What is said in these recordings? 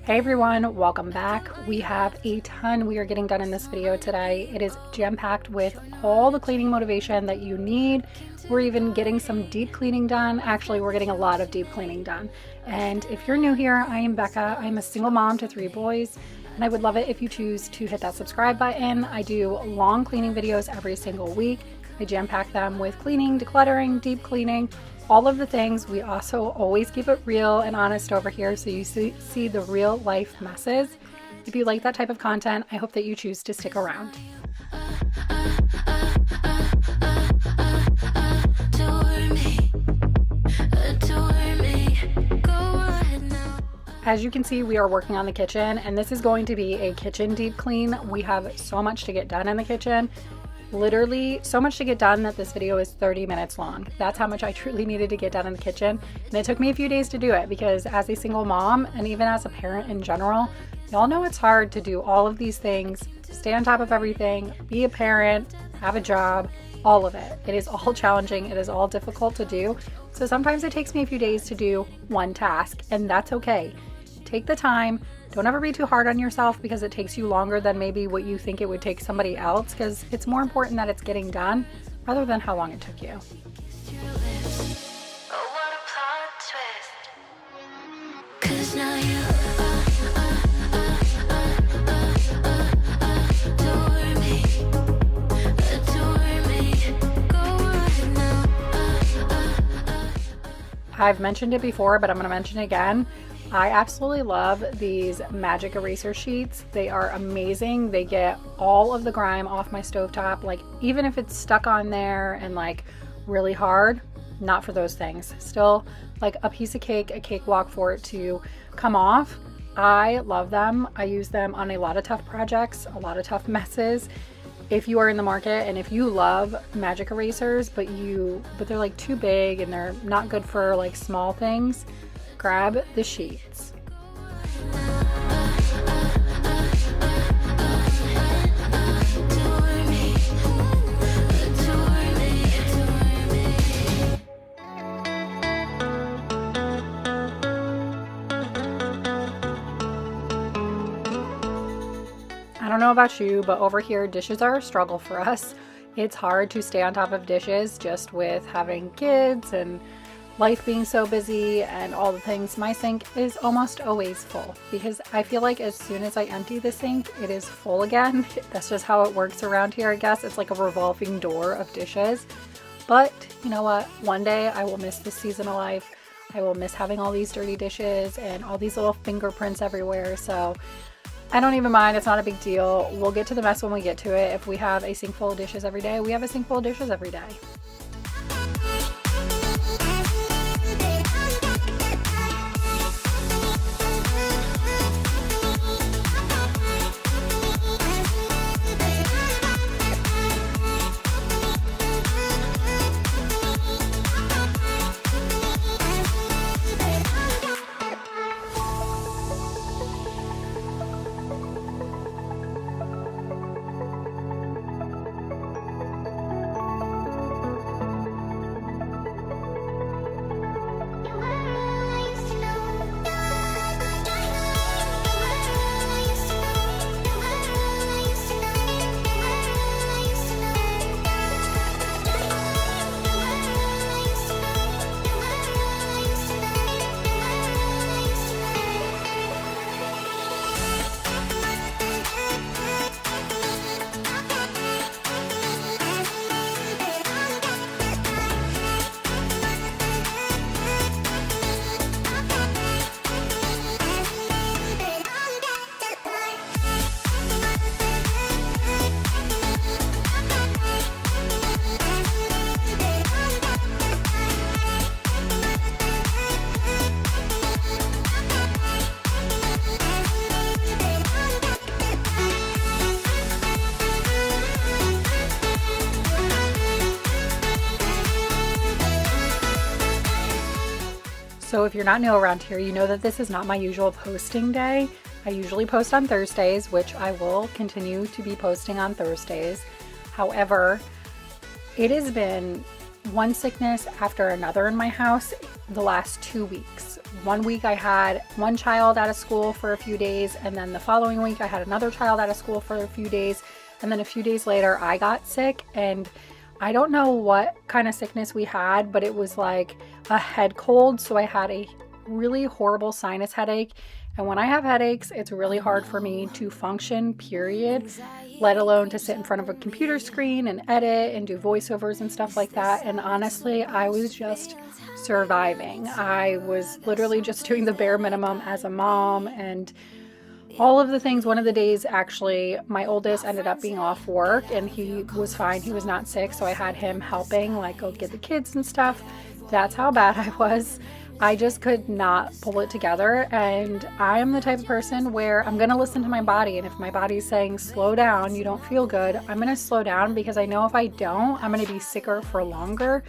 Hey everyone, welcome back. We have a ton we are getting done in this video today. It is jam-packed with all the cleaning motivation that you need. We're even getting some deep cleaning done. Actually, we're getting a lot of deep cleaning done. And if you're new here, I am Becca. I'm a single mom to 3 boys, and I would love it if you choose to hit that subscribe button. I do long cleaning videos every single week. I jam-pack them with cleaning, decluttering, deep cleaning, all of the things. We also always keep it real and honest over here so you see the real life messes. If you like that type of content, I hope that you choose to stick around. As you can see, we are working on the kitchen, and this is going to be a kitchen deep clean. We have so much to get done in the kitchen. Literally so much to get done that this video is 30 minutes long. That's how much I truly needed to get done in the kitchen. And it took me a few days to do it because as a single mom and even as a parent in general, y'all know it's hard to do all of these things, stay on top of everything, be a parent, have a job, all of it. It is all challenging. It is all difficult to do. So sometimes it takes me a few days to do one task, and that's okay. Take the time. Don't ever be too hard on yourself because it takes you longer than maybe what you think it would take somebody else, because it's more important that it's getting done rather than how long it took you. I've mentioned it before, but I'm going to mention it again. I absolutely love these magic eraser sheets. They are amazing. They get all of the grime off my stovetop. Like, even if it's stuck on there and like really hard, not for those things. Still like a piece of cake, a cakewalk for it to come off. I love them. I use them on a lot of tough projects, a lot of tough messes. If you are in the market and if you love magic erasers, but they're like too big and they're not good for like small things, grab the sheets. I don't know about you, but over here, dishes are a struggle for us. It's hard to stay on top of dishes just with having kids and life being so busy and all the things. My sink is almost always full because I feel like as soon as I empty the sink, it is full again. That's just how it works around here, I guess. It's like a revolving door of dishes. But you know what? One day I will miss this season of life. I will miss having all these dirty dishes and all these little fingerprints everywhere. So I don't even mind. It's not a big deal. We'll get to the mess when we get to it. If we have a sink full of dishes every day, we have a sink full of dishes every day. So if you're not new around here, you know that this is not my usual posting day. I usually post on Thursdays, which I will continue to be posting on Thursdays. However, it has been one sickness after another in my house the last 2 weeks. One week I had one child out of school for a few days, and then the following week I had another child out of school for a few days, and then a few days later I got sick, and I don't know what kind of sickness we had, but it was like a head cold. So I had a really horrible sinus headache, and when I have headaches, it's really hard for me to function, period, let alone to sit in front of a computer screen and edit and do voiceovers and stuff like that. And honestly, I was just surviving. I was literally just doing the bare minimum as a mom and all of the things. One of the days, actually, my oldest ended up being off work and he was fine. He was not sick, so I had him helping, like, go get the kids and stuff. That's how bad I was. I just could not pull it together, and I am the type of person where I'm going to listen to my body, and if my body's saying slow down, you don't feel good, I'm going to slow down, because I know if I don't, I'm going to be sicker for longer.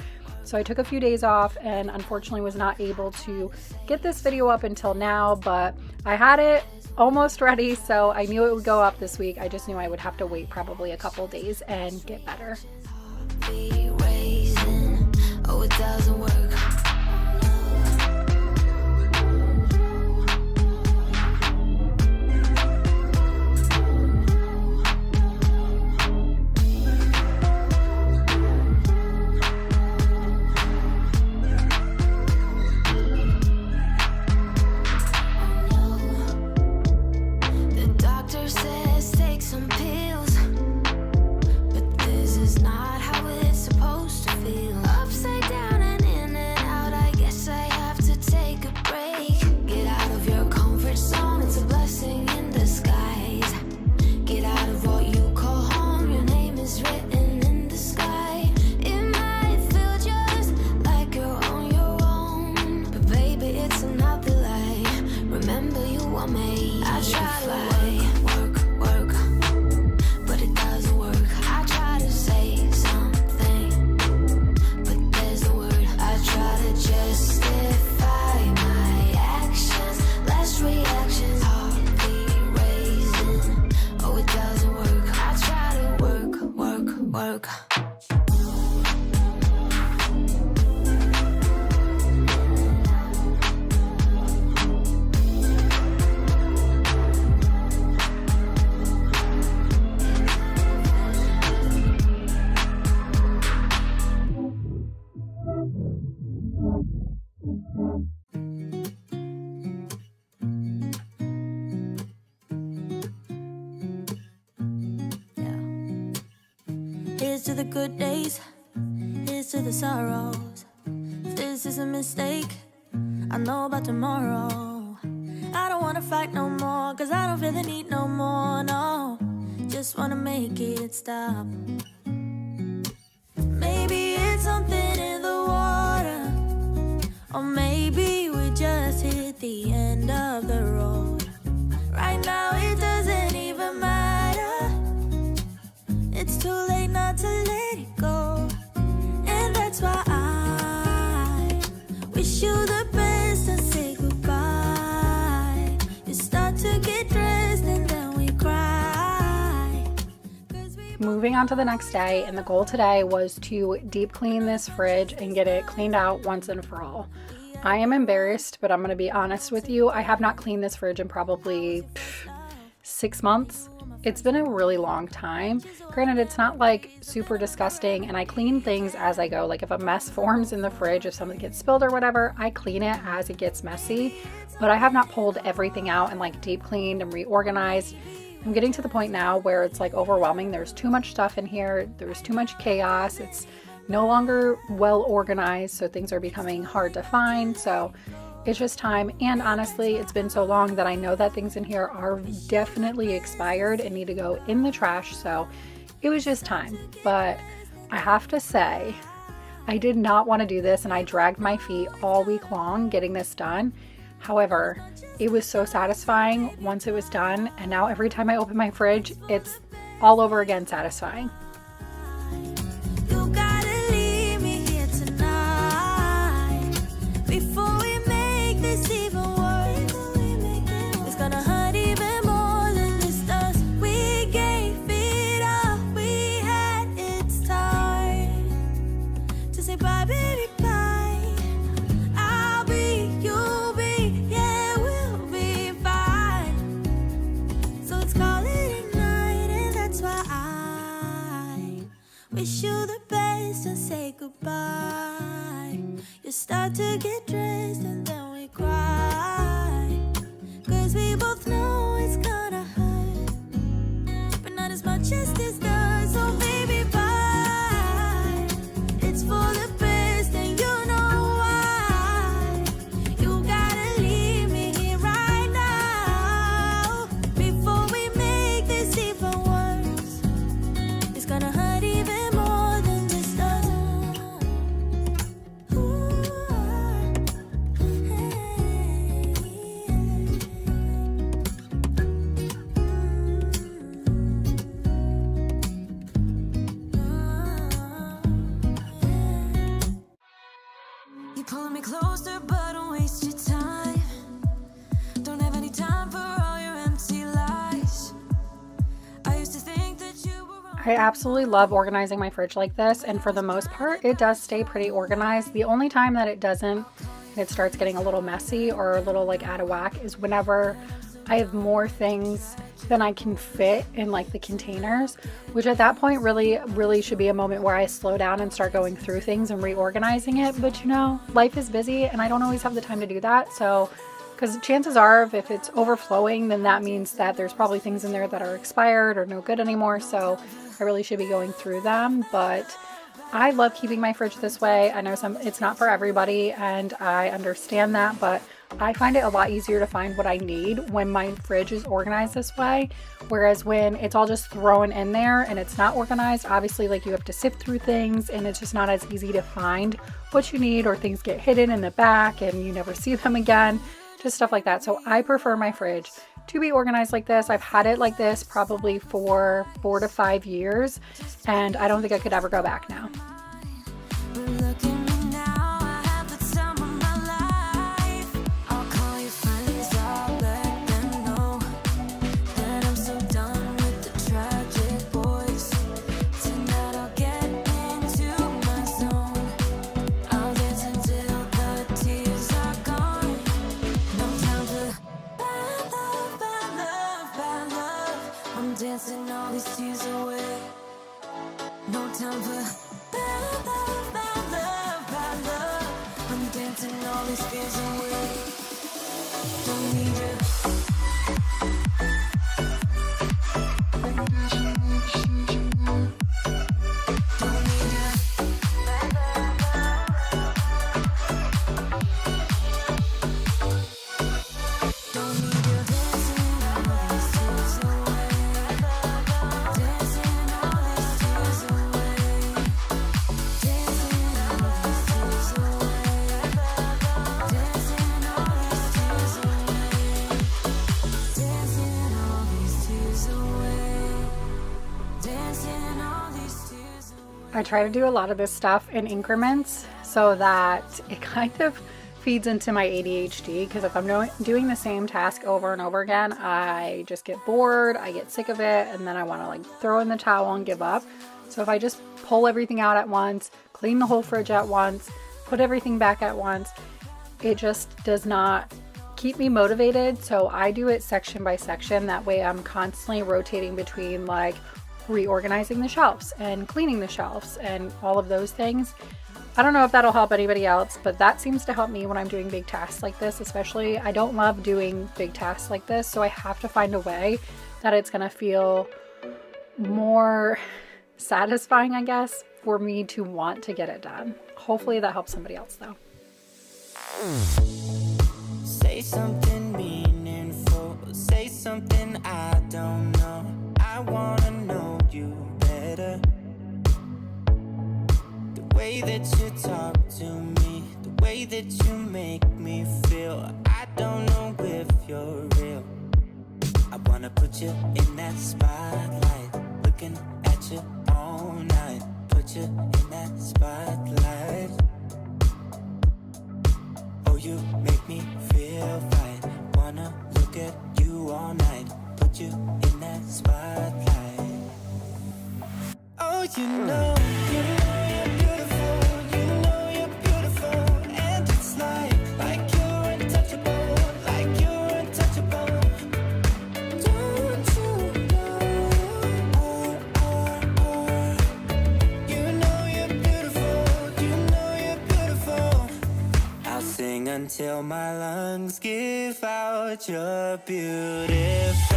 So I took a few days off and unfortunately was not able to get this video up until now, but I had it almost ready, so I knew it would go up this week. I just knew I would have to wait probably a couple days and get better. Oh, it doesn't work. Here's to the good days, here's to the sorrows. If this is a mistake, I know about tomorrow. I don't wanna fight no more, cause I don't feel the need no more, no. Just wanna make it stop. Maybe it's something in the water, or maybe we just hit the end of the road. Right now it doesn't even matter. It's too late not to let it go. And that's why I wish you the best and say goodbye. You start to get dressed and then we cry. Moving on to the next day, and the goal today was to deep clean this fridge and get it cleaned out once and for all. I am embarrassed, but I'm going to be honest with you. I have not cleaned this fridge in probably 6 months. It's been a really long time. Granted, it's not like super disgusting, and I clean things as I go. Like if a mess forms in the fridge, if something gets spilled or whatever, I clean it as it gets messy. But I have not pulled everything out and like deep cleaned and reorganized. I'm getting to the point now where it's like overwhelming. There's too much stuff in here. There's too much chaos. It's no longer well organized, so things are becoming hard to find. So it's just time. And honestly, it's been so long that I know that things in here are definitely expired and need to go in the trash. So it was just time. But I have to say, I did not want to do this, and I dragged my feet all week long getting this done. However, it was so satisfying once it was done, and now every time I open my fridge, it's all over again satisfying. You gotta leave me here tonight before we make this even worse. It's gonna hurt even more than this does. We gave it up, we had it's time to say bye, baby, bye. I'll be, you'll be I absolutely love organizing my fridge like this, and for the most part it does stay pretty organized. The only time that it doesn't, it starts getting a little messy or a little like out of whack, is whenever I have more things than I can fit in like the containers, which at that point really should be a moment where I slow down and start going through things and reorganizing it. But you know, life is busy and I don't always have the time to do that. So, because chances are if it's overflowing, then that means that there's probably things in there that are expired or no good anymore. So I really should be going through them. But I love keeping my fridge this way. I know it's not for everybody, and I understand that, but I find it a lot easier to find what I need when my fridge is organized this way. Whereas when it's all just thrown in there and it's not organized, obviously like you have to sift through things and it's just not as easy to find what you need, or things get hidden in the back and you never see them again, just stuff like that. So I prefer my fridge to be organized like this. I've had it like this probably for 4 to 5 years, and I don't think I could ever go back now. Dancing all these tears away. No time for bad love, bad love, bad love. I'm dancing all these fears away. Don't need you. I try to do a lot of this stuff in increments so that it kind of feeds into my ADHD, because if I'm doing the same task over and over again, I just get bored, I get sick of it, and then I want to like throw in the towel and give up. So if I just pull everything out at once, clean the whole fridge at once, put everything back at once, it just does not keep me motivated. So I do it section by section. That way I'm constantly rotating between like reorganizing the shelves and cleaning the shelves and all of those things. I don't know if that'll help anybody else, but that seems to help me when I'm doing big tasks like this. Especially, I don't love doing big tasks like this, so I have to find a way that it's gonna feel more satisfying, I guess, for me to want to get it done. Hopefully that helps somebody else though. Say something meaningful, say something I don't know. I wanna know you better. The way that you talk to me, the way that you make me feel, I don't know if you're real. I wanna put you in that spotlight, looking at you all night. Put you in that spotlight. Oh, you make me feel right. Wanna look at you all night. Put you in that spotlight. Oh, you know you're beautiful. You know you're beautiful. And it's like you're untouchable. Like you're untouchable. Don't you know? You know you're beautiful. You know you're beautiful. I'll sing until my lungs give out. You're beautiful.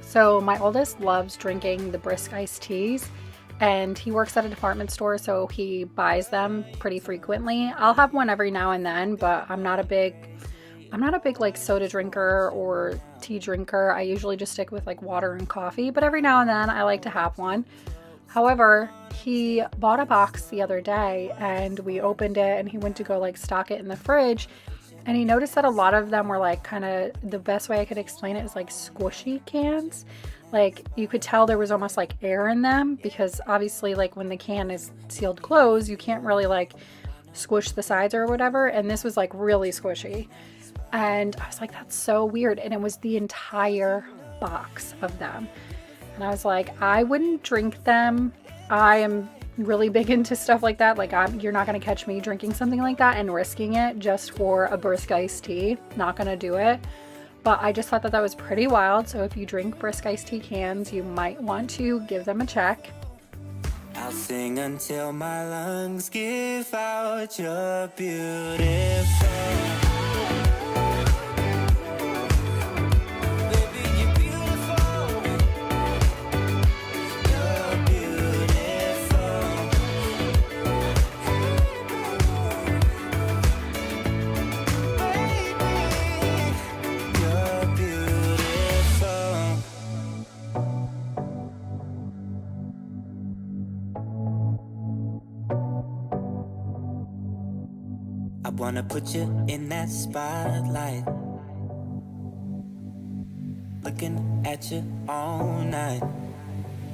So my oldest loves drinking the brisk iced teas, and he works at a department store, so he buys them pretty frequently. I'll have one every now and then, but I'm not a big like soda drinker or tea drinker. I usually just stick with like water and coffee, but every now and then I like to have one. However, he bought a box the other day and we opened it and he went to go like stock it in the fridge, And he noticed that a lot of them were like kind of, the best way I could explain it is like squishy cans. Like you could tell there was almost like air in them, because obviously like when the can is sealed closed, you can't really like squish the sides or whatever. And this was like really squishy. And I was like, that's so weird. And it was the entire box of them. And I was like, I wouldn't drink them. I am really big into stuff like that. Like you're not going to catch me drinking something like that and risking it just for a brisk iced tea. Not going to do it. But I just thought that that was pretty wild. So if you drink brisk iced tea cans, you might want to give them a check. I'll sing until my lungs give out your beautiful. I wanna put you in that spotlight, looking at you all night,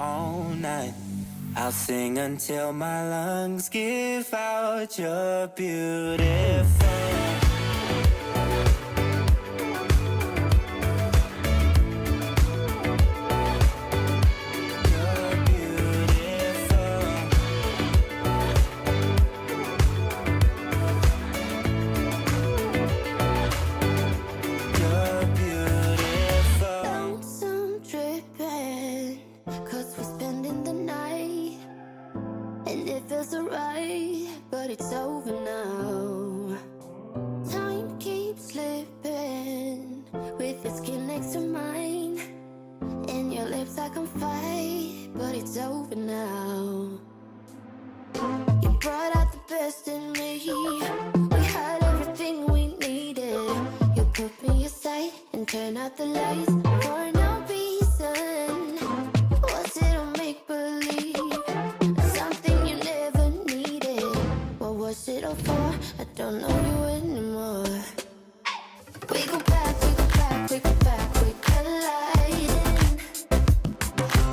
all night. I'll sing until my lungs give out your beautiful. It's over now. Time keeps slipping with your skin next to mine, and your lips I can fight, but it's over now. You brought out the best in me. We had everything we needed. You put me aside and turn out the lights for no reason. Was it a make believe? Something you never needed. What's it all for? I don't know you anymore. We go back, we go back, we go back, we colliding.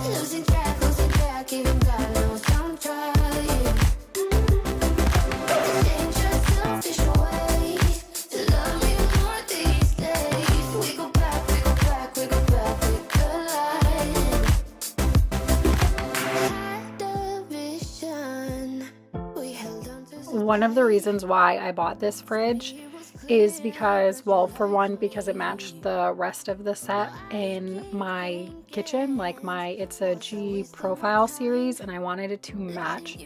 Losing track, even God knows I'm trying. Dangerous, selfish ways to love me more these days. We go back, we go back, we go back, we colliding. Had a vision. We held on to. One of the reasons why I bought this fridge is because, well, for one, because it matched the rest of the set in my kitchen. Like it's a G profile series, and I wanted it to match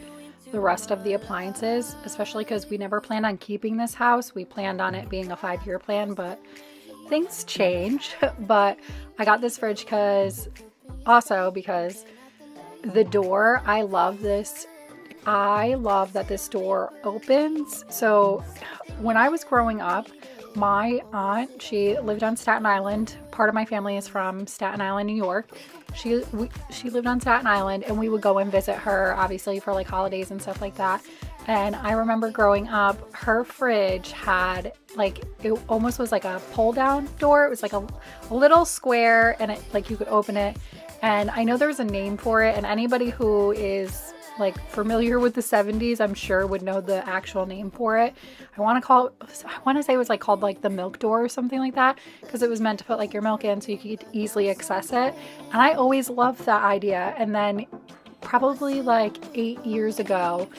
the rest of the appliances, especially because we never planned on keeping this house. We planned on it being a 5-year plan, but things change. But I got this fridge because the door, I love this. I love that this door opens. So when I was growing up, my aunt, she lived on Staten Island. Part of my family is from Staten Island, New York. She lived on Staten Island, and we would go and visit her, obviously for like holidays and stuff like that. And I remember growing up, her fridge had like, it almost was like a pull down door. It was like a little square, and it like you could open it. And I know there's a name for it, and anybody who is like familiar with the 70s, I'm sure would know the actual name for it. I want to say it was like called like the milk door or something like that, because it was meant to put like your milk in so you could easily access it. And I always loved that idea. And then probably like 8 years ago,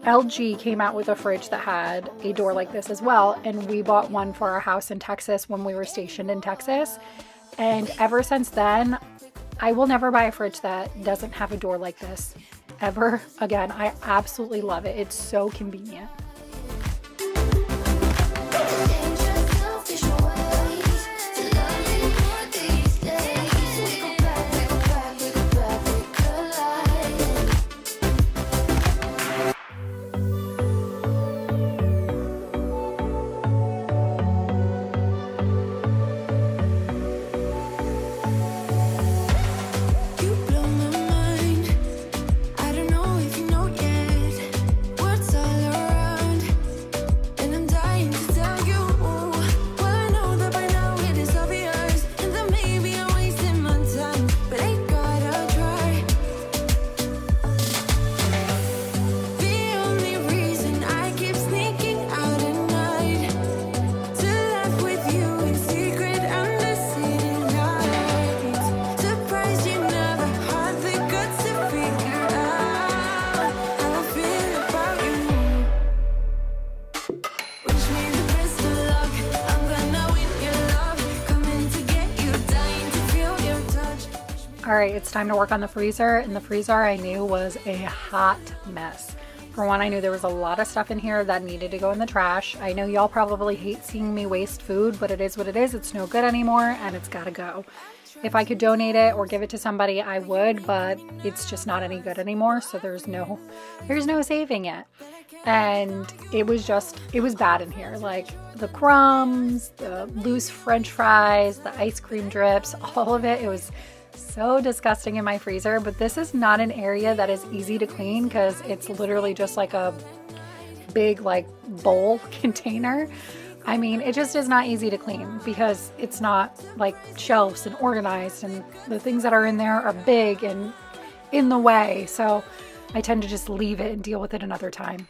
LG came out with a fridge that had a door like this as well, and we bought one for our house in Texas when we were stationed in Texas. And ever since then, I will never buy a fridge that doesn't have a door like this ever again. I absolutely love it. It's so convenient. What's all around? All right, it's time to work on the freezer, and the freezer I knew was a hot mess. For one, I knew there was a lot of stuff in here that needed to go in the trash. I know y'all probably hate seeing me waste food, but it is what it is. It's no good anymore, and it's gotta go. If I could donate it or give it to somebody, I would, but it's just not any good anymore, so there's no saving it. And it was bad in here. Like the crumbs, the loose French fries, the ice cream drips, all of it. It was so disgusting in my freezer, but this is not an area that is easy to clean because it's literally just like a big like bowl container. I mean, it just is not easy to clean because it's not like shelves and organized, and the things that are in there are big and in the way. So I tend to just leave it and deal with it another time.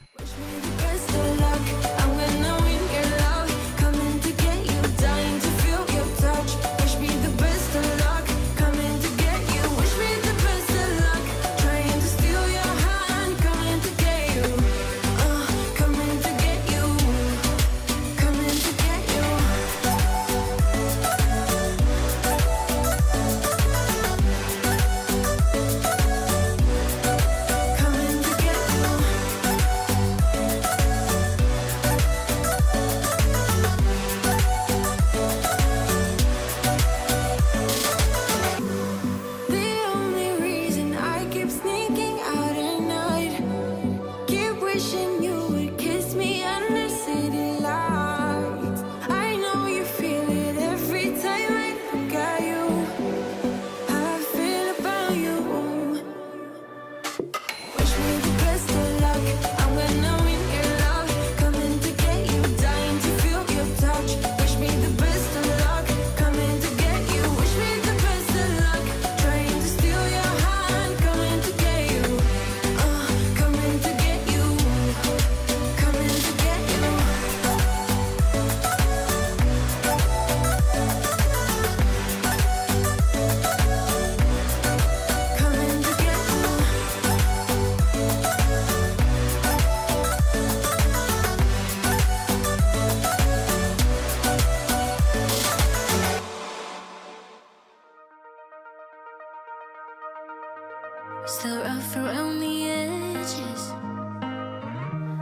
Still rough around the edges.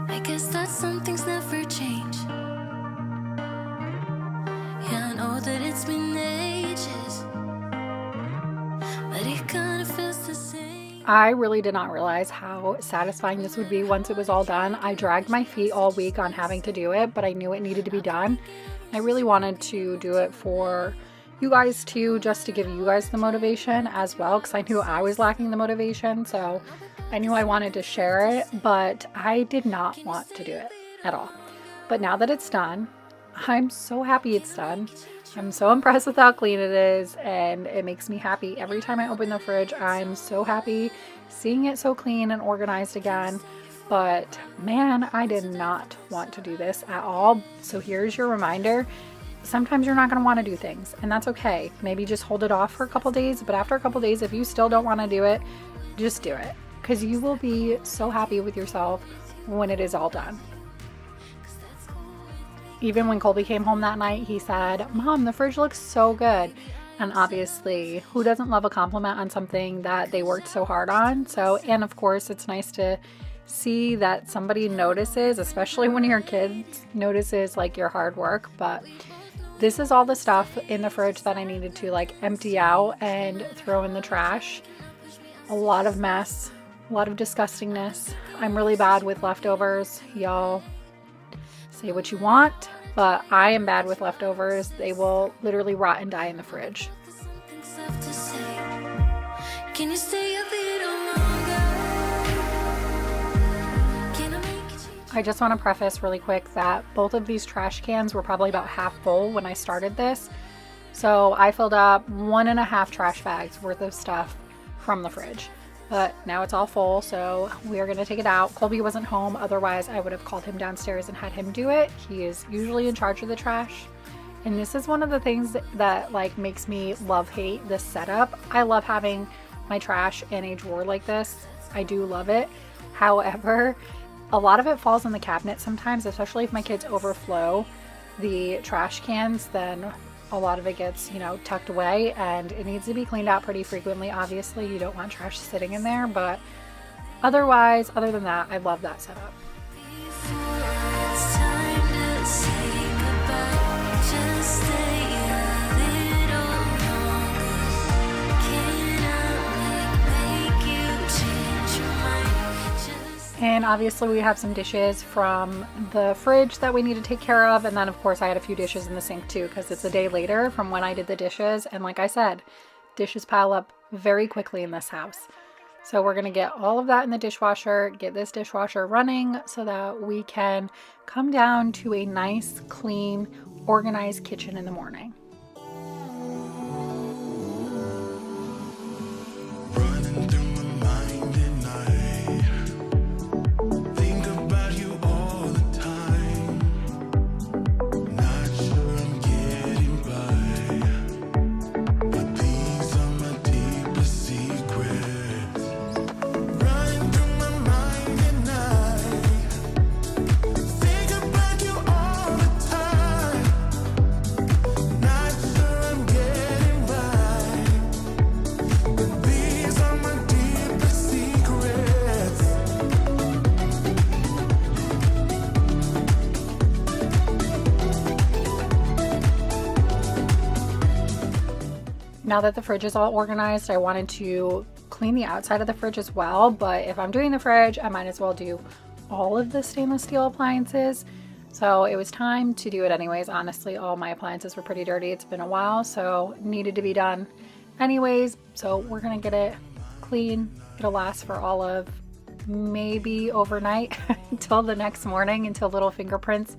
I guess that some things never change. Yeah, I know that it's been ages, but it kind of feels the same. I really did not realize how satisfying this would be once it was all done. I dragged my feet all week on having to do it, but I knew it needed to be done. I really wanted to do it for you guys too, just to give you guys the motivation as well, because I knew I was lacking the motivation, so I knew I wanted to share it, but I did not want to do it at all. But now that it's done, I'm so happy it's done. I'm so impressed with how clean it is, and it makes me happy. Every time I open the fridge, I'm so happy seeing it so clean and organized again. But man, I did not want to do this at all. So here's your reminder. Sometimes you're not going to want to do things, and that's okay. Maybe just hold it off for a couple days, but after a couple days, if you still don't want to do it, just do it, because you will be so happy with yourself when it is all done. Even when Colby came home that night, he said, "Mom, the fridge looks so good." And obviously, who doesn't love a compliment on something that they worked so hard on? So, and of course, it's nice to see that somebody notices, especially when your kid notices like your hard work. But this is all the stuff in the fridge that I needed to like empty out and throw in the trash. A lot of mess, a lot of disgustingness. I'm really bad with leftovers. Y'all say what you want, but I am bad with leftovers. They will literally rot and die in the fridge. Can you stay a little longer? I just want to preface really quick that both of these trash cans were probably about half full when I started this. So I filled up 1.5 trash bags worth of stuff from the fridge. But now it's all full, so we are going to take it out. Colby wasn't home, otherwise I would have called him downstairs and had him do it. He is usually in charge of the trash. And this is one of the things that like makes me love-hate this setup. I love having my trash in a drawer like this. I do love it. However, a lot of it falls in the cabinet sometimes, especially if my kids overflow the trash cans, then a lot of it gets, you know, tucked away, and it needs to be cleaned out pretty frequently. Obviously, you don't want trash sitting in there, but otherwise, other than that, I love that setup. It's time to say goodbye. Just stay a little longer. Can I make you change your mind? And obviously we have some dishes from the fridge that we need to take care of, and then of course I had a few dishes in the sink too, because it's a day later from when I did the dishes, and like I said, dishes pile up very quickly in this house. So we're going to get all of that in the dishwasher, get this dishwasher running so that we can come down to a nice, clean, organized kitchen in the morning. Running through my mind at night, think about you all the time. Not sure I'm getting by, but these are my deepest secrets. Running through my mind at night, think about you all the time. Not sure I'm getting by, but these are my deepest secrets. Now that the fridge is all organized, I wanted to clean the outside of the fridge as well, but if I'm doing the fridge, I might as well do all of the stainless steel appliances. So it was time to do it anyways. Honestly, all my appliances were pretty dirty. It's been a while, so it needed to be done anyways. So we're gonna get it clean. It'll last for all of maybe overnight until the next morning, until little fingerprints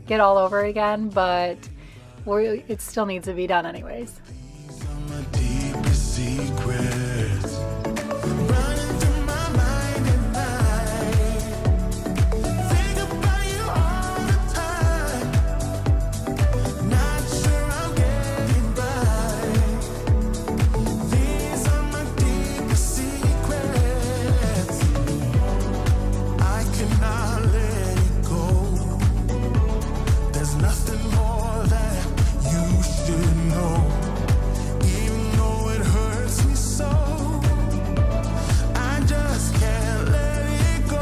get all over it again, but it still needs to be done anyways. These are my deepest secrets. Running through my mind at night, think about you all the time. Not sure I'm getting by. These are my deepest secrets. I cannot let it go. There's nothing more that you should know. Even though it hurts me so, I just can't let it go.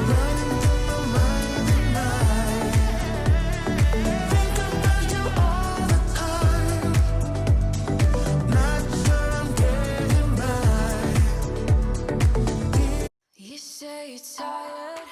Running through my mind at night, think about you all the time. Not sure I'm getting by. You say you're tired.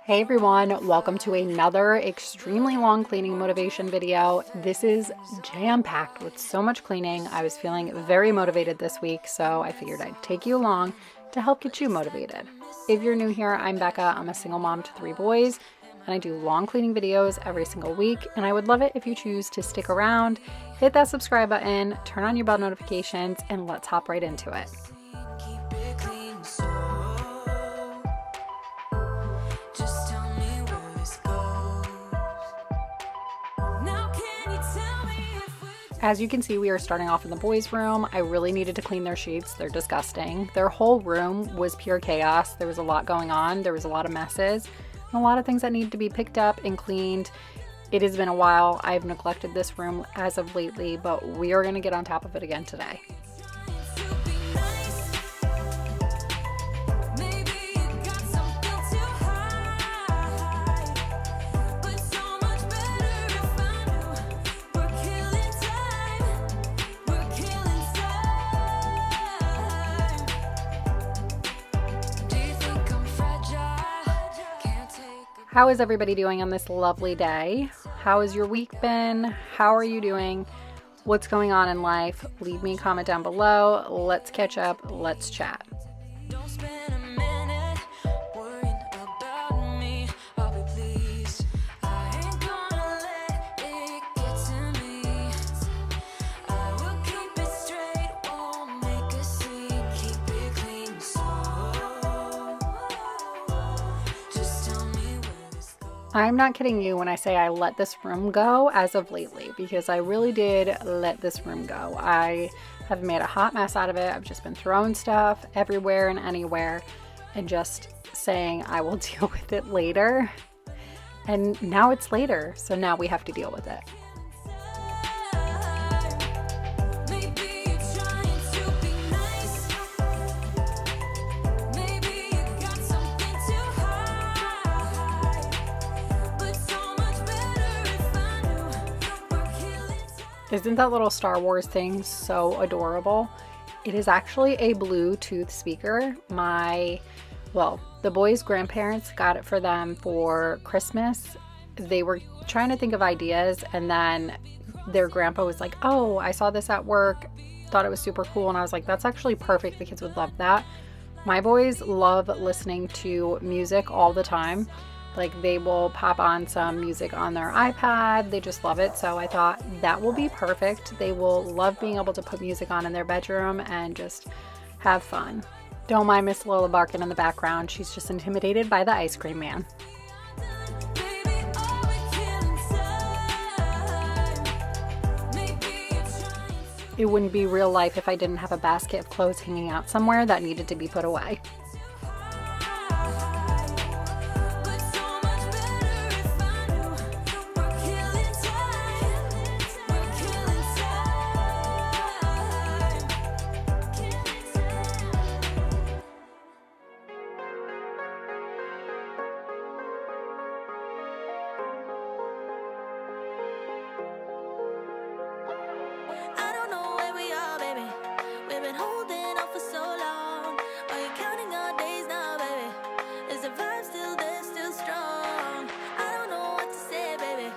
Hey everyone, welcome to another extremely long cleaning motivation video. This is jam-packed with so much cleaning. I was feeling very motivated this week, so I figured I'd take you along to help get you motivated. If you're new here, I'm Becca. I'm a single mom to 3 boys, and I do long cleaning videos every single week, and I would love it if you choose to stick around, hit that subscribe button, turn on your bell notifications, and let's hop right into it. Keep it clean, so just tell me where this goes. Now can you tell me if we're As you can see, we are starting off in the boys' room. I really needed to clean their sheets. They're disgusting. Their whole room was pure chaos. There was a lot going on. There was a lot of messes and a lot of things that needed to be picked up and cleaned. It has been a while. I've neglected this room as of lately, but we are going to get on top of it again today. to be nice? Maybe you got something to hide, but so much better if I knew. We're killing time. We're killing time. Do you think I'm fragile? Can't take a How is everybody doing on this lovely day? How has your week been? How are you doing? What's going on in life? Leave me a comment down below. Let's catch up. Let's chat. Don't spend a minute worrying about me. I'll be pleased. I'm not kidding you when I say I let this room go as of lately, because I really did let this room go. I have made a hot mess out of it. I've just been throwing stuff everywhere and anywhere and just saying I will deal with it later. And now it's later, so now we have to deal with it. Isn't that little Star Wars thing so adorable? It is actually a Bluetooth speaker. The boys' grandparents got it for them for Christmas. They were trying to think of ideas, and then their grandpa was like, oh, I saw this at work, thought it was super cool, and I was like, that's actually perfect. The kids would love that. My boys love listening to music all the time. Like, they will pop on some music on their iPad. They just love it. So I thought that will be perfect. They will love being able to put music on in their bedroom and just have fun. Don't mind Miss Lola barking in the background. She's just intimidated by the ice cream man. It wouldn't be real life if I didn't have a basket of clothes hanging out somewhere that needed to be put away. I don't know where we are, baby. We've been holding on for so long. Are you counting our days now, baby? Is the vibe still there, still strong? I don't know what to say, baby.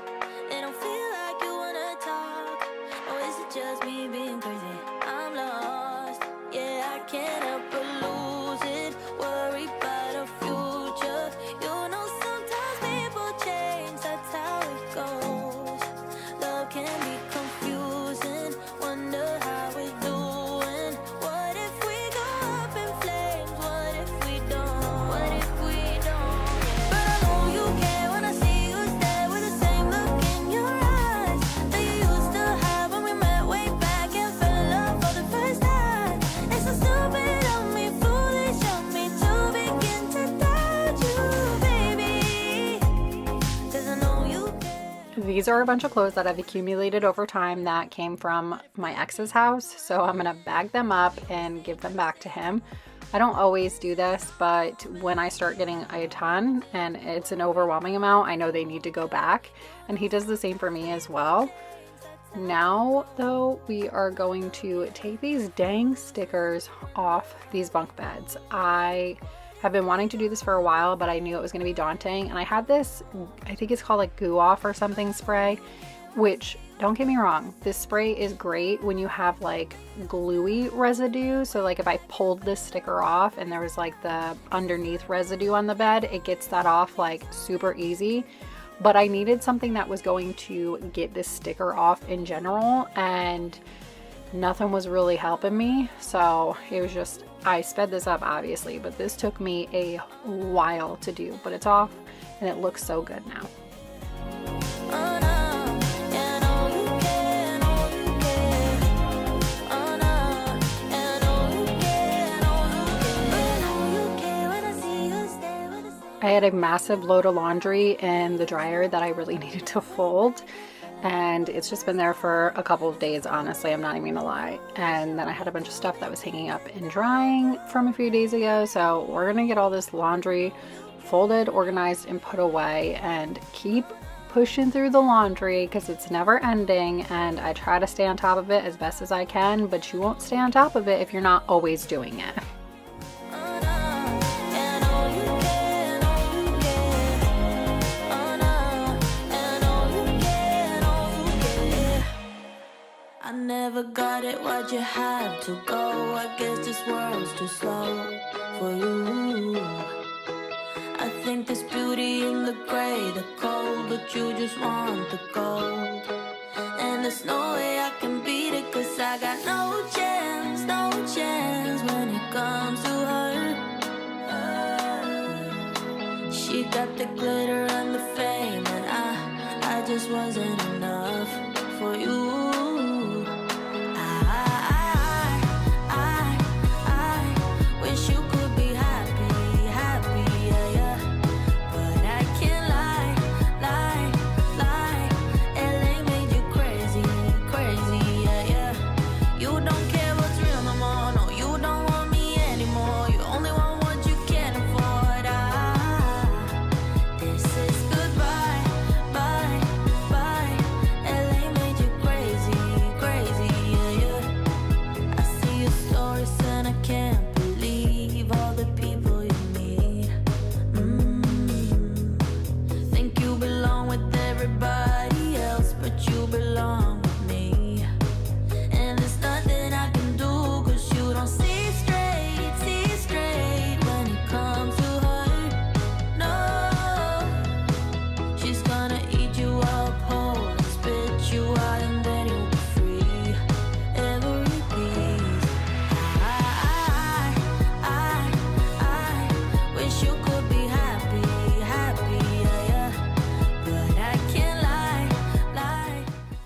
It don't feel like you wanna talk. Or is it just me being crazy? I'm lost. Yeah, I can't help but lose it. Worry about our future. You know sometimes people change, that's how it goes. Love can be confusing. Wonder how we're doing. What if we go up in flames? What if we don't? What if we don't? But I know you care when I see you stare with the same look in your eyes that you used to have when we met way back and fell in love for the first time. It's so stupid of me, foolish of me to begin to doubt you, baby. 'Cause I know you care. These are a bunch of clothes that I've accumulated over time that came from my ex's house. So I'm going to bag them up and give them back to him. I don't always do this, but when I start getting a ton and it's an overwhelming amount, I know they need to go back. And he does the same for me as well. Now, though, we are going to take these dang stickers off these bunk beds. I have been wanting to do this for a while, but I knew it was going to be daunting. And I had this, I think it's called like Goo Off or something spray, which, don't get me wrong, this spray is great when you have like gluey residue. So like if I pulled this sticker off and there was like the underneath residue on the bed, it gets that off like super easy. But I needed something that was going to get this sticker off in general, and nothing was really helping me. So it was just, I sped this up obviously, but this took me a while to do, but it's off and it looks so good now. Oh no, yeah, no you care, no you care. Oh no, yeah, no you care, no you care when I see you stay with the same. I had a massive load of laundry in the dryer that I really needed to fold, and it's just been there for a couple of days, honestly, I'm not even gonna lie. And then I had a bunch of stuff that was hanging up and drying from a few days ago, so we're gonna get all this laundry folded, organized, and put away and keep pushing through the laundry because it's never ending. And I try to stay on top of it as best as I can, but you won't stay on top of it if you're not always doing it. Oh no, yeah, no you care, no you care. Oh no, yeah, no you care, no you care. I never got it, why'd you have to go? I guess this world's too slow for you. I think there's beauty in the gray, the cold, but you just want the gold. And there's no way I can beat it, 'cause I got no chance, no chance when it comes to her. She got the glitter and the fame, just wasn't enough for you. I wish you could be happy, happy, yeah, yeah. But I can't lie. LA made you crazy, crazy, yeah, yeah. You don't care what's real no more, no, you don't want me anymore. You only want what you can afford. This is goodbye, bye. LA made you crazy, crazy, yeah, yeah. I see your stories and I can't believe all the people you meet. Think you belong with everybody else, but you belong with me. And there's nothing I can do, 'cause you don't see straight when it comes to her. No, she's gonna eat you up whole and spit you out, and then you'll be free. Every piece. I wish you could be happy, happy, yeah, yeah. But I can't lie.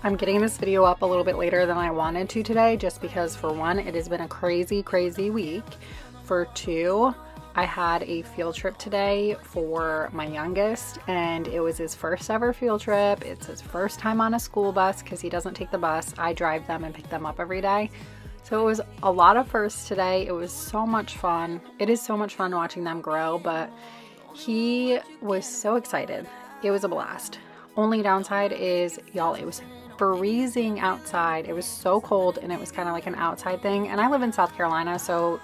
I'm getting this video up a little bit later than I wanted to today, just because for one, it has been a crazy week. For two, I had a field trip today for my youngest, and it was his first ever field trip. It's his first time on a school bus because he doesn't take the bus. I drive them and pick them up every day. So it was a lot of firsts today. It was so much fun. It is so much fun watching them grow, but he was so excited. It was a blast. Only downside is, y'all, it was freezing outside. It was so cold, and it was kind of like an outside thing. And I live in South Carolina, so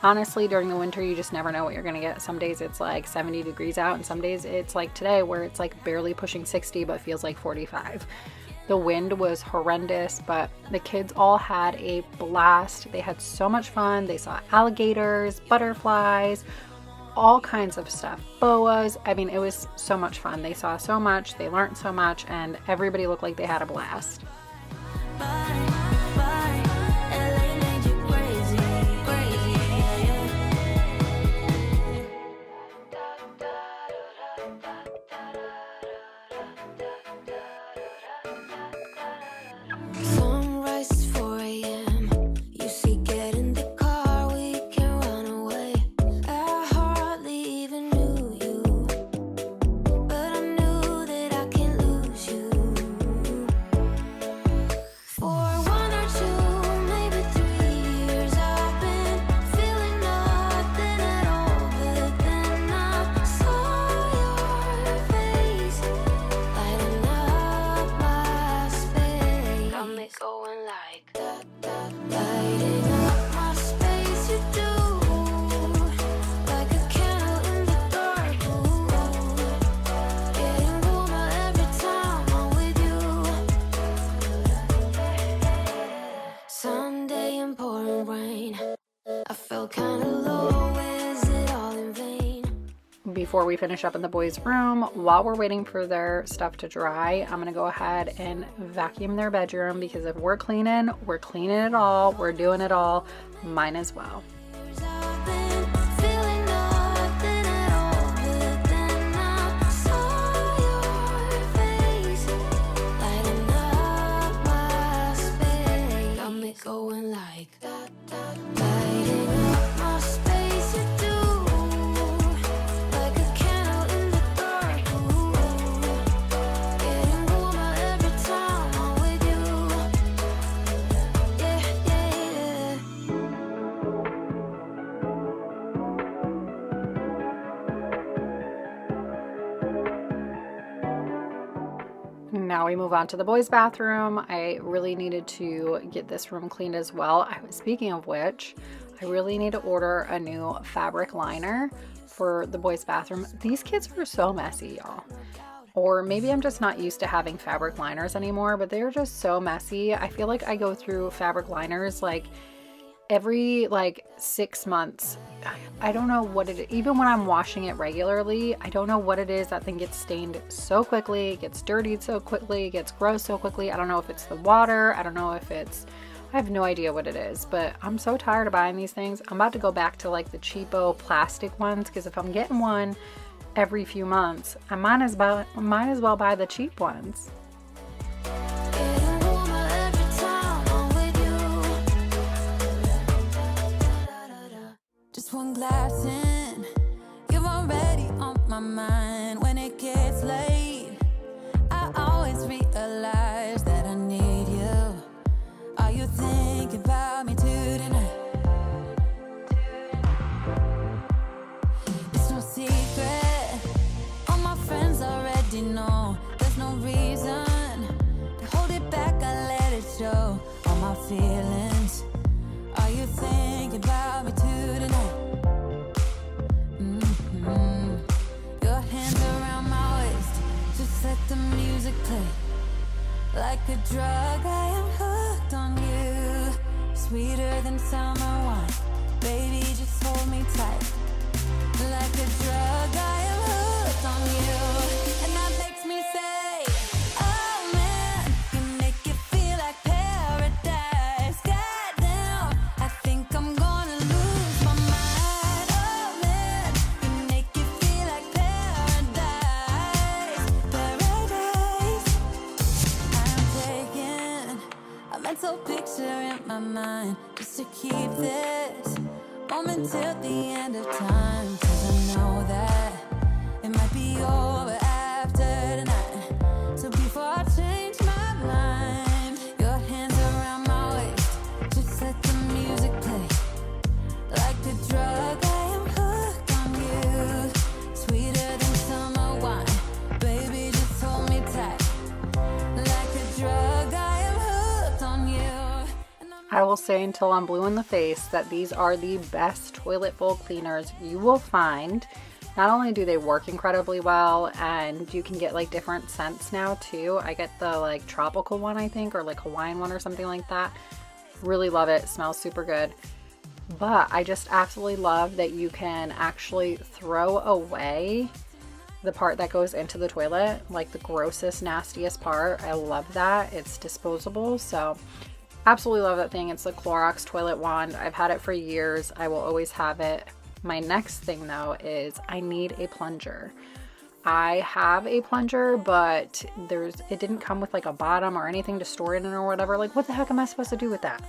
honestly, during the winter, you just never know what you're gonna get. Some days it's like 70 degrees out, and some days it's like today where it's like barely pushing 60 but feels like 45. The wind was horrendous, but the kids all had a blast. They had so much fun. They saw alligators, butterflies, all kinds of stuff, boas. I mean, it was so much fun. They saw so much, they learned so much, and everybody looked like they had a blast. LA made you crazy, crazy, yeah, yeah. Sunrise is 4 a.m. You see, get in the car, we can run away. I hardly even knew you, but I knew that I can't lose you. For 1 or 2, maybe 3 years, I've been feeling nothing at all. But then I saw your face lighting up my space. Got me going like that, lighting up my space. You do, like a candle in the dark. Ooh, getting warmer every time I'm with you. Sunday in pouring rain, I felt kinda low. Is it all in vain? Before we finish up in the boys' room, while we're waiting for their stuff to dry, I'm gonna go ahead and vacuum their bedroom, because if we're cleaning it all, we're doing it all, mine as well. I've been feeling nothing at all, but then I saw your face lighting up my space. Got me going like that, lighting up my space. You do, like a candle in the dark. Ooh, getting warmer every time I'm with you. Yeah. Now we move on to the boys' bathroom. I really needed to get this room cleaned as well. Speaking of which, I really need to order a new fabric liner for the boys' bathroom. These kids were so messy, y'all. Or maybe I'm just not used to having fabric liners anymore, but they're just so messy. I feel like I go through fabric liners like every 6 months. I don't know what it is. Even when I'm washing it regularly, I don't know what it is. That thing gets stained so quickly, it gets dirtied so quickly, it gets gross so quickly. I don't know if it's the water. I don't know if it's, I have no idea what it is, but I'm so tired of buying these things. I'm about to go back to like the cheapo plastic ones, because if I'm getting one every few months, I might as well buy the cheap ones. just one glass in, you're already on my mind. When it gets late, I always realize that I need you. Are you thinking about me too tonight? It's no secret, all my friends already know. There's no reason to hold it back, I let it show. All my feelings, are you thinking about me too tonight? Your hands around my waist, just let the music play. Like a drug, I am hooked on you. Sweeter than summer wine, baby, just hold me tight. Like a drug, I am hooked on you. And that makes me say, oh man, you make it feel like paradise. Goddamn, I think I'm gonna lose my mind. Oh man, you make it feel like paradise. Paradise. I'm taking a mental picture in my mind just to keep this moment till the end of time. 'Cause I know that it might be over after tonight. So before I change my mind, your hands around my waist, just let the music play. Like a drug, I am hooked on you. Sweeter than summer wine, baby, just hold me tight. Like a drug, I am hooked on you. I will say until I'm blue in the face that these are the best toilet bowl cleaners you will find. Not only do they work incredibly well, and you can get like different scents now too. I get the like tropical one, I think, or like Hawaiian one or something like that. Really love it. Smells super good. But I just absolutely love that you can actually throw away the part that goes into the toilet, like the grossest, nastiest part. I love that. It's disposable, so absolutely love that thing. It's the Clorox toilet wand. I've had it for years. I will always have it. My next thing though is I need a plunger. I have a plunger, but it didn't come with like a bottom or anything to store it in or whatever. Like, what the heck am I supposed to do with that?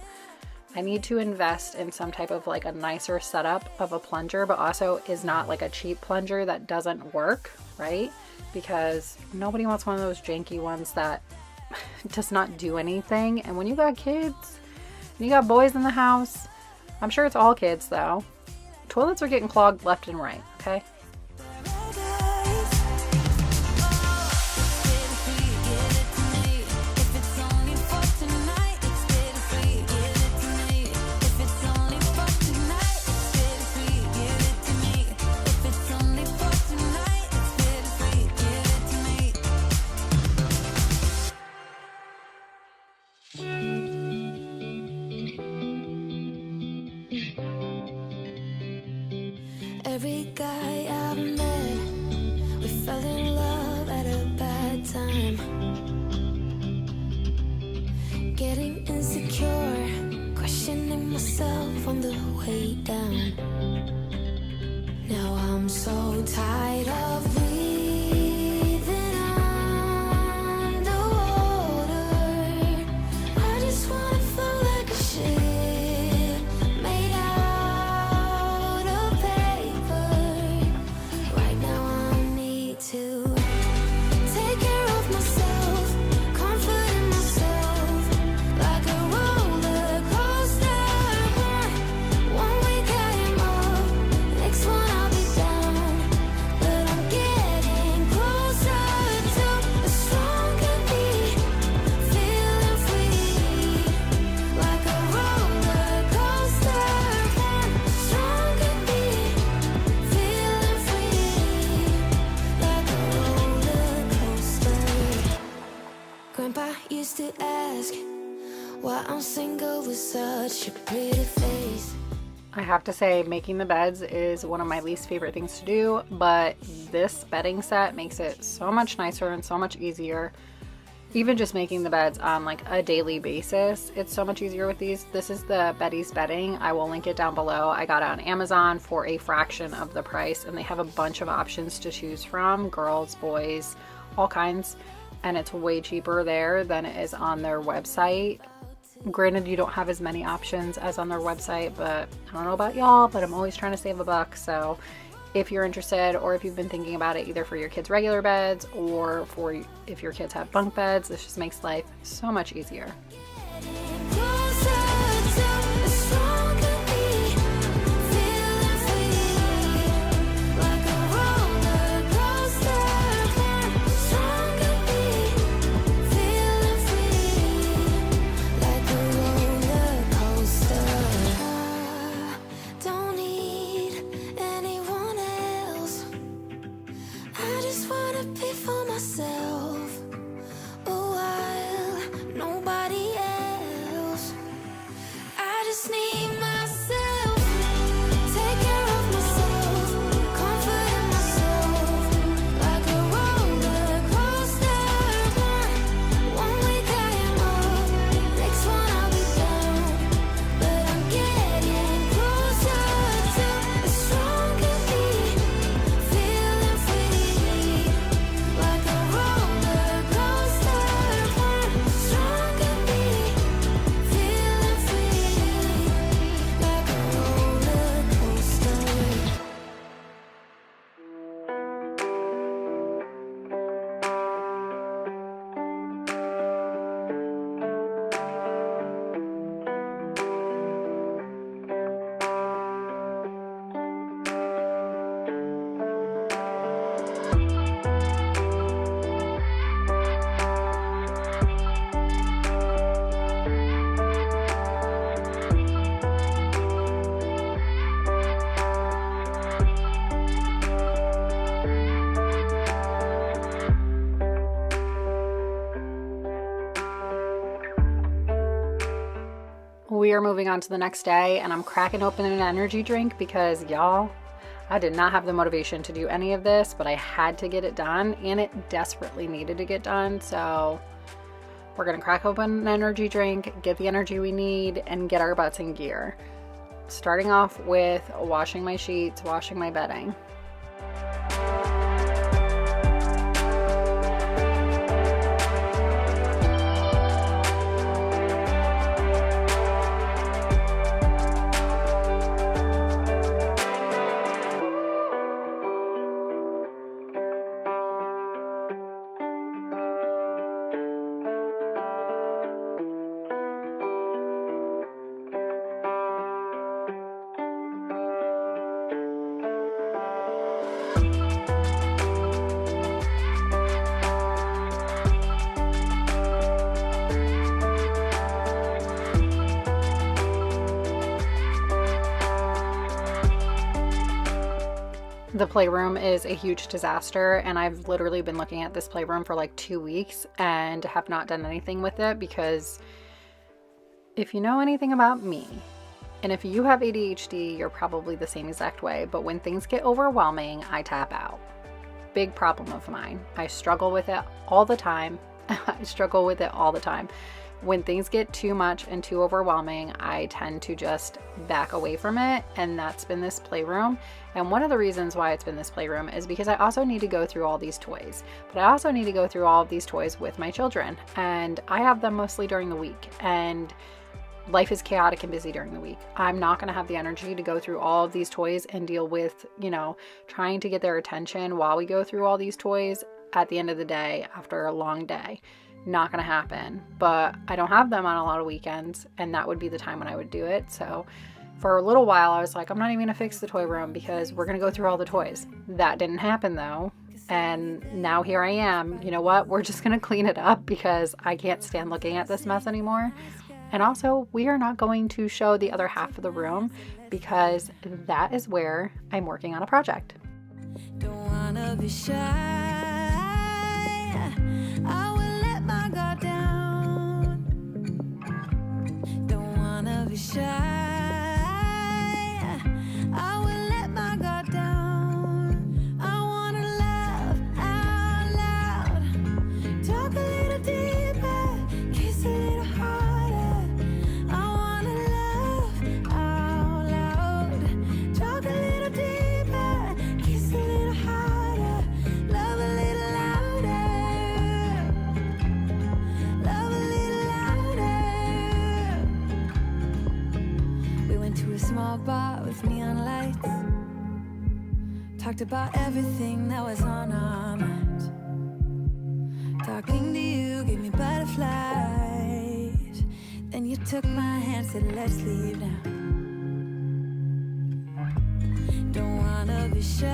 I need to invest in some type of like a nicer setup of a plunger, but also is not like a cheap plunger that doesn't work, right? Because nobody wants one of those janky ones that does not do anything. And when you got kids, and you got boys in the house, I'm sure it's all kids though, toilets are getting clogged left and right, okay? Every guy I've met, we fell in love at a bad time. Getting insecure, questioning myself on the way down. Now I'm so tired of breathing underwater. I just wanna float like a ship made out of paper. Right now I need to take care of myself, comfort in myself, like a roller coaster. One week I am up, next one I'll be down. But I'm getting closer to a stronger me, feeling free, like a roller coaster. One stronger me, feeling free, like a roller coaster. Grandpa used to ask why I'm single with such a pretty face. I have to say, making the beds is one of my least favorite things to do, but this bedding set makes it so much nicer and so much easier. Even just making the beds on like a daily basis, it's so much easier with these. This is the Betty's bedding. I will link it down below. I got it on Amazon for a fraction of the price, and they have a bunch of options to choose from, girls, boys, all kinds, and it's way cheaper there than it is on their website. Granted, you don't have as many options as on their website, but I don't know about y'all, but I'm always trying to save a buck. So if you're interested, or if you've been thinking about it either for your kids' regular beds or for if your kids have bunk beds, this just makes life so much easier. We are moving on to the next day, and I'm cracking open an energy drink because y'all, I did not have the motivation to do any of this, but I had to get it done, and it desperately needed to get done. So we're gonna crack open an energy drink, get the energy we need, and get our butts in gear. Starting off with washing my sheets, washing my bedding. The playroom is a huge disaster, and I've literally been looking at this playroom for like 2 weeks and have not done anything with it, because if you know anything about me, and if you have ADHD, you're probably the same exact way, but when things get overwhelming, I tap out. Big problem of mine. I struggle with it all the time. When things get too much and too overwhelming, I tend to just back away from it, and that's been this playroom. And one of the reasons why it's been this playroom is because I also need to go through all these toys, but I also need to go through all of these toys with my children, and I have them mostly during the week, and life is chaotic and busy during the week. I'm not going to have the energy to go through all of these toys and deal with, trying to get their attention while we go through all these toys at the end of the day after a long day. Not going to happen. But I don't have them on a lot of weekends, and that would be the time when I would do it. So for a little while I was like, I'm not even gonna fix the toy room because we're gonna go through all the toys. That didn't happen though, and now here I am. You know what, we're just gonna clean it up because I can't stand looking at this mess anymore. And also, we are not going to show the other half of the room because that is where I'm working on a project. Don't wanna be shy. I will let my guard down. Don't wanna be shy. I will let my guard down. I wanna laugh out loud. Talk a little deeper. Kiss a little harder. I wanna laugh out loud. Talk a little deeper. Kiss a little harder. Love a little louder. Love a little louder. small bar with neon lights. Talked about everything that was on our minds. Talking to you gave me butterflies. Then you took my hand, said let's leave now. Don't wanna be shy.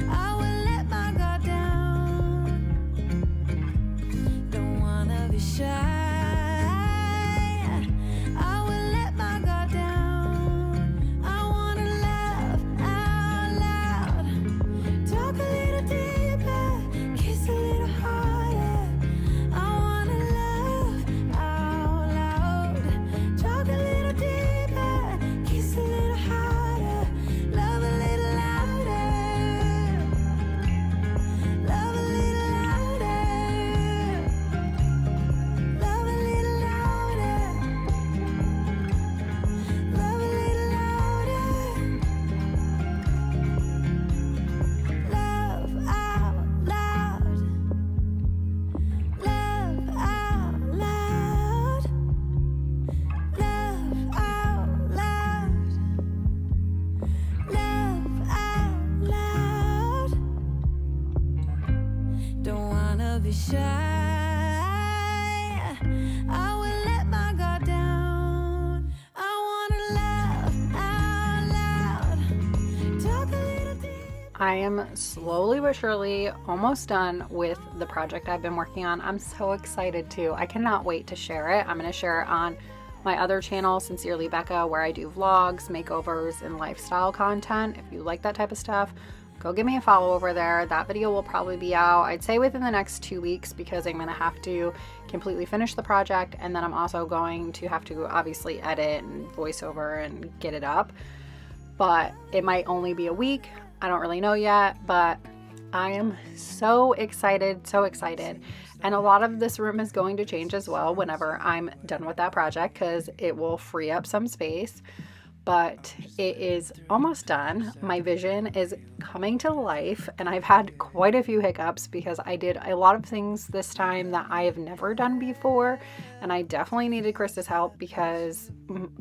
I will let my guard down. Don't wanna be shy. I am slowly but surely almost done with the project I've been working on. I'm so excited too. I cannot wait to share it. I'm going to share it on my other channel, Sincerely Becka, where I do vlogs, makeovers, and lifestyle content. If you like that type of stuff, go give me a follow over there. That video will probably be out, I'd say, within the next 2 weeks, because I'm going to have to completely finish the project, and then I'm also going to have to obviously edit and voiceover and get it up. But it might only be a week. I don't really know yet, but I am so excited, so excited. And a lot of this room is going to change as well whenever I'm done with that project, because it will free up some space. But it is almost done. My vision is coming to life, and I've had quite a few hiccups because I did a lot of things this time that I have never done before, and I definitely needed Krista's help, because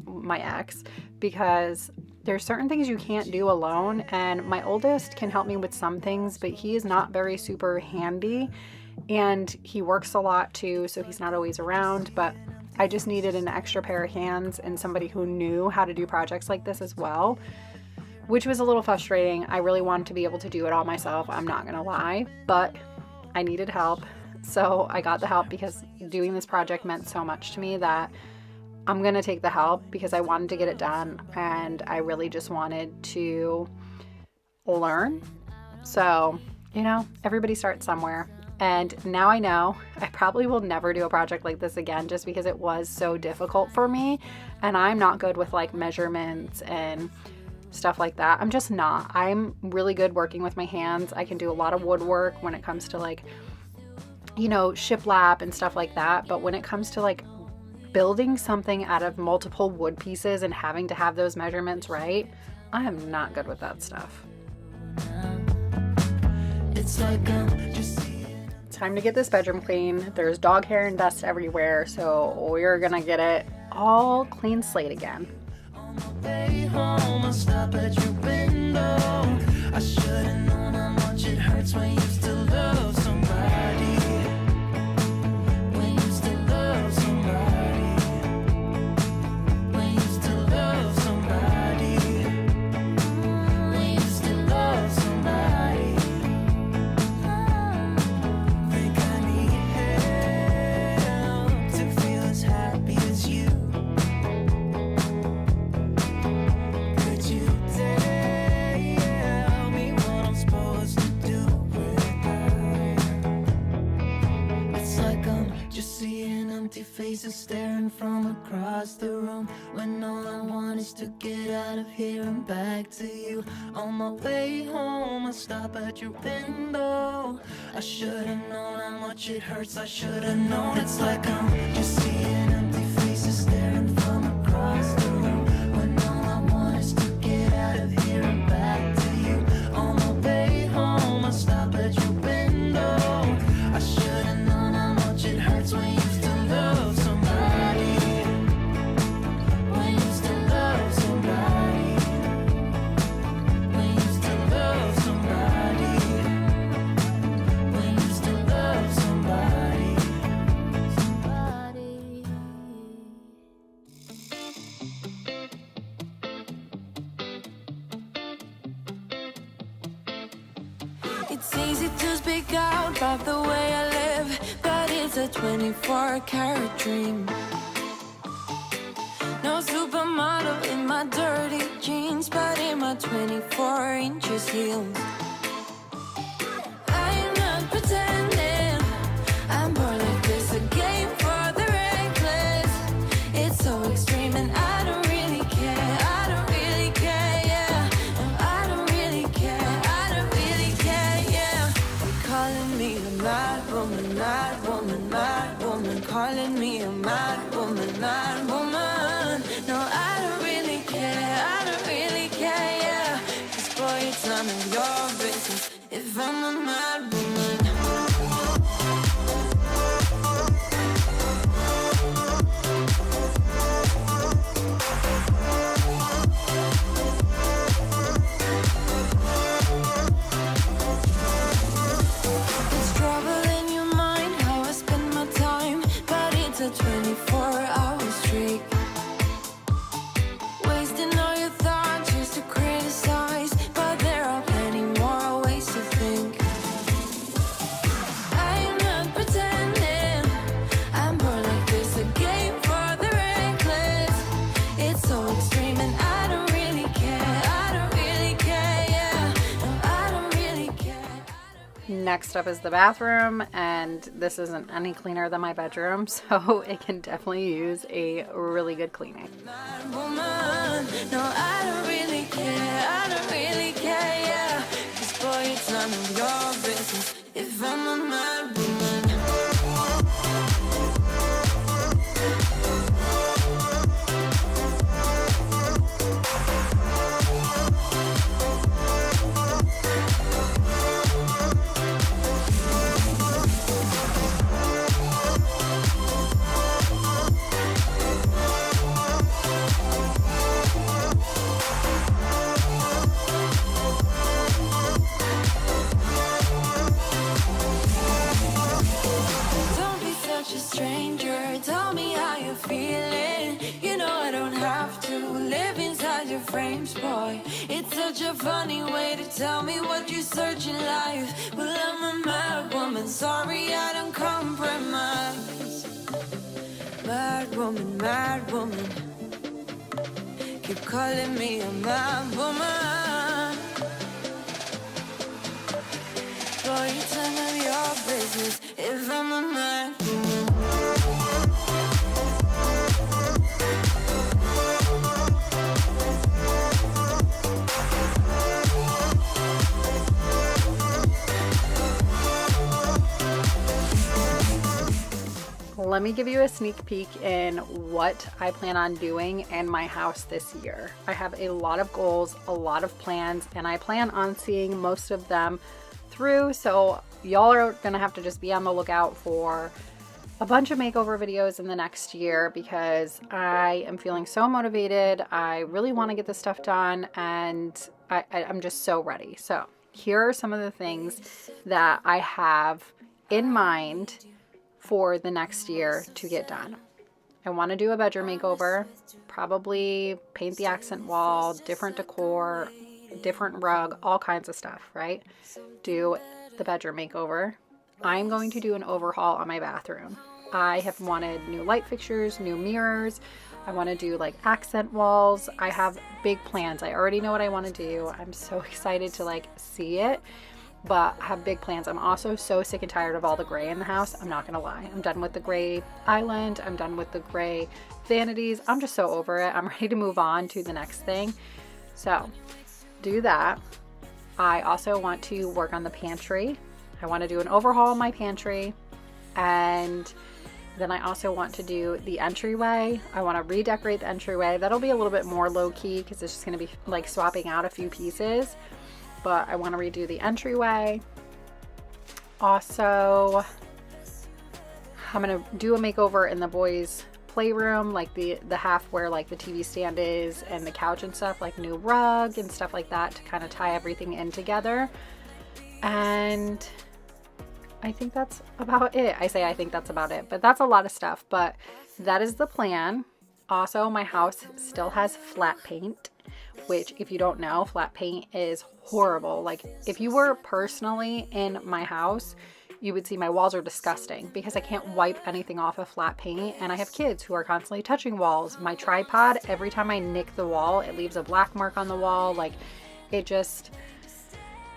my ex, because there's certain things you can't do alone, and my oldest can help me with some things, but he is not very super handy, and he works a lot too, so he's not always around. But I just needed an extra pair of hands and somebody who knew how to do projects like this as well, which was a little frustrating. I really wanted to be able to do it all myself, I'm not gonna lie, but I needed help. So I got the help because doing this project meant so much to me that I'm gonna take the help, because I wanted to get it done and I really just wanted to learn. So, you know, everybody starts somewhere. And now I know I probably will never do a project like this again, just because it was so difficult for me, and I'm not good with like measurements and stuff like that. I'm just not. I'm really good working with my hands. I can do a lot of woodwork when it comes to like, you know, shiplap and stuff like that. But when it comes to like building something out of multiple wood pieces and having to have those measurements right, I am not good with that stuff. It's like I'm just Time to get this bedroom clean. There's dog hair and dust everywhere, so we're gonna get it all clean slate again. on my way home. I stop at your window. I should've known how much it hurts when you still love somebody. When you still love somebody. When you still love somebody. When you still love somebody. Think I need help to feel as happy as you. Could you tell me what I'm supposed to do with that? It's like I'm just seeing empty faces staring from across the room, when all I want is to get out of here and back to you. On my way home, I stop at your window. I should've known how much it hurts. I should've known. It's like I'm just seeing empty faces staring from across the room, when all I want is to get out of here and back to you. On my way home, I stop at your window. I should've known how much it hurts when you still love somebody. When you freak out about the way I live, but it's a 24-karat dream. No supermodel in my dirty jeans, but in my 24 inches heels. I'm not pretending, I'm born like this, a game for the reckless. It's so extreme and I don't really care, I don't really care, yeah. No, I don't really care, I don't really care, yeah. They're calling me a mad woman, mad woman, mad woman. Calling me a mad woman, mad woman. No, I don't really care, I don't really care, yeah. 'Cause boy, it's none of your business if I'm a mad woman. It's trouble in your mind how I spend my time, but it's a 24-hour streak. Wasting all your thoughts just to criticize, but there are plenty more ways to think. I'm not pretending, I'm born like this, a game for the reckless. It's so extreme and I don't really care, I don't really care, yeah. No, I don't really care. Next up is the bathroom, and this isn't any cleaner than my bedroom, so it can definitely use a really good cleaning. Mad woman, no, I don't really care, I don't really care, yeah. 'Cause boy, it's none of your business if I'm a mad woman. Don't be such a stranger, tell me how you're feeling. You know I don't have to live inside your frames, boy. It's such a funny way to tell me what you search in life. Well, I'm a mad woman, sorry I don't compromise. Mad woman, mad woman. Keep calling me a mad woman. Boy, it's none of your business if I'm a mad woman. Let me give you a sneak peek in what I plan on doing in my house this year. I have a lot of goals, a lot of plans, and I plan on seeing most of them through. So y'all are gonna have to just be on the lookout for a bunch of makeover videos in the next year because I am feeling so motivated. I really want to get this stuff done, and I'm just so ready. So here are some of the things that I have in mind for the next year to get done. I want to do a bedroom makeover, probably paint the accent wall, different decor, different rug, all kinds of stuff, right? Do the bedroom makeover. I'm going to do an overhaul on my bathroom. I have wanted new light fixtures, new mirrors. I want to do like accent walls. I have big plans. I already know what I want to do. I'm so excited to like see it, but I have big plans. I'm also so sick and tired of all the gray in the house. I'm not gonna lie. I'm done with the gray island. I'm done with the gray vanities. I'm just so over it. I'm ready to move on to the next thing. So do that. I also want to work on the pantry. I want to do an overhaul on my pantry, and then I also want to do the entryway. I want to redecorate the entryway. That'll be a little bit more low-key because it's just going to be like swapping out a few pieces, but I want to redo the entryway. Also, I'm going to do a makeover in the boys' playroom, like the half where like the TV stand is and the couch and stuff, like new rug and stuff like that to kind of tie everything in together. And I think that's about it. I think that's about it, but that's a lot of stuff, but that is the plan. Also, my house still has flat paint, which if you don't know, flat paint is horrible. Like if you were personally in my house, you would see my walls are disgusting because I can't wipe anything off of flat paint, and I have kids who are constantly touching walls. My tripod, every time I nick the wall, it leaves a black mark on the wall. Like it just,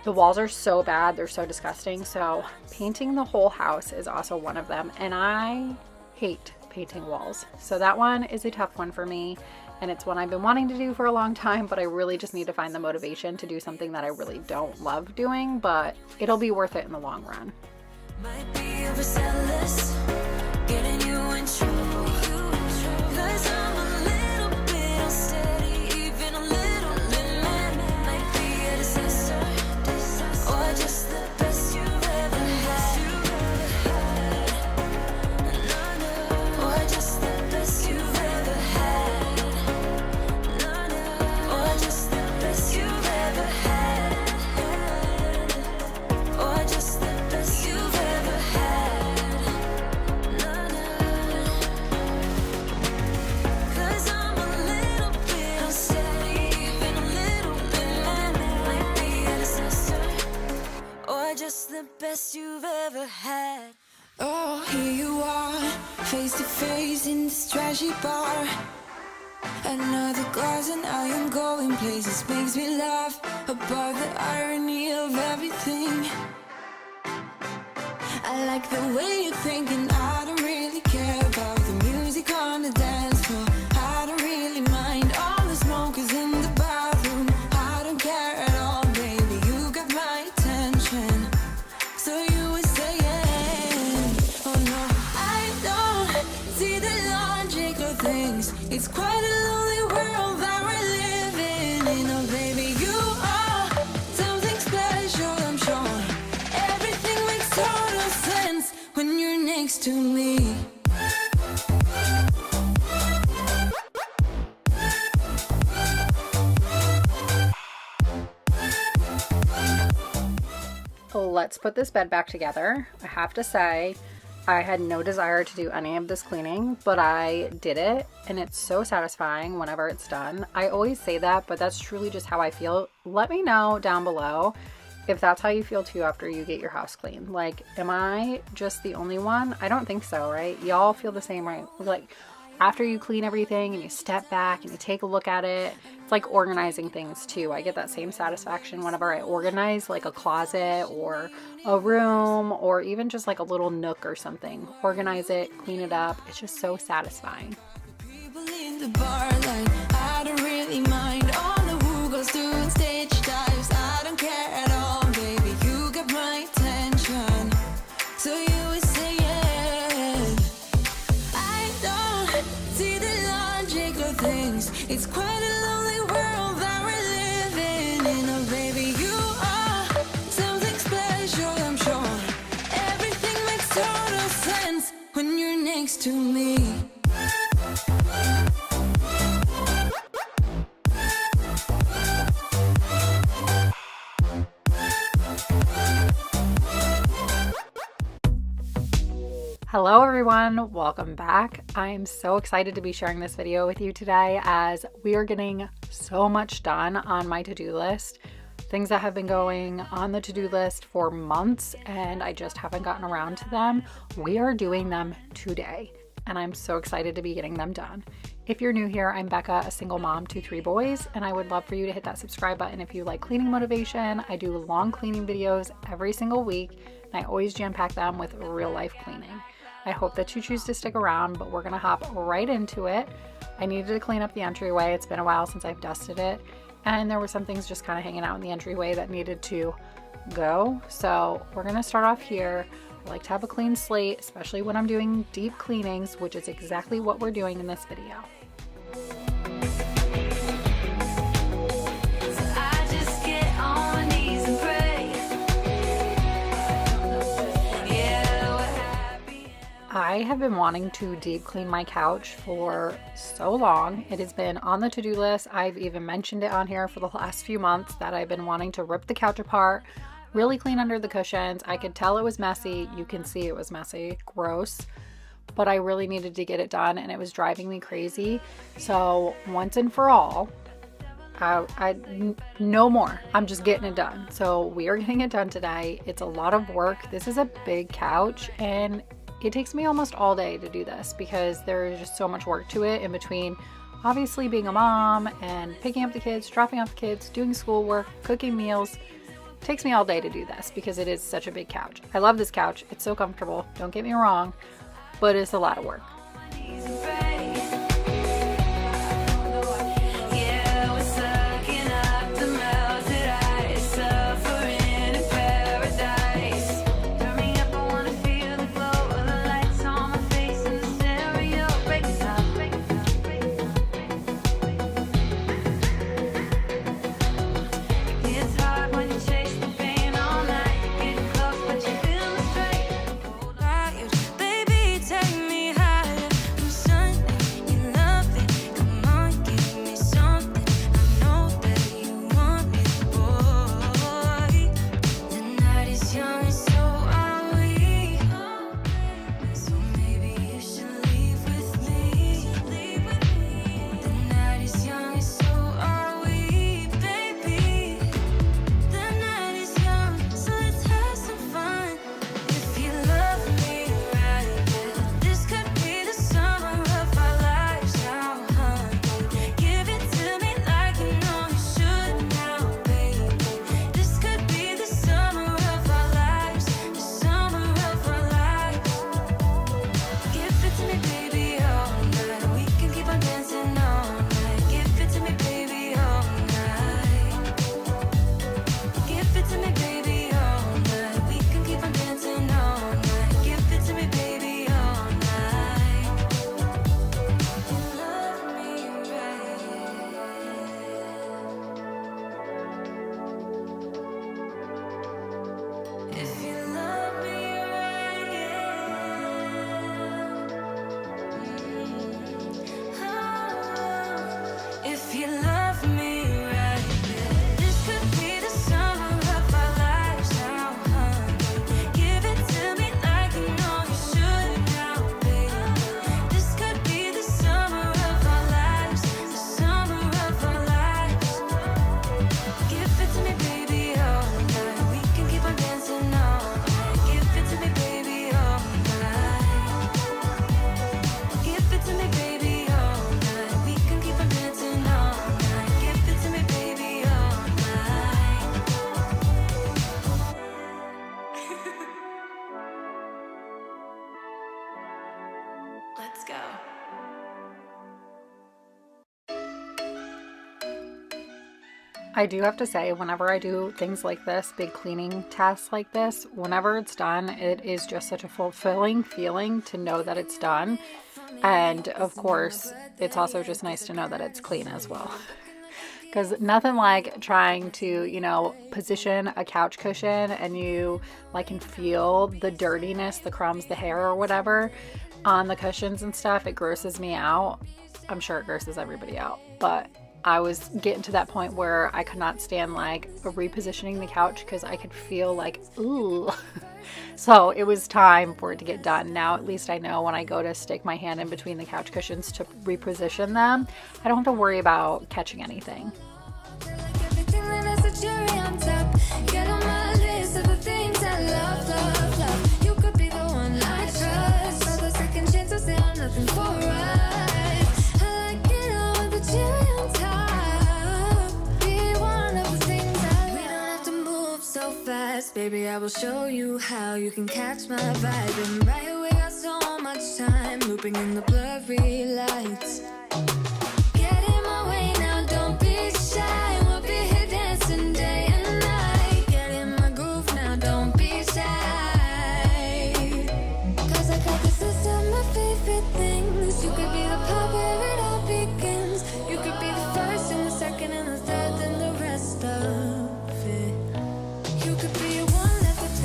the walls are so bad, they're so disgusting. So painting the whole house is also one of them, and I hate painting walls. So that one is a tough one for me, and it's one I've been wanting to do for a long time, but I really just need to find the motivation to do something that I really don't love doing, but it'll be worth it in the long run. Might be overzealous, getting you in trouble. 'Cause I'm a little bit unsteady, even a little bit mad. Might be a disaster, or just the best you've ever had. Or just the best you've ever had. Or just the best you've ever had. Or just the best you've ever had. 'Cause I'm a little bit unsteady, even a little bit mad. Might be a disaster, or just the best you've ever had. Oh, here you are, face to face in this trashy bar. Another glass and I am going places. Makes me laugh about the irony of everything. I like the way you're thinking. I don't really care about the music on the dance floor. I don't really mind all the smokers in the bathroom. I don't care at all, baby. You got my attention. So you were saying, oh no, I don't see the logic of things. It's quite a lonely world that we're living in. Oh baby, you are something special, I'm sure. Everything makes total sense when you're next to me. Let's put this bed back together. I have to say, I had no desire to do any of this cleaning, but I did it, and it's so satisfying whenever it's done. I always say that, but that's truly just how I feel. Let me know down below if that's how you feel too after you get your house clean. Like, am I just the only one? I don't think so, right? Y'all feel the same, right? Like, after you clean everything and you step back and you take a look at it, it's like organizing things too. I get that same satisfaction whenever I organize like a closet or a room or even just like a little nook or something. Organize it, clean it up. It's just so satisfying. People in the bar line, I don't really mind. All the who goes doing stage dives, I don't care at all, baby. You got my attention. So you were saying, I don't see the logic of things. It's quite a lonely world that we're living in. Oh baby, you are something special, I'm sure. Everything makes total sense when you're next to me. Hello everyone, welcome back. I'm so excited to be sharing this video with you today as we are getting so much done on my to-do list. Things that have been going on the to-do list for months and I just haven't gotten around to them. We are doing them today and I'm so excited to be getting them done. If you're new here, I'm Becca, a single mom to 3 boys, and I would love for you to hit that subscribe button if you like cleaning motivation. I do long cleaning videos every single week and I always jam-pack them with real life cleaning. I hope that you choose to stick around, but we're gonna hop right into it. I needed to clean up the entryway. It's been a while since I've dusted it, and there were some things just kind of hanging out in the entryway that needed to go. So we're gonna start off here. I like to have a clean slate, especially when I'm doing deep cleanings, which is exactly what we're doing in this video. I just get on my knees and pray. Yeah, what happy. I have been wanting to deep clean my couch for so long. It has been on the to-do list. I've even mentioned it on here for the last few months that I've been wanting to rip the couch apart, really clean under the cushions. I could tell it was messy. You can see it was messy, gross. but I really needed to get it done and it was driving me crazy. So once and for all, no more. I'm just getting it done. So we are getting it done today. It's a lot of work. This is a big couch and it takes me almost all day to do this because there is just so much work to it in between obviously being a mom and picking up the kids, dropping off the kids, doing schoolwork, cooking meals. It takes me all day to do this because it is such a big couch. I love this couch. It's so comfortable. Don't get me wrong, but it's a lot of work. Let's go. I do have to say, whenever I do things like this, big cleaning tasks like this, whenever it's done, it is just such a fulfilling feeling to know that it's done. And of course, it's also just nice to know that it's clean as well. Because nothing like trying to, you know, position a couch cushion and you like can feel the dirtiness, the crumbs, the hair or whatever on the cushions and stuff. It grosses me out. I'm sure it grosses everybody out, but I was getting to that point where I could not stand like repositioning the couch because I could feel like, ooh. So it was time for it to get done. Now at least I know when I go to stick my hand in between the couch cushions to reposition them, I don't have to worry about catching anything. Baby, I will show you how you can catch my vibe. And right away, got so much time looping in the blurry lights. Get in my way now, don't be shy. We'll be here dancing day and night. Get in my groove now, don't be shy. Cause I got this list of my favorite things. You could be the part where it all begins. You could be the first and the second and the third and the rest of it. You could be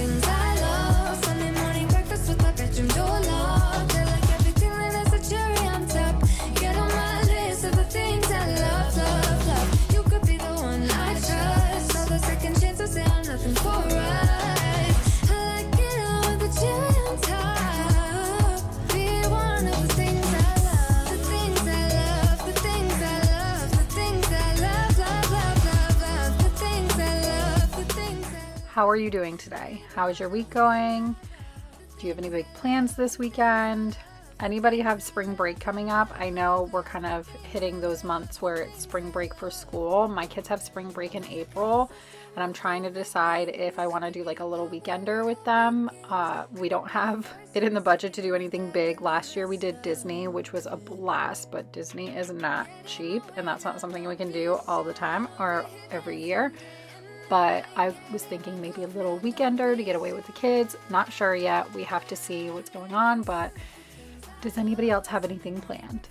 things I love. Sunday morning breakfast with my bedroom door locked. I like everything that has a cherry on top. Get on my how are you doing today? How is your week going? Do you have any big plans this weekend? Anybody have spring break coming up? I know we're kind of hitting those months where it's spring break for school. My kids have spring break in April, and I'm trying to decide if I want to do like a little weekender with them. We don't have it in the budget to do anything big. Last year we did Disney, which was a blast, but Disney is not cheap, and that's not something we can do all the time or every year. But I was thinking maybe a little weekender to get away with the kids. Not sure yet. We have to see what's going on, but does anybody else have anything planned?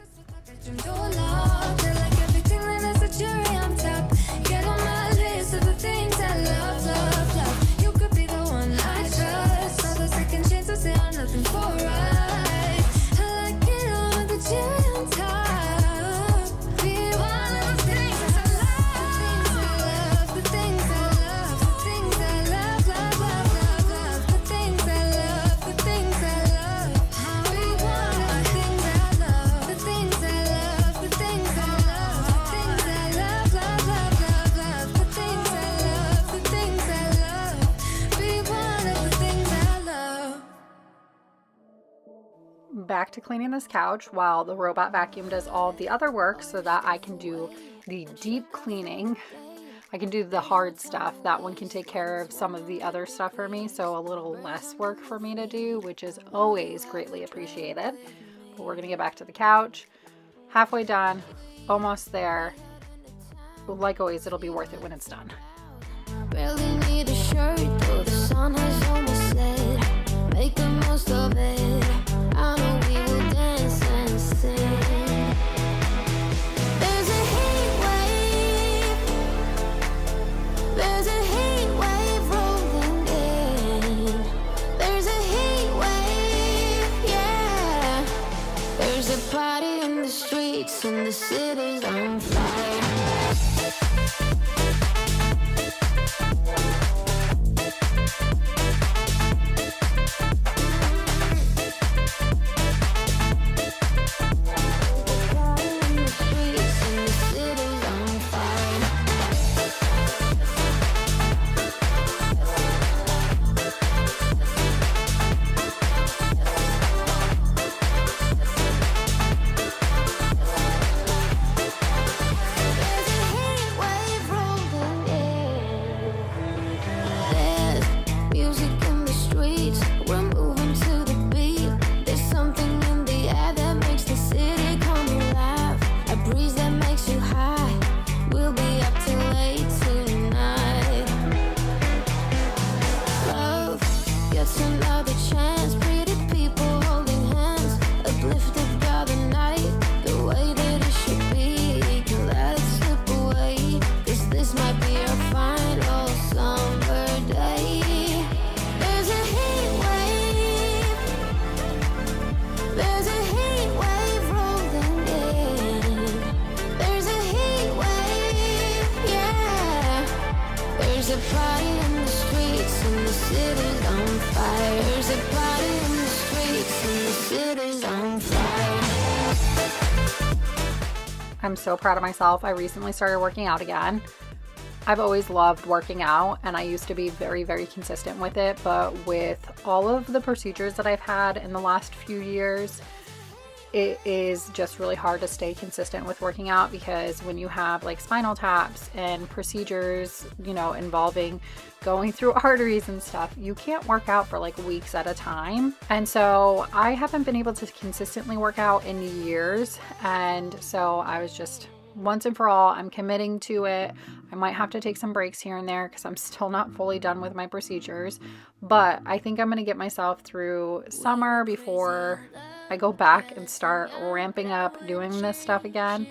Back to cleaning this couch while the robot vacuum does all the other work so that I can do the deep cleaning. I can do the hard stuff. That one can take care of some of the other stuff for me, so a little less work for me to do, which is always greatly appreciated. But we're gonna get back to the couch. Halfway done, almost there. Like always, it'll be worth it when it's done. Really need a shirt, though the sun has almost set. Make the most of it. I know we will dance and sing. There's a heat wave. There's a heat wave rolling in. There's a heat wave, yeah. There's a party in the streets and the city's on fire. I'm so proud of myself. I recently started working out again. I've always loved working out, and I used to be very, very consistent with it, but with all of the procedures that I've had in the last few years, it is just really hard to stay consistent with working out, because when you have like spinal taps and procedures, you know, involving going through arteries and stuff, you can't work out for like weeks at a time. And so I haven't been able to consistently work out in years. And so I was just, once and for all, I'm committing to it. I might have to take some breaks here and there because I'm still not fully done with my procedures, but I think I'm going to get myself through summer before I go back and start ramping up doing this stuff again.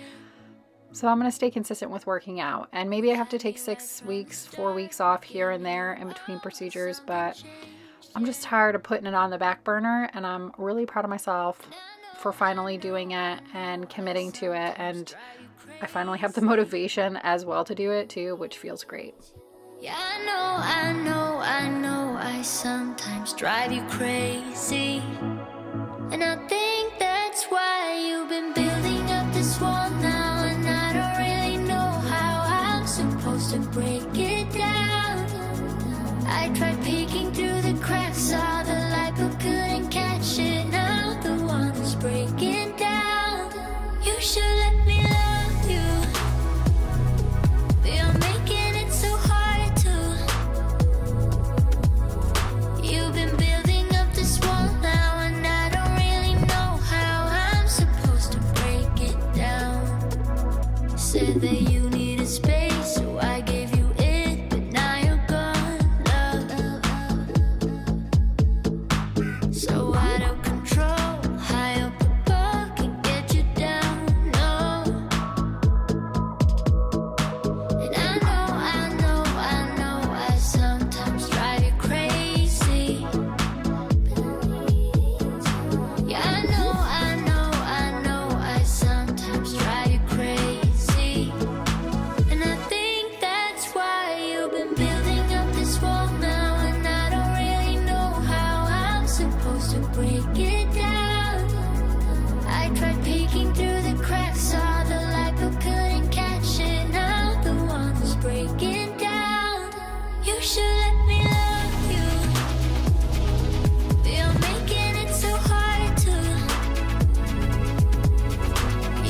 So I'm going to stay consistent with working out, and maybe I have to take 6 weeks, 4 weeks off here and there in between procedures, but I'm just tired of putting it on the back burner, and I'm really proud of myself for finally doing it and committing to it. And I finally have the motivation as well to do it too, which feels great. Yeah, I know I sometimes drive you crazy. And I think that's why you've been building up this wall now. And I don't really know how I'm supposed to break it down. I said that you needed space, so I gave you it, but now you're gone, love. So out of control, high up above, can get you down, no. And I know, I sometimes drive you crazy. Yeah, I know, I sometimes drive you crazy. And I think that's why you've been building up this wall now, and I don't really know how I'm supposed to break it down. I tried peeking through the cracks, saw the light but couldn't catch it. Now the one who's breaking down. You should let me love you, but you're making it so hard to.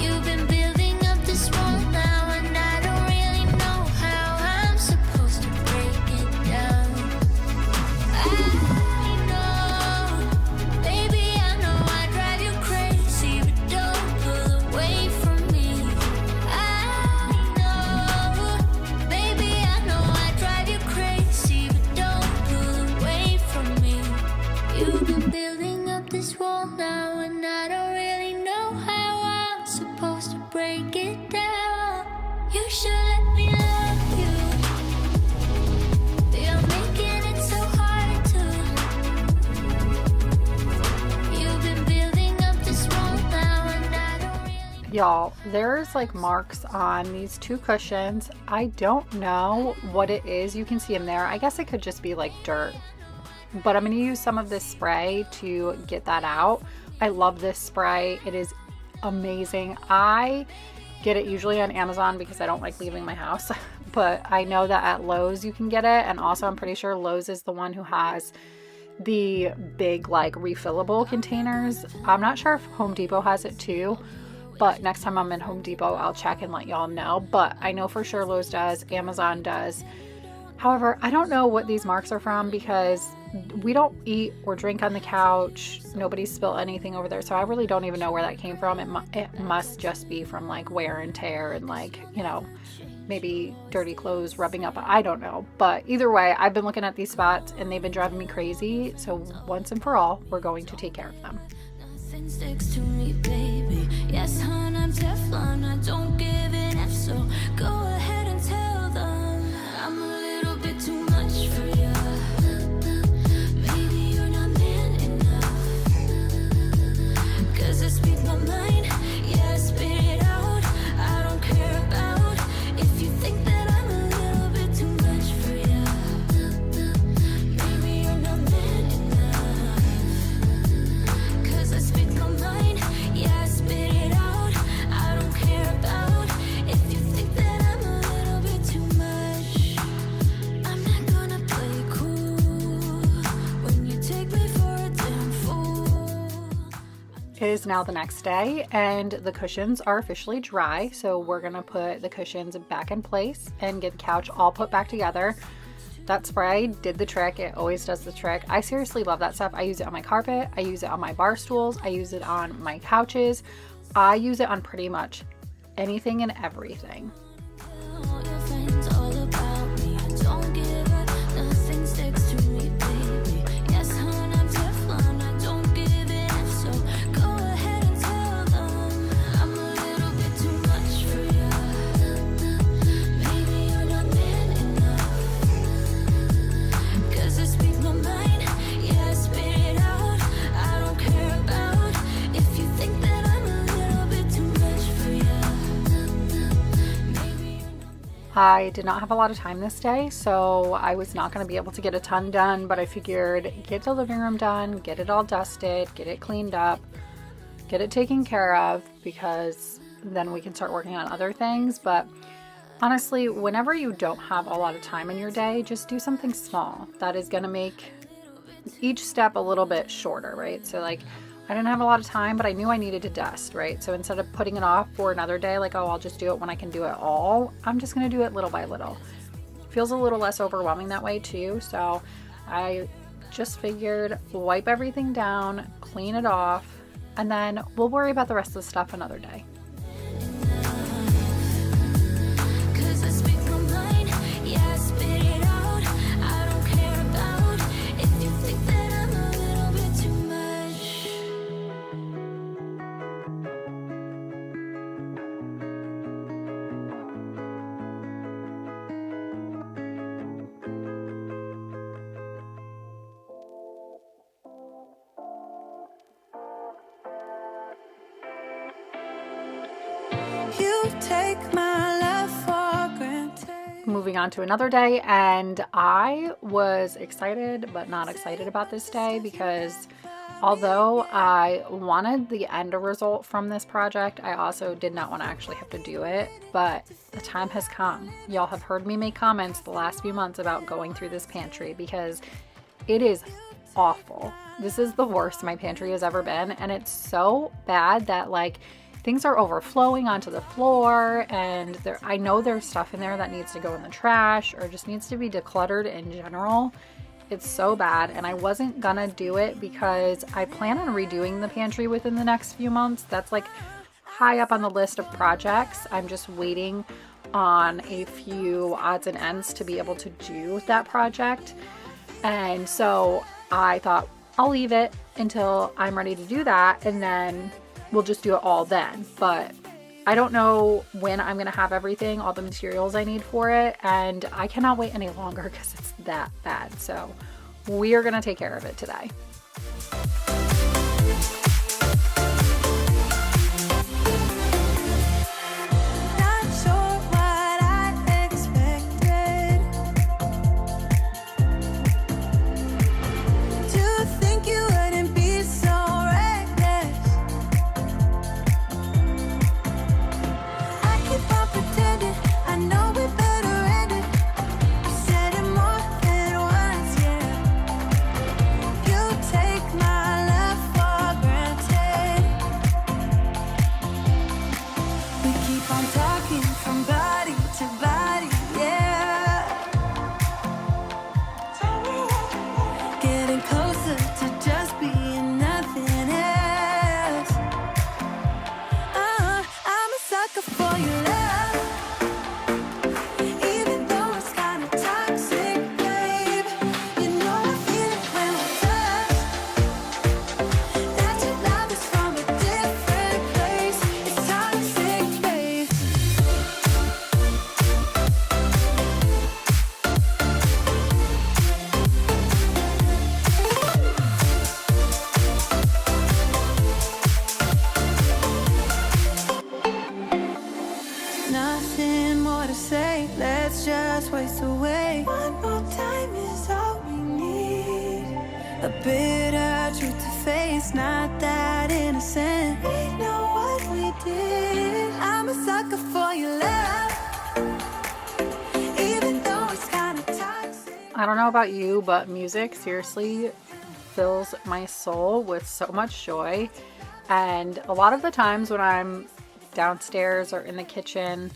You've been building up this wall now, and I don't really know how I'm supposed to break it down. I know, baby, I know I drive you crazy, but don't pull away from me. I know, baby, I know I drive you crazy, but don't pull away from me. You've been building up this wall now, and I don't really know how I'm supposed to break it down. You should let me love you, but you're making it so hard to. You've been building up this wall now, and I don't really. Y'all, there's like marks on these two cushions. I don't know what it is. You can see them there. I guess it could just be like dirt, but I'm going to use some of this spray to get that out. I love this spray. It is amazing. I get it usually on Amazon because I don't like leaving my house, but I know that at Lowe's you can get it. And also I'm pretty sure Lowe's is the one who has the big like refillable containers. I'm not sure if Home Depot has it too, but next time I'm in Home Depot I'll check and let y'all know. But I know for sure Lowe's does, Amazon does. However, I don't know what these marks are from because we don't eat or drink on the couch. Nobody spilled anything over there, so I really don't even know where that came from. It must just be from like wear and tear and like, you know, maybe dirty clothes rubbing up. I don't know. But either way, I've been looking at these spots and they've been driving me crazy. So once and for all, we're going to take care of them. Nothing sticks to me, baby. Yes, hon, I'm Teflon. I don't give an F, so go ahead and tell them I'm a little bit too much for you. Maybe you're not man enough. 'Cause I speak my mind, yeah, I spit it out. I don't care about if you think that I'm a little bit too much for you. Maybe you're not man enough. 'Cause I speak my mind, yeah, I spit it out. I don't care about if you think that I'm a little bit too much. I'm not gonna play cool when you take me for a damn fool. It is now the next day and the cushions are officially dry. So we're gonna put the cushions back in place and get the couch all put back together. That spray did the trick. It always does the trick. I seriously love that stuff. I use it on my carpet. I use it on my bar stools. I use it on my couches. I use it on pretty much anything and everything. All your friends all about me. I don't give up. Nothing sticks to me, baby. Yes, hon, I'm Teflon. I don't give an F, so go ahead and tell them I'm a little bit too much for you. Maybe you're not man enough. 'Cause I speak my mind, yeah, I spit it out. I don't care about if you think that I'm a little bit too much for you. Maybe you're not. I did not have a lot of time this day, so I was not going to be able to get a ton done, but I figured get the living room done, get it all dusted, get it cleaned up, get it taken care of, because then we can start working on other things. But honestly, whenever you don't have a lot of time in your day, just do something small that is going to make each step a little bit shorter, right? So like I didn't have a lot of time, but I knew I needed to dust, right? So instead of putting it off for another day, like, oh, I'll just do it when I can do it all, I'm just going to do it little by little. Feels a little less overwhelming that way too. So I just figured wipe everything down, clean it off, and then we'll worry about the rest of the stuff another day. moving on to another day, and I was excited but not excited about this day because although I wanted the end result from this project, I also did not want to actually have to do it, but the time has come. Y'all have heard me make comments the last few months about going through this pantry because it is awful. This is the worst my pantry has ever been, and it's so bad that like things are overflowing onto the floor, and I know there's stuff in there that needs to go in the trash or just needs to be decluttered in general. It's so bad, and I wasn't gonna do it because I plan on redoing the pantry within the next few months. That's like high up on the list of projects. I'm just waiting on a few odds and ends to be able to do that project. And so I thought I'll leave it until I'm ready to do that, and then we'll just do it all then. But I don't know when I'm gonna have everything, all the materials I need for it, and I cannot wait any longer because it's that bad. So we are gonna take care of it today. Not sure what I expected. To think you wouldn't be so reckless. I keep on pretending I know we better end it. I said it more than once, yeah. You take my love for granted. We keep on talking from body to body, yeah. Getting closer to just being nothing else. I'm a sucker for your love. Even though it's kinda toxic, babe. You know I feel it when we touch. That your love is from a different place. It's toxic, babe. Nothing more to say, let's just waste away. One more time is all we need. A bitter truth to face, not that innocent. We know what we did. I'm a sucker for your love. Even though it's kinda toxic. I don't know about you, but music seriously fills my soul with so much joy. And a lot of the times when I'm downstairs or in the kitchen,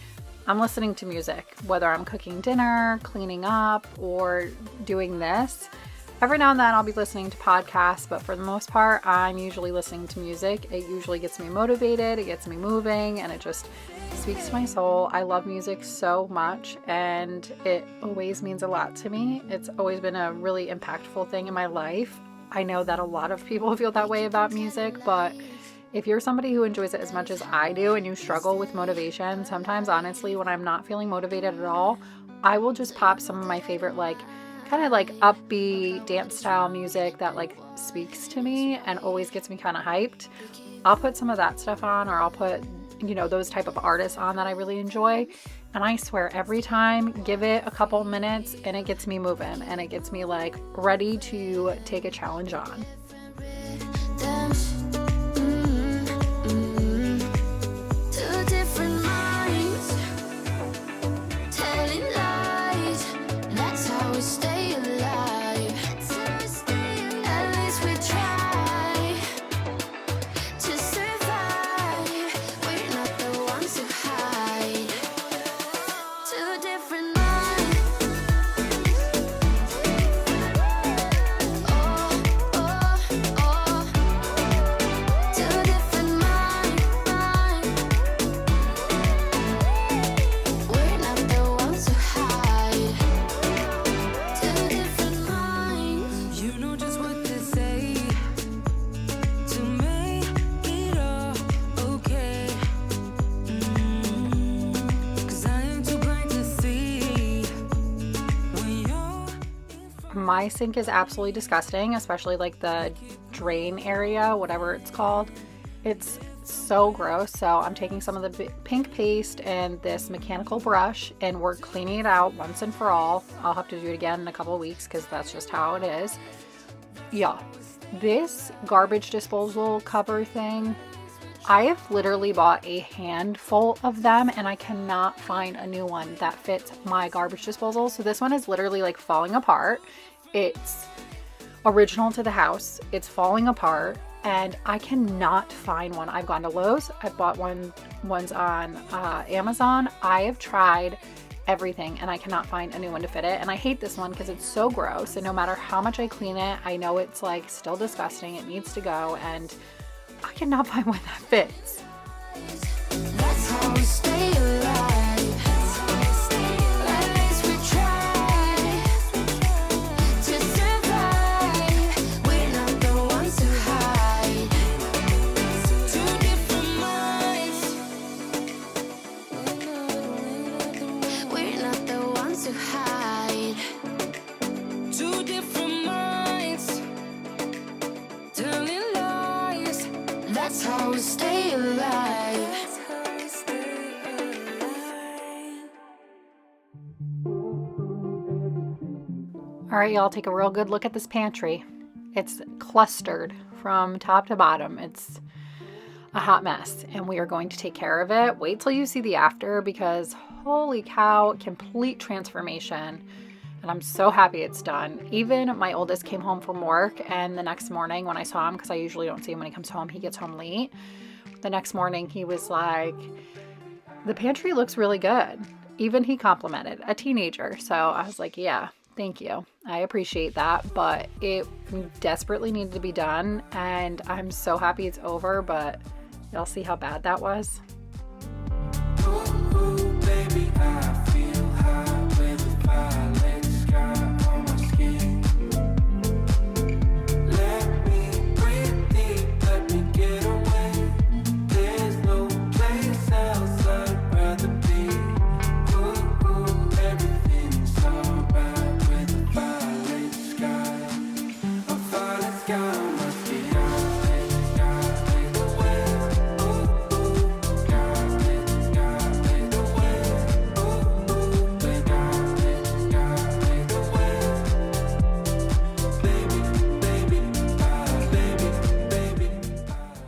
I'm listening to music, whether I'm cooking dinner, cleaning up, or doing this. Every now and then I'll be listening to podcasts, but for the most part, I'm usually listening to music. It usually gets me motivated, it gets me moving, and it just speaks to my soul. I love music so much, and it always means a lot to me. It's always been a really impactful thing in my life. I know that a lot of people feel that way about music, but if you're somebody who enjoys it as much as I do and you struggle with motivation, sometimes honestly when I'm not feeling motivated at all, I will just pop some of my favorite like kind of like upbeat dance style music that like speaks to me and always gets me kind of hyped. I'll put some of that stuff on, or I'll put, you know, those type of artists on that I really enjoy. And I swear every time, give it a couple minutes and it gets me moving and it gets me like ready to take a challenge on. Two different minds, telling lies. That's how we stay alive. At least we try to survive. We're not the ones who hide. Two different minds. Two different minds. We're not the ones who hide. Two different minds. You know just what to say to make it all okay. 'Cause I am too blind to see when you're My sink is absolutely disgusting, especially like the drain area, whatever it's called. It's so gross. So I'm taking some of the pink paste and this mechanical brush, and we're cleaning it out once and for all. I'll have to do it again in a couple of weeks because that's just how it is. Yeah, this garbage disposal cover thing, I have literally bought a handful of them and I cannot find a new one that fits my garbage disposal. So this one is literally like falling apart. It's original to the house. It's falling apart and I cannot find one. I've gone to Lowe's. I've bought ones on Amazon. I have tried everything and I cannot find a new one to fit it. And I hate this one because it's so gross. And no matter how much I clean it, I know it's like still disgusting. It needs to go. And I cannot find one that fits. That's how we stay alive. At least we try to survive. We're not the ones to hide. Two different minds. We're not the ones to hide. Two different minds. Telling lies. That's how we stay alive. All right, y'all, take a real good look at this pantry. It's clustered from top to bottom. It's a hot mess and we are going to take care of it. Wait till you see the after because holy cow, complete transformation. And I'm so happy it's done. Even my oldest came home from work and the next morning when I saw him, because I usually don't see him when he comes home, he gets home late. The next morning he was like, the pantry looks really good. Even he complimented a teenager. So I was like, yeah, thank you. I appreciate that, but it desperately needed to be done and I'm so happy it's over, but y'all see how bad that was? Ooh, baby, I feel high with the violet sky on my skin. Let me breathe deep, let me get away. There's no place else I'd rather be. Ooh, everything's alright with the violet sky. A violet sky must be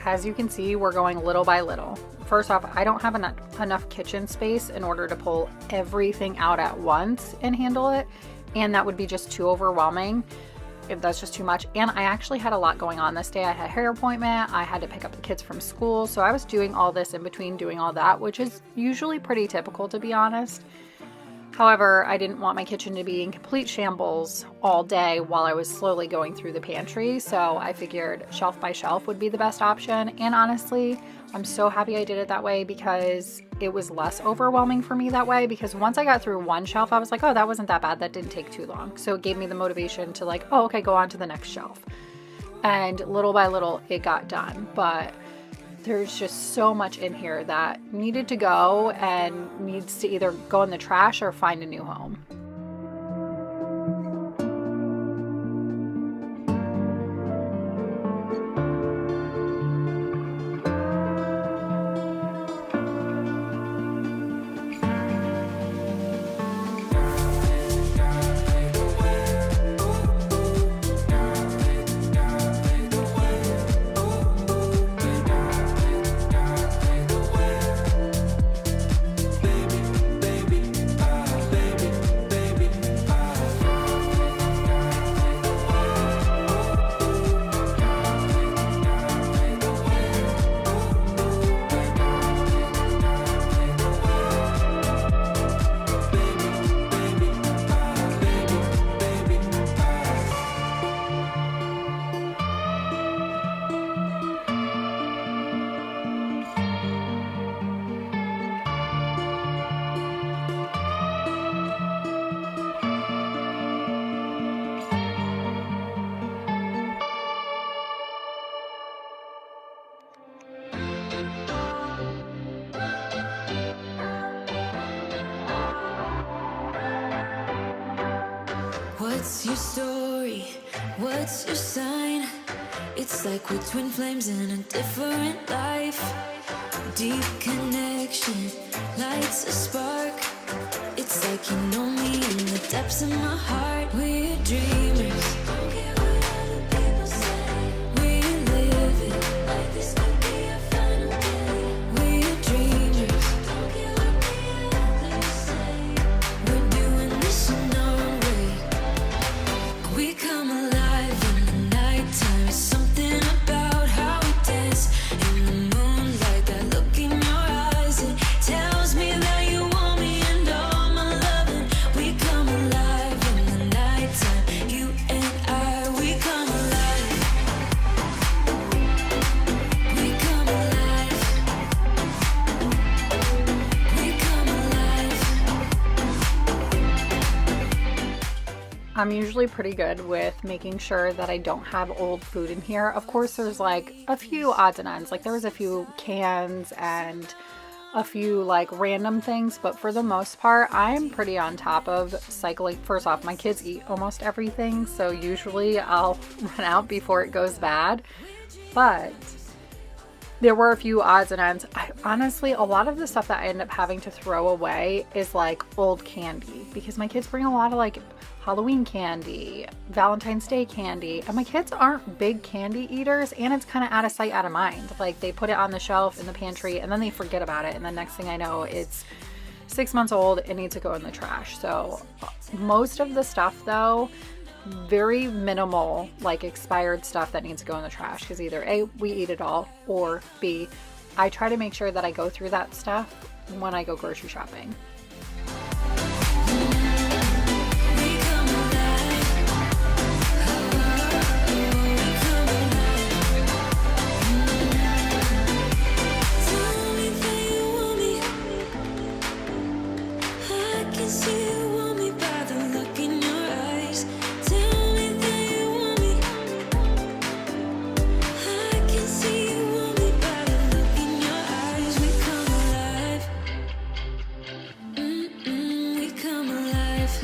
As you can see, we're going little by little. First off, I don't have enough kitchen space in order to pull everything out at once and handle it. And that would be just too overwhelming. If that's just too much. And I actually had a lot going on this day. I had a hair appointment. I had to pick up the kids from school. So I was doing all this in between doing all that, which is usually pretty typical, to be honest. However, I didn't want my kitchen to be in complete shambles all day while I was slowly going through the pantry. So I figured shelf by shelf would be the best option. And honestly, I'm so happy I did it that way because it was less overwhelming for me that way. Because once I got through one shelf, I was like, oh, that wasn't that bad. That didn't take too long. So it gave me the motivation to like, oh, okay, go on to the next shelf. And little by little, it got done. But there's just so much in here that needed to go and needs to either go in the trash or find a new home. What's your story? What's your sign? It's like we're twin flames in a different life. deep connection lights a spark. It's like you know me in the depths of my heart. We're dreamers. Don't care what other people say. We live it like this could be our final day. We're dreamers. Don't care what the others say. We're doing this in our way. We come alive in the nighttime. Something about how we dance in the moonlight. That look in your eyes, it tells me that you want me and all my loving. We come alive in the nighttime. You and I, we come alive. We come alive. We come alive. I'm usually pretty good with making sure that I don't have old food in here. Of course, there's like a few odds and ends. Like there was a few cans and a few like random things, but for the most part, I'm pretty on top of cycling. First off, my kids eat almost everything, so usually I'll run out before it goes bad. But there were a few odds and ends. Honestly, a lot of the stuff that I end up having to throw away is like old candy, because my kids bring a lot of like Halloween candy, Valentine's Day candy, and my kids aren't big candy eaters, and it's kind of out of sight, out of mind. Like they put it on the shelf in the pantry and then they forget about it, and the next thing I know, it's 6 months old and needs to go in the trash. So most of the stuff though, very minimal like expired stuff that needs to go in the trash, because either A, we eat it all, or B, I try to make sure that I go through that stuff when I go grocery shopping. We come alive. We come alive. Tell me that you want me. I can see you want me by the look in your eyes. Tell me that you want me. I can see you want me by the look in your eyes. We come alive. We come alive.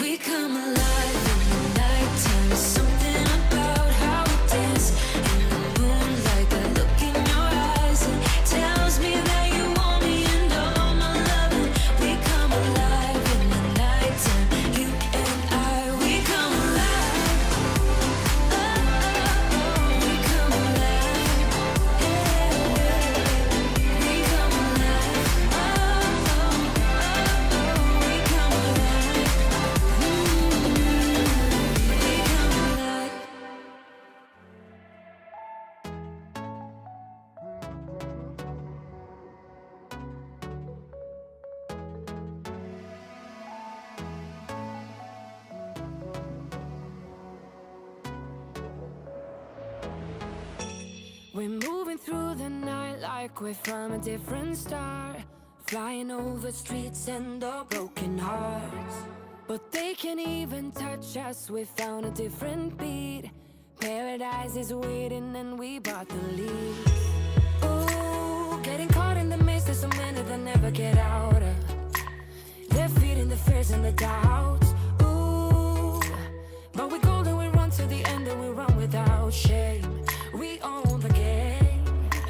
We come alive in the nighttime. Something about how we dance in the moonlight. That look in your eyes, it tells me that you want me and all my loving. We come alive in the nighttime. You and I, we come alive. Oh, we come alive. Yeah, we come alive. Oh, we come alive. We come alive. We're moving through the night like we're from a different star, flying over streets and the broken hearts. But they can't even touch us, we found a different beat. Paradise is waiting and we bought the lead. Oh, getting caught in the mist, there's so many that never get out of. They're feeding the fears and the doubts. Ooh, but we golden, we run to the end and we run without shame. We own the game,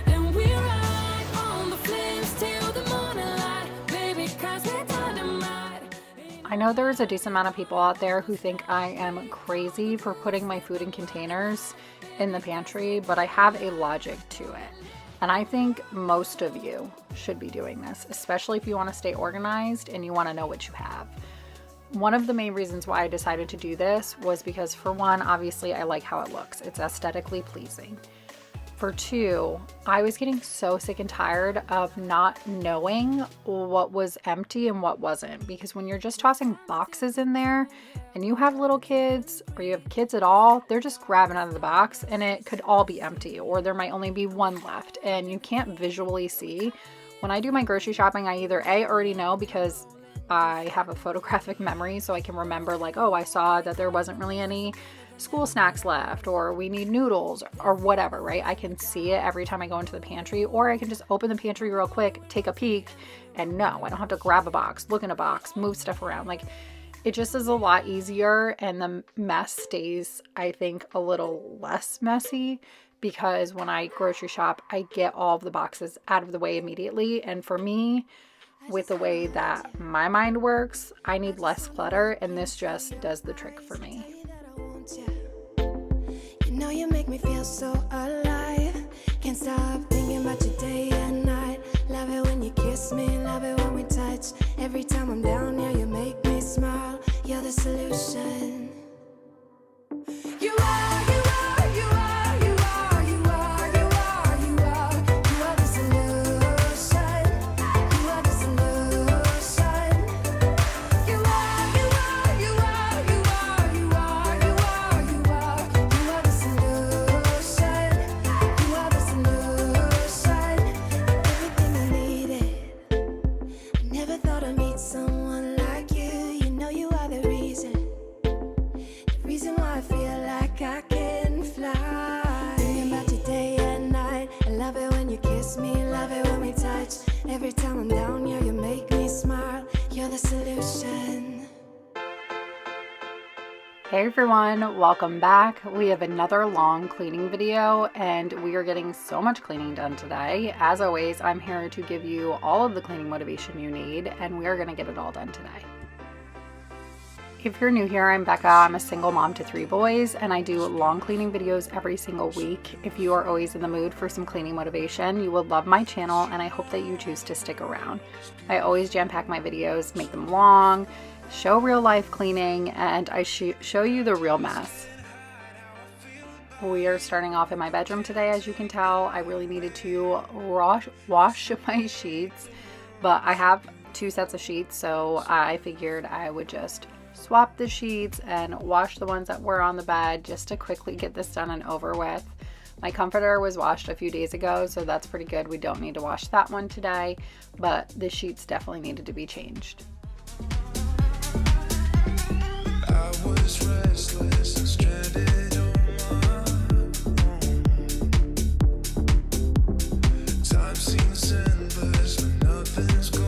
and we ride on the flames till the morning light, baby, 'cause we're dynamite. I know there's a decent amount of people out there who think I am crazy for putting my food in containers in the pantry, but I have a logic to it. And I think most of you should be doing this, especially if you want to stay organized and you want to know what you have. One of the main reasons why I decided to do this was because, for one, obviously I like how it looks. It's aesthetically pleasing. For two, I was getting so sick and tired of not knowing what was empty and what wasn't, because when you're just tossing boxes in there and you have little kids or you have kids at all, they're just grabbing out of the box and it could all be empty, or there might only be one left and you can't visually see. When I do my grocery shopping, I either A, already know because I have a photographic memory, so I can remember like, oh, I saw that there wasn't really any school snacks left, or we need noodles or whatever, right? I can see it every time I go into the pantry, or I can just open the pantry real quick, take a peek, and no, I don't have to grab a box, look in a box, move stuff around. Like, it just is a lot easier, and the mess stays, I think, a little less messy because when I grocery shop, I get all of the boxes out of the way immediately. And for me, with the way that my mind works, I need less clutter, and this just does the trick for me. You know you make me feel so alive. Can't stop thinking about you day and night. Love it when you kiss me, love it when we touch. Every time I'm down here, you make me smile. You're the solution. You are, you are, you are, you are, you are, you are, you are. You are the solution. You are the solution. You are, you are, you are, you are, you are, you are, you are. You are the solution. You are the solution. Everything I needed. I never thought I'd meet someone like you. You know you are the reason why I feel like I can fly. Thinking about you day and night. I love it when you kiss me, love it when we touch. Every time I'm down here, you make me smile. You're the solution. Hey everyone, welcome back. We have another long cleaning video and we are getting so much cleaning done today. As always, I'm here to give you all of the cleaning motivation you need, and we are going to get it all done today. If you're new here, I'm Becca. I'm a single mom to 3 boys, and I do long cleaning videos every single week. If you are always in the mood for some cleaning motivation, you will love my channel, and I hope that you choose to stick around. I always jam-pack my videos, make them long, show real life cleaning, and I show you the real mess. We are starting off in my bedroom today. As you can tell, I really needed to wash my sheets, but I have 2 sets of sheets, so I figured I would just swap the sheets and wash the ones that were on the bed just to quickly get this done and over with. My comforter was washed a few days ago, so that's pretty good. We don't need to wash that one today, but the sheets definitely needed to be changed. I was restless and stranded on time seems endless when nothing's going.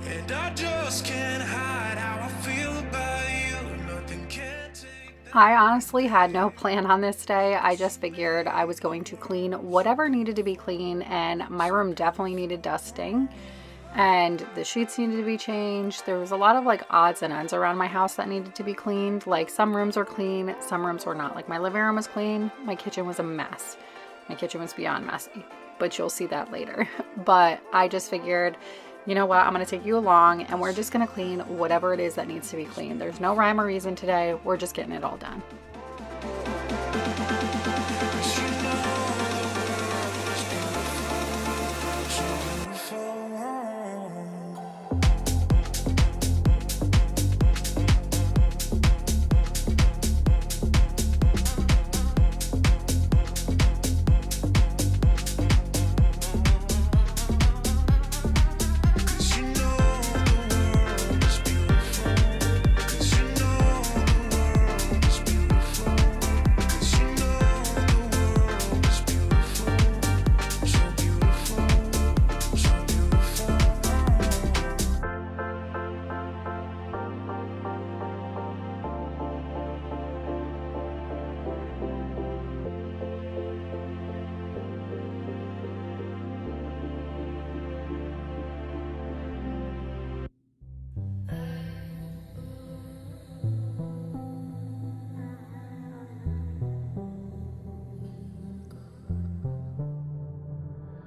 And I just can't hide how I feel about you. Nothing can take that. I honestly had no plan on this day. I just figured I was going to clean whatever needed to be clean, and my room definitely needed dusting and the sheets needed to be changed. There was a lot of like odds and ends around my house that needed to be cleaned. Like some rooms were clean, some rooms were not. Like my living room was clean, my kitchen was a mess. My kitchen was beyond messy, but you'll see that later. But I just figured, you know what, I'm going to take you along and we're just going to clean whatever it is that needs to be cleaned. There's no rhyme or reason today. We're just getting it all done.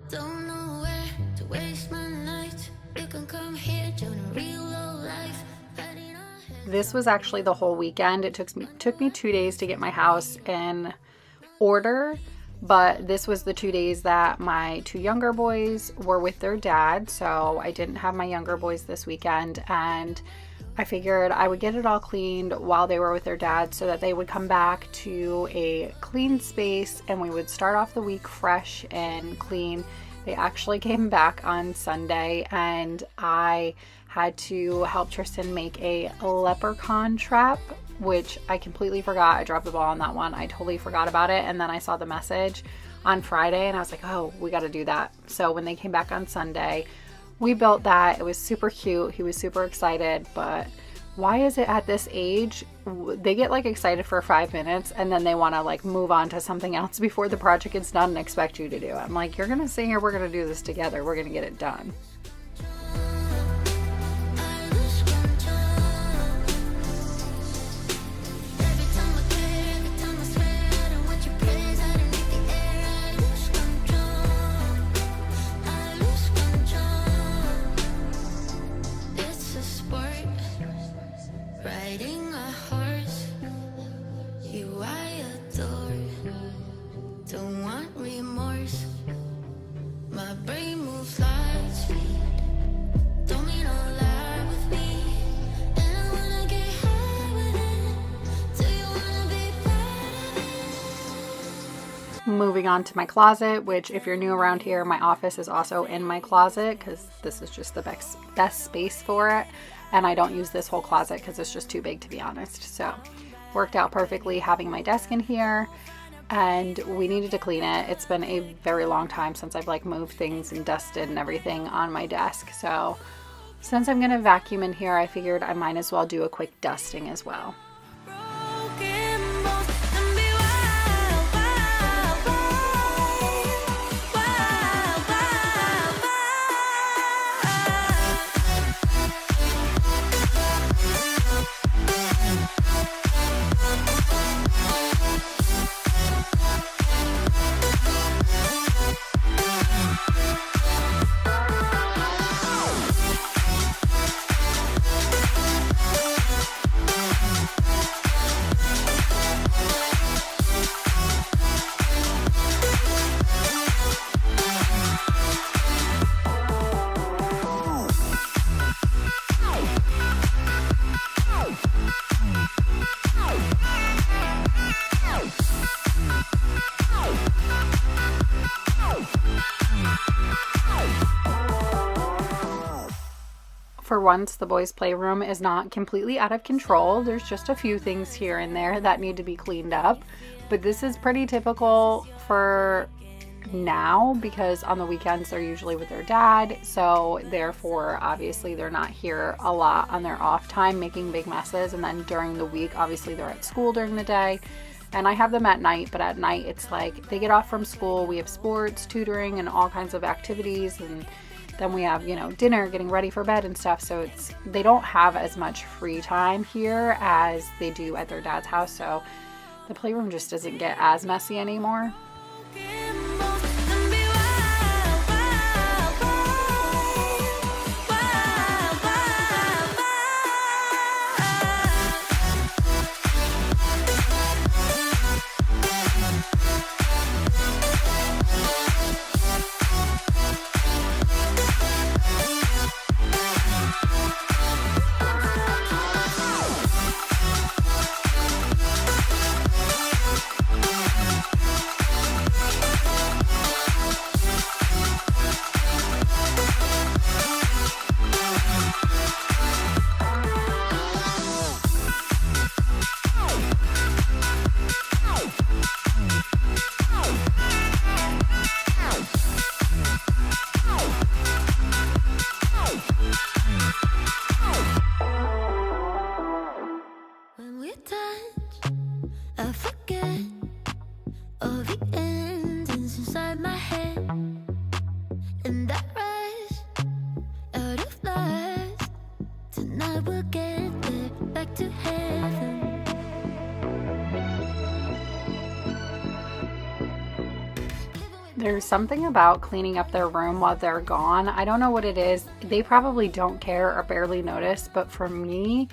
Don't know where to waste my night. You can come here, join a real low life. This was actually the whole weekend. It took me 2 days to get my house in order, but this was the 2 days that my 2 younger boys were with their dad, so I didn't have my younger boys this weekend, and I figured I would get it all cleaned while they were with their dad so that they would come back to a clean space and we would start off the week fresh and clean. They actually came back on Sunday and I had to help Tristan make a leprechaun trap, which I completely forgot. I dropped the ball on that one. I totally forgot about it. And then I saw the message on Friday and I was like, oh, we got to do that. So when they came back on Sunday, we built that. It was super cute. He was super excited, but why is it at this age, they get like excited for 5 minutes and then they want to like move on to something else before the project is done and expect you to do it. I'm like, you're going to sit here. We're going to do this together. We're going to get it done. Riding a horse, you I adore. Don't want remorse. My brain moves light speed. Don't mean a lie with me. And I wanna get high with it. Do you wanna be part of it? Moving on to my closet, which if you're new around here, my office is also in my closet because this is just the best space for it. And I don't use this whole closet because it's just too big, to be honest. So worked out perfectly having my desk in here, and we needed to clean it. It's been a very long time since I've like moved things and dusted and everything on my desk. So since I'm gonna vacuum in here, I figured I might as well do a quick dusting as well. Broken bones and be wild, wild, wild, wild, wild, wild. For once, the boys' playroom is not completely out of control. There's just a few things here and there that need to be cleaned up, but this is pretty typical for now because on the weekends they're usually with their dad, so therefore obviously they're not here a lot on their off time making big messes, and then during the week obviously they're at school during the day and I have them at night, but at night it's like they get off from school, we have sports, tutoring, and all kinds of activities, and then we have, you know, dinner, getting ready for bed and stuff. So they don't have as much free time here as they do at their dad's house. So the playroom just doesn't get as messy anymore. Broken bones and be wild, wild, wild, wild, wild, wild. When we touch, I forget all the endings inside my head, and I rise out of lies. Tonight we'll get there, back to heaven. There's something about cleaning up their room while they're gone. I don't know what it is. They probably don't care or barely notice, but for me,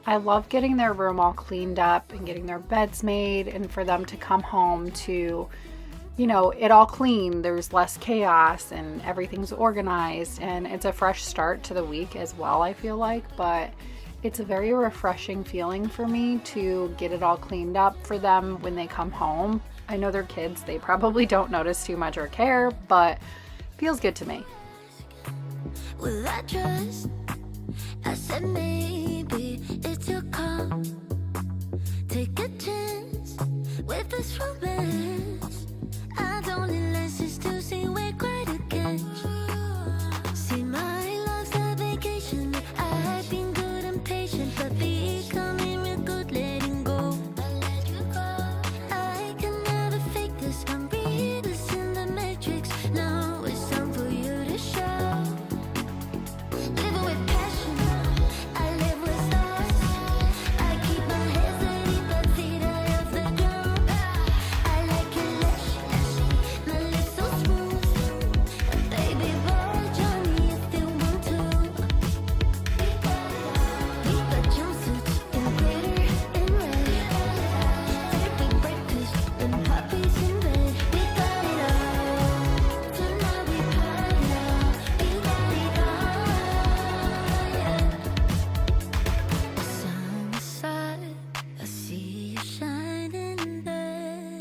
I love getting their room all cleaned up and getting their beds made, and for them to come home to, you know, it all clean. There's less chaos and everything's organized, and it's a fresh start to the week as well, I feel like. But it's a very refreshing feeling for me to get it all cleaned up for them when they come home. I know they're kids, they probably don't notice too much or care, but feels good to me. Will I trust? I said maybe it's your call. Take a chance with this romance. I don't need lessons to see we're quite a catch. See, my love's a vacation. I've been good and patient, but becoming real good letting go. I can never fake this. I'm read this in the matrix. Now it's time for you to show. Living with passion, I live with stars. I keep my head steady, but feet high off the ground. I like your lips, my lips so smooth. Baby boy, join me if you want to. We got jumpsuits in glitter and red. Take breakfast and puppies in bed. We got it all. Tonight we party now. We got it all, yeah. Sunset, I see you shining there.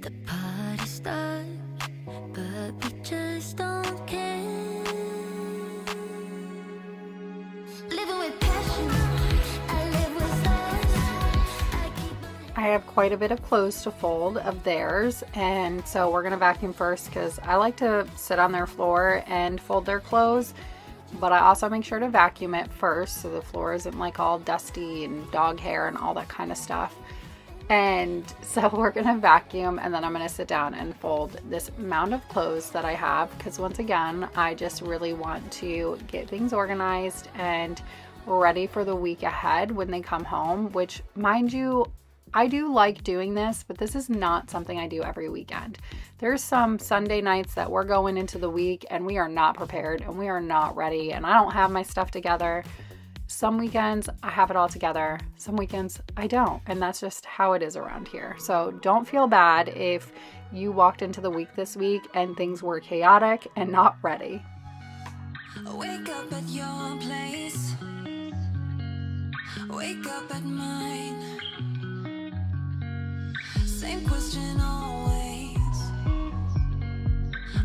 The party starts, but we just don't care. Living with passion, I live with stars. I keep my I have quite a bit of clothes to fold of theirs, and so we're gonna vacuum first because I like to sit on their floor and fold their clothes, but I also make sure to vacuum it first so the floor isn't like all dusty and dog hair and all that kind of stuff. And so we're gonna vacuum, and then I'm gonna sit down and fold this amount of clothes that I have, because once again, I just really want to get things organized and ready for the week ahead when they come home, which, mind you, I do like doing this, but this is not something I do every weekend. There's some Sunday nights that we're going into the week and we are not prepared and we are not ready, and I don't have my stuff together. Some weekends I have it all together, some weekends I don't, and that's just how it is around here. So don't feel bad if you walked into the week this week and things were chaotic and not ready. Wake up at your place. Wake up at mine. Same question always.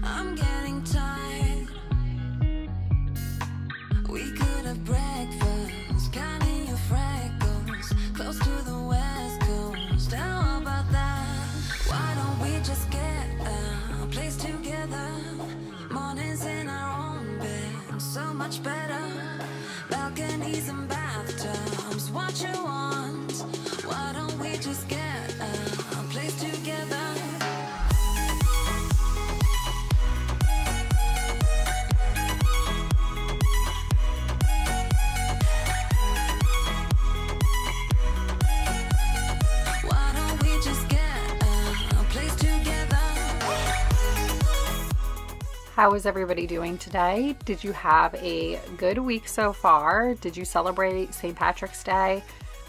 I'm getting tired. We could have breakfast, counting your freckles, close to the west coast. How about that? Why don't we just get a place together? Mornings in our own bed, so much better. Balconies and bathtubs, what you want? Why don't we just get a place together? Why don't we just get a place together? How is everybody doing today? Did you have a good week so far? Did you celebrate St. Patrick's Day?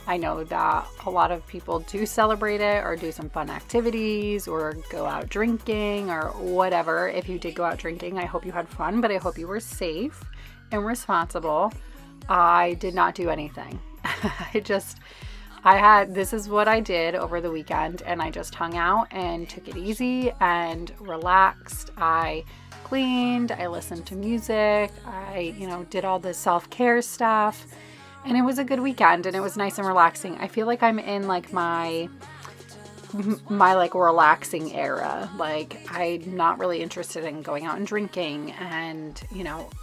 I know that a lot of people do celebrate it or do some fun activities or go out drinking or whatever. If you did go out drinking, I hope you had fun, but I hope you were safe and responsible. I did not do anything. This is what I did over the weekend, and I just hung out and took it easy and relaxed. I cleaned, I listened to music, I, did all the self-care stuff, and it was a good weekend and it was nice and relaxing. I feel like I'm in like my like relaxing era. Like, I'm not really interested in going out and drinking and,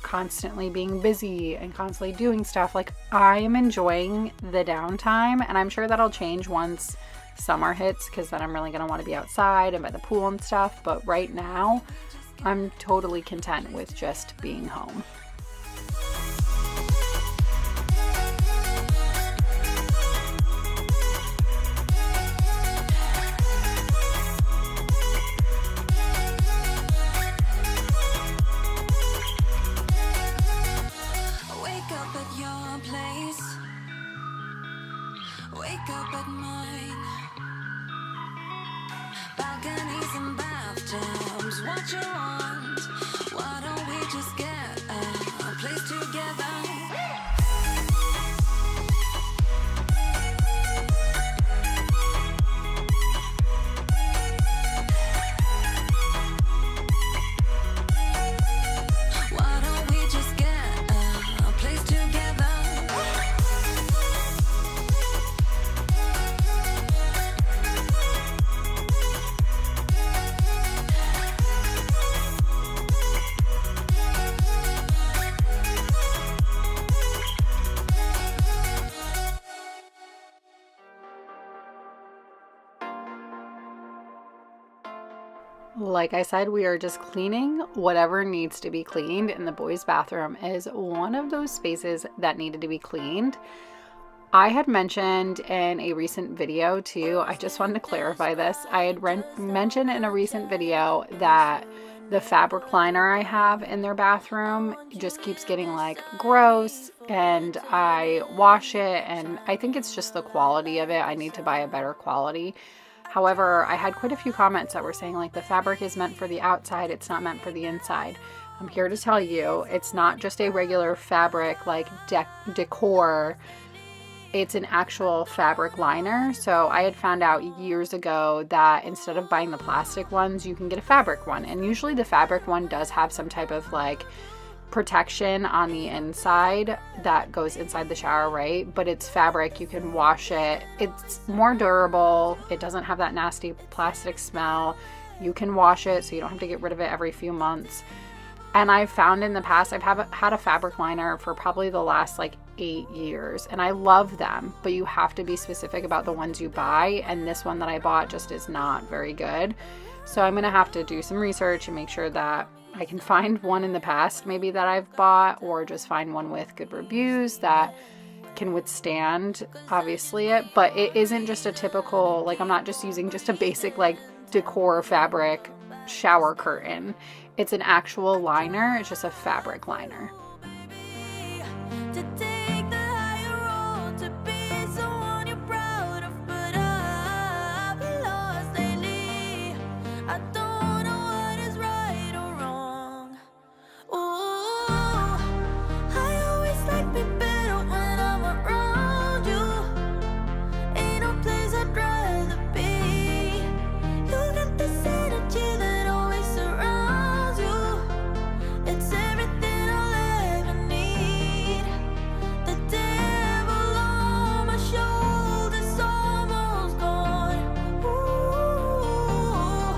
constantly being busy and constantly doing stuff. Like, I am enjoying the downtime, and I'm sure that'll change once summer hits, because then I'm really going to want to be outside and by the pool and stuff. But right now, I'm totally content with just being home. Wake up at your place. Wake up at mine. Balconies and bathtubs, what you want? Why don't we just get a place together? Like I said, we are just cleaning whatever needs to be cleaned, and the boys' bathroom is one of those spaces that needed to be cleaned. I had mentioned in a recent video too, I just wanted to clarify this. I had mentioned in a recent video that the fabric liner I have in their bathroom just keeps getting like gross, and I wash it, and I think it's just the quality of it. I need to buy a better quality. However, I had quite a few comments that were saying like the fabric is meant for the outside, it's not meant for the inside. I'm here to tell you, it's not just a regular fabric like decor. It's an actual fabric liner. So I had found out years ago that instead of buying the plastic ones, you can get a fabric one. And usually the fabric one does have some type of like protection on the inside that goes inside the shower, right? But it's fabric, you can wash it. It's more durable. It doesn't have that nasty plastic smell. You can wash it, so you don't have to get rid of it every few months. And I've found in the past, I've had a fabric liner for probably the last like 8 years, and I love them, but you have to be specific about the ones you buy, and this one that I bought just is not very good. So I'm gonna have to do some research and make sure that I can find one in the past maybe that I've bought, or just find one with good reviews that can withstand obviously it. But it isn't just a typical, like I'm not just using just a basic like decor fabric shower curtain. It's an actual liner. It's just a fabric liner. To take the higher road, to be someone you're proud of, but I've been lost lately. I don't know what is right or wrong. Ooh, I always like me better when I'm around you. Ain't no place I'd rather be. You got this energy that always surrounds you. It's everything I'll ever need. The devil on my shoulder's almost gone. Ooh,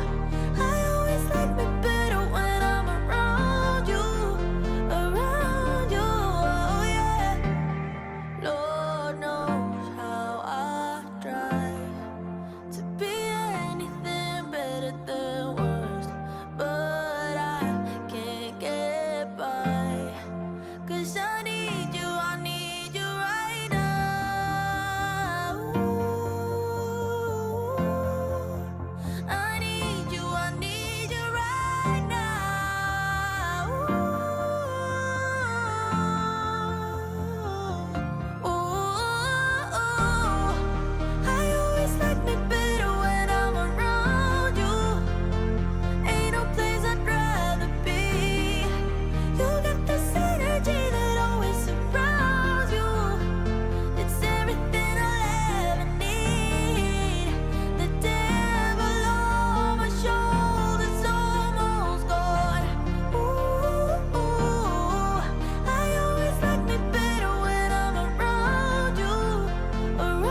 I always like me better when I'm around you, oh yeah. Lord knows how I try to be anything better than worst, but I can't get by. 'Cause I need you right now. Ooh, I need you right now. Ooh, I always like me better when I'm around you. Ain't no place I'd rather be. You got this energy that always surrounds you. It's everything I'll ever need. The devil on my shoulder's almost gone. Ooh, I always like me better when I'm around you, oh yeah.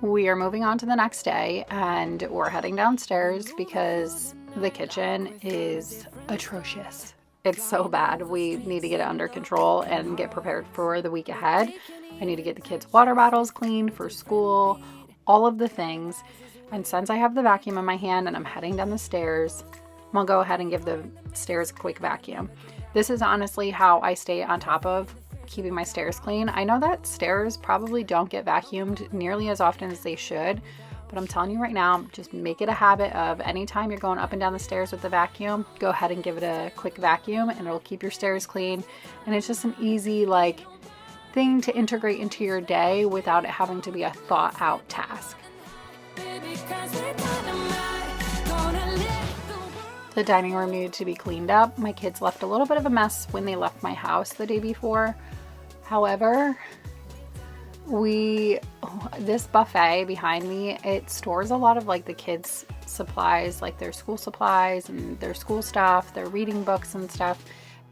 We are moving on to the next day, and we're heading downstairs because the kitchen is atrocious. It's so bad. We need to get it under control and get prepared for the week ahead. I need to get the kids' water bottles cleaned for school, all of the things. And since I have the vacuum in my hand and I'm heading down the stairs, I'm gonna go ahead and give the stairs a quick vacuum. This is honestly how I stay on top of keeping my stairs clean. I know that stairs probably don't get vacuumed nearly as often as they should, but I'm telling you right now, just make it a habit of anytime you're going up and down the stairs with the vacuum, go ahead and give it a quick vacuum, and it'll keep your stairs clean. And it's just an easy like thing to integrate into your day without it having to be a thought out task. The dining room needed to be cleaned up. My kids left a little bit of a mess when they left my house the day before. However, this buffet behind me, it stores a lot of like the kids' supplies, like their school supplies and their school stuff, their reading books and stuff.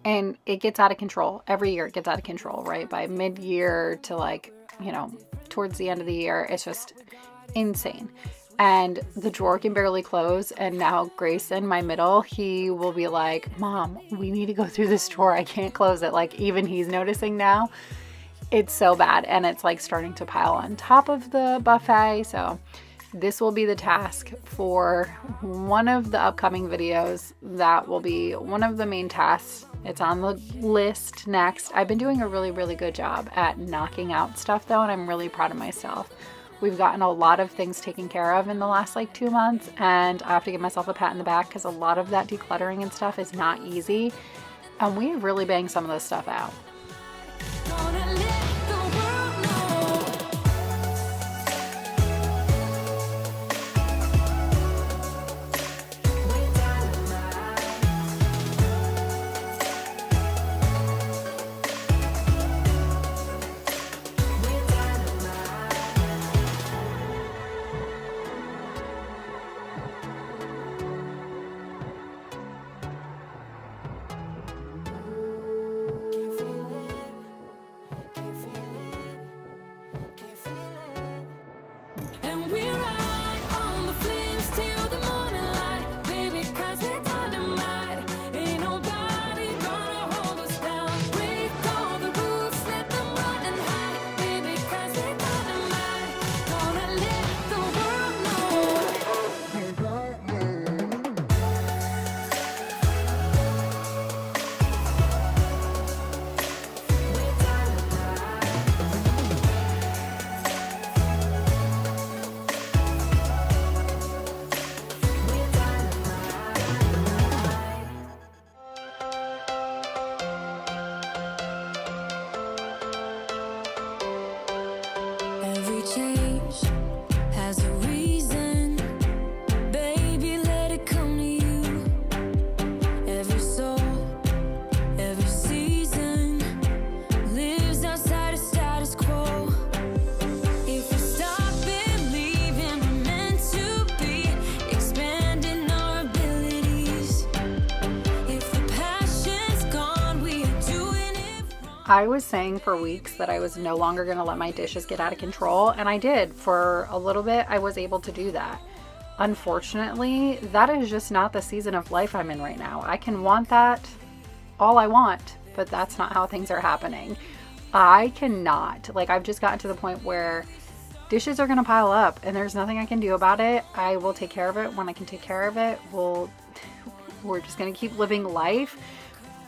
And it gets out of control. Every year it gets out of control, right? By mid-year to like, you know, towards the end of the year, it's just insane. And the drawer can barely close. And now Grayson, my middle, he will be like, Mom, we need to go through this drawer. I can't close it. Like, even he's noticing now. It's so bad. And it's like starting to pile on top of the buffet. So this will be the task for one of the upcoming videos. That will be one of the main tasks. It's on the list next. I've been doing a really, really good job at knocking out stuff though, and I'm really proud of myself. We've gotten a lot of things taken care of in the last like 2 months, and I have to give myself a pat in the back because a lot of that decluttering and stuff is not easy. And we have really banged some of this stuff out. And we ride on the flames till the morning light, baby, 'cause we're dynamite. Ain't nobody gonna hold us down. Break all the rules, let them run and hide, baby, 'cause we're dynamite. Gonna let the world know. Every change has a reason, baby, let it come to you. Every soul, every season lives outside of status quo. If we stop believing we're meant to be, expanding our abilities. If the passion's gone, we are doing it wrong. I was saying for weeks that I was no longer going to let my dishes get out of control, and I did. For a little bit, I was able to do that. Unfortunately, that is just not the season of life I'm in right now. I can want that all I want, but that's not how things are happening. I cannot. Like, I've just gotten to the point where dishes are going to pile up, and there's nothing I can do about it. I will take care of it when I can take care of it. We're just going to keep living life.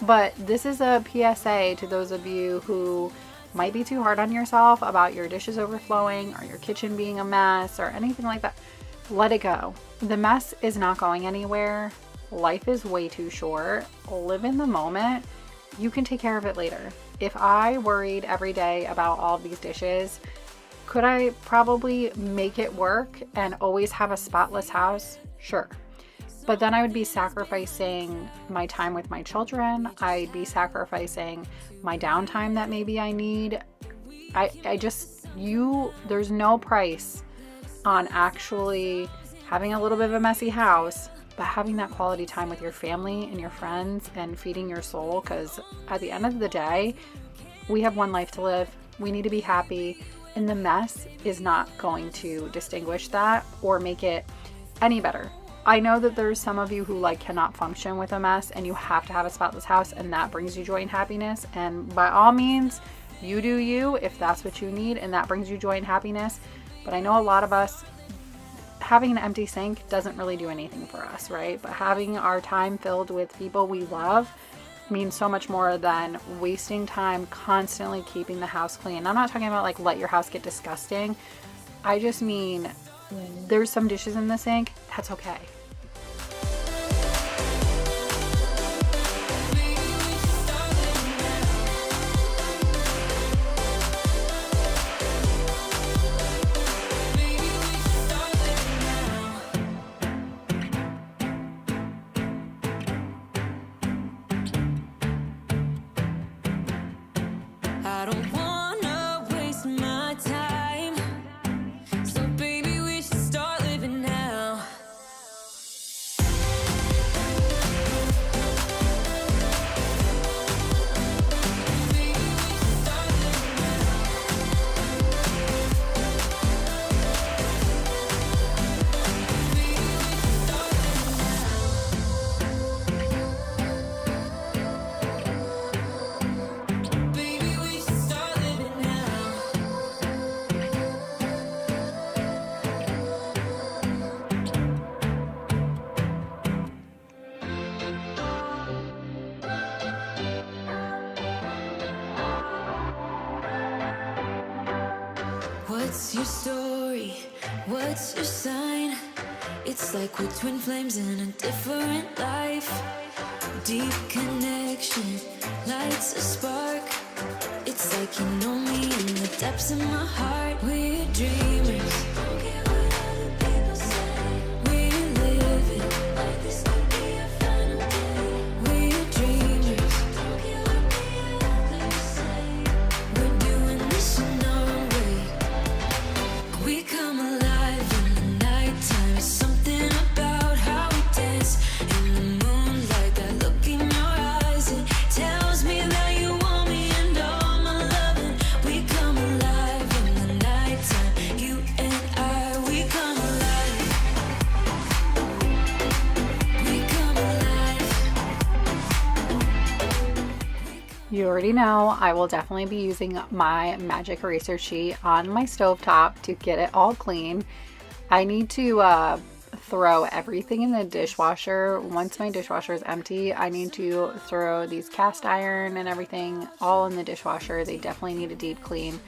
But this is a PSA to those of you who might be too hard on yourself about your dishes overflowing or your kitchen being a mess or anything like that. Let it go. The mess is not going anywhere. Life is way too short. Live in the moment. You can take care of it later. If I worried every day about all of these dishes, could I probably make it work and always have a spotless house? Sure. But then I would be sacrificing my time with my children. I'd be sacrificing my downtime that maybe I need. There's no price on actually having a little bit of a messy house, but having that quality time with your family and your friends and feeding your soul. Because at the end of the day, we have one life to live. We need to be happy. And the mess is not going to distinguish that or make it any better. I know that there's some of you who like cannot function with a mess and you have to have a spotless house, and that brings you joy and happiness. And by all means, you do you if that's what you need and that brings you joy and happiness. But I know a lot of us, having an empty sink doesn't really do anything for us, right? But having our time filled with people we love means so much more than wasting time constantly keeping the house clean. I'm not talking about like let your house get disgusting. I just mean there's some dishes in the sink. That's okay. I don't wanna waste my time, so baby, we should start living now. your story? What's your sign? It's like we're twin flames in a different life. Deep connection lights a spark. It's like you know me in the depths of my heart. We're dreamers. Don't care what other people say. We're living like this could be our final day. We're dreamers. Don't care what the others say. We're doing this in our way. We come alive in the nighttime. It's something about how we dance in the moonlight. That look in your eyes, it tells me that you want me and all my loving. We come alive in the nighttime. You and I, we come alive. We come alive. You already know I will definitely be using my magic eraser sheet on my stovetop to get it all clean. I need to throw everything in the dishwasher. Once my dishwasher is empty, I need to throw these cast iron and everything all in the dishwasher. They definitely need a deep clean.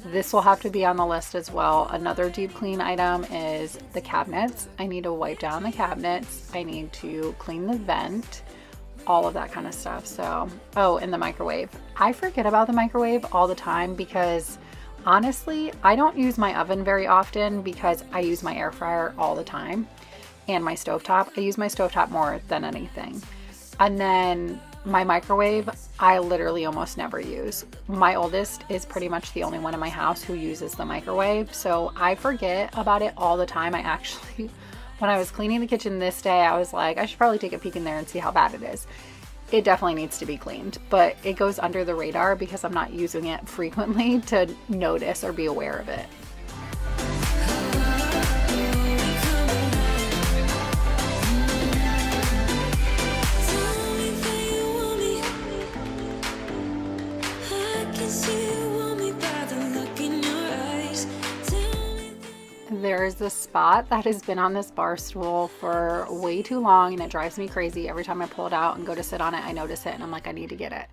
This will have to be on the list as well. Another deep clean item is the cabinets. I need to wipe down the cabinets. I need to clean the vent, all of that kind of stuff. So, oh, and the microwave. I forget about the microwave all the time because honestly, I don't use my oven very often because I use my air fryer all the time and my stovetop. I use my stovetop more than anything. And then my microwave, I literally almost never use. My oldest is pretty much the only one in my house who uses the microwave, so I forget about it all the time. I actually, when I was cleaning the kitchen this day, I was like, I should probably take a peek in there and see how bad it is. It definitely needs to be cleaned, but it goes under the radar because I'm not using it frequently to notice or be aware of it. Tell me that you want me. I can see you want me by the look in your eyes. Tell me that There's this spot that has been on this bar stool for way too long and it drives me crazy. Every time I pull it out and go to sit on it, I notice it and I'm like, I need to get it.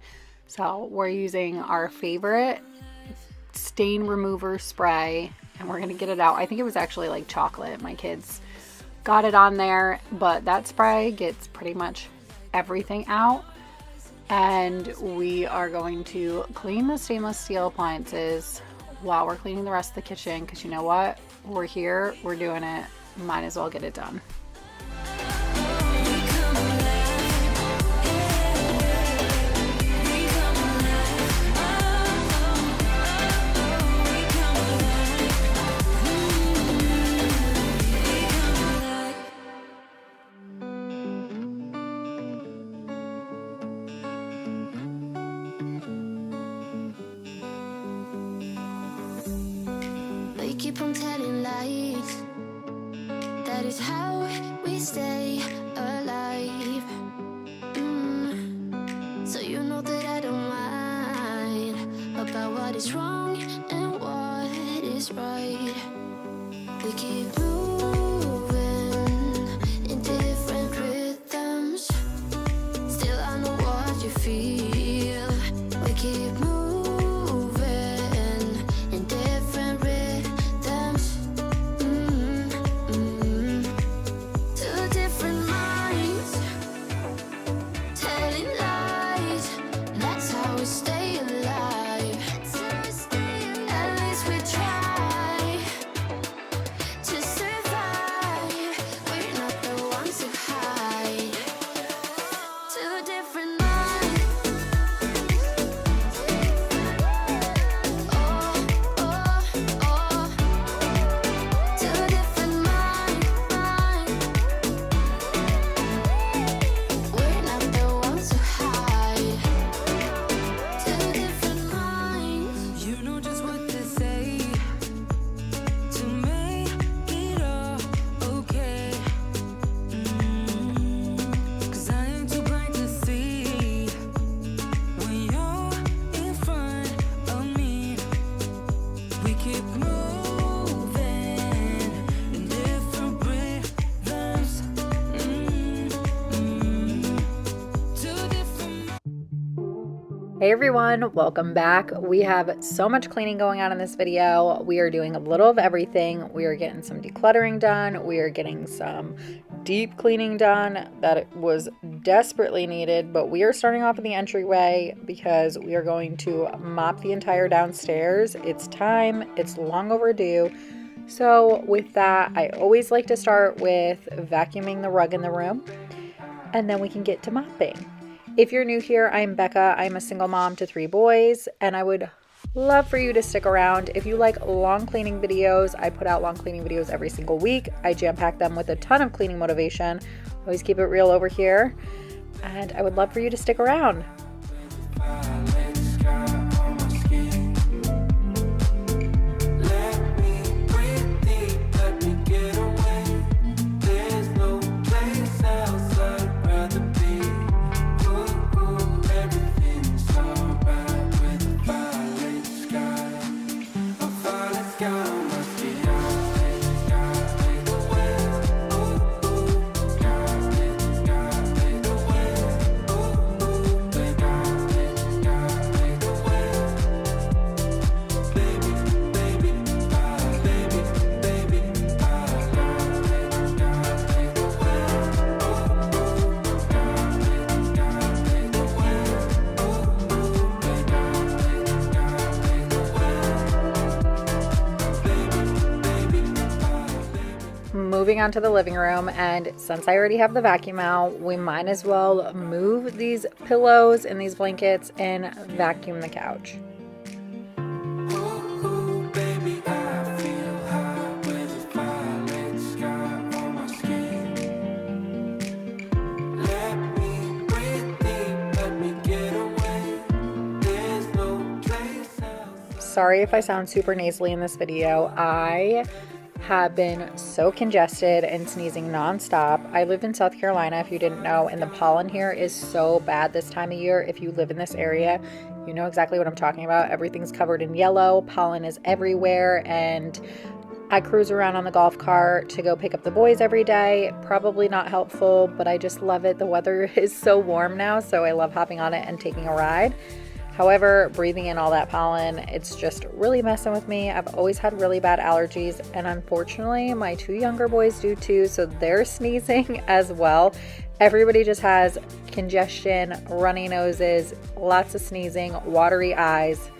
So we're using our favorite stain remover spray and we're gonna get it out. I think it was actually like chocolate. My kids got it on there, but that spray gets pretty much everything out. And we are going to clean the stainless steel appliances while we're cleaning the rest of the kitchen, because you know what? We're here, we're doing it, might as well get it done. We keep on telling lies. That is how we stay alive. So you know that I don't mind about what is wrong and what is right. We keep moving in different rhythms. Still I know what you feel. We keep moving in different rhythms. Hey everyone, welcome back. We have so much cleaning going on in this video. We are doing a little of everything. We are getting some decluttering done. We are getting some deep cleaning done that was desperately needed, but we are starting off in the entryway because we are going to mop the entire downstairs. It's time, it's long overdue. So with that, I always like to start with vacuuming the rug in the room, and then we can get to mopping. If you're new here, I'm Becca. I'm a single mom to 3 boys, and I would love for you to stick around. If you like long cleaning videos, I put out long cleaning videos every single week. I jam-pack them with a ton of cleaning motivation. Always keep it real over here, and I would love for you to stick around. Moving on to the living room, and since I already have the vacuum out, we might as well move these pillows and these blankets and vacuum the couch. Sorry if I sound super nasally in this video. I have been so congested and sneezing nonstop. I live in South Carolina, if you didn't know, and the pollen here is so bad this time of year. If you live in this area, you know exactly what I'm talking about. Everything's covered in yellow, pollen is everywhere, and I cruise around on the golf cart to go pick up the boys every day. Probably not helpful, but I just love it. The weather is so warm now, so I love hopping on it and taking a ride. However, breathing in all that pollen, it's just really messing with me. I've always had really bad allergies, and unfortunately, my 2 younger boys do too, so they're sneezing as well. Everybody just has congestion, runny noses, lots of sneezing, watery eyes.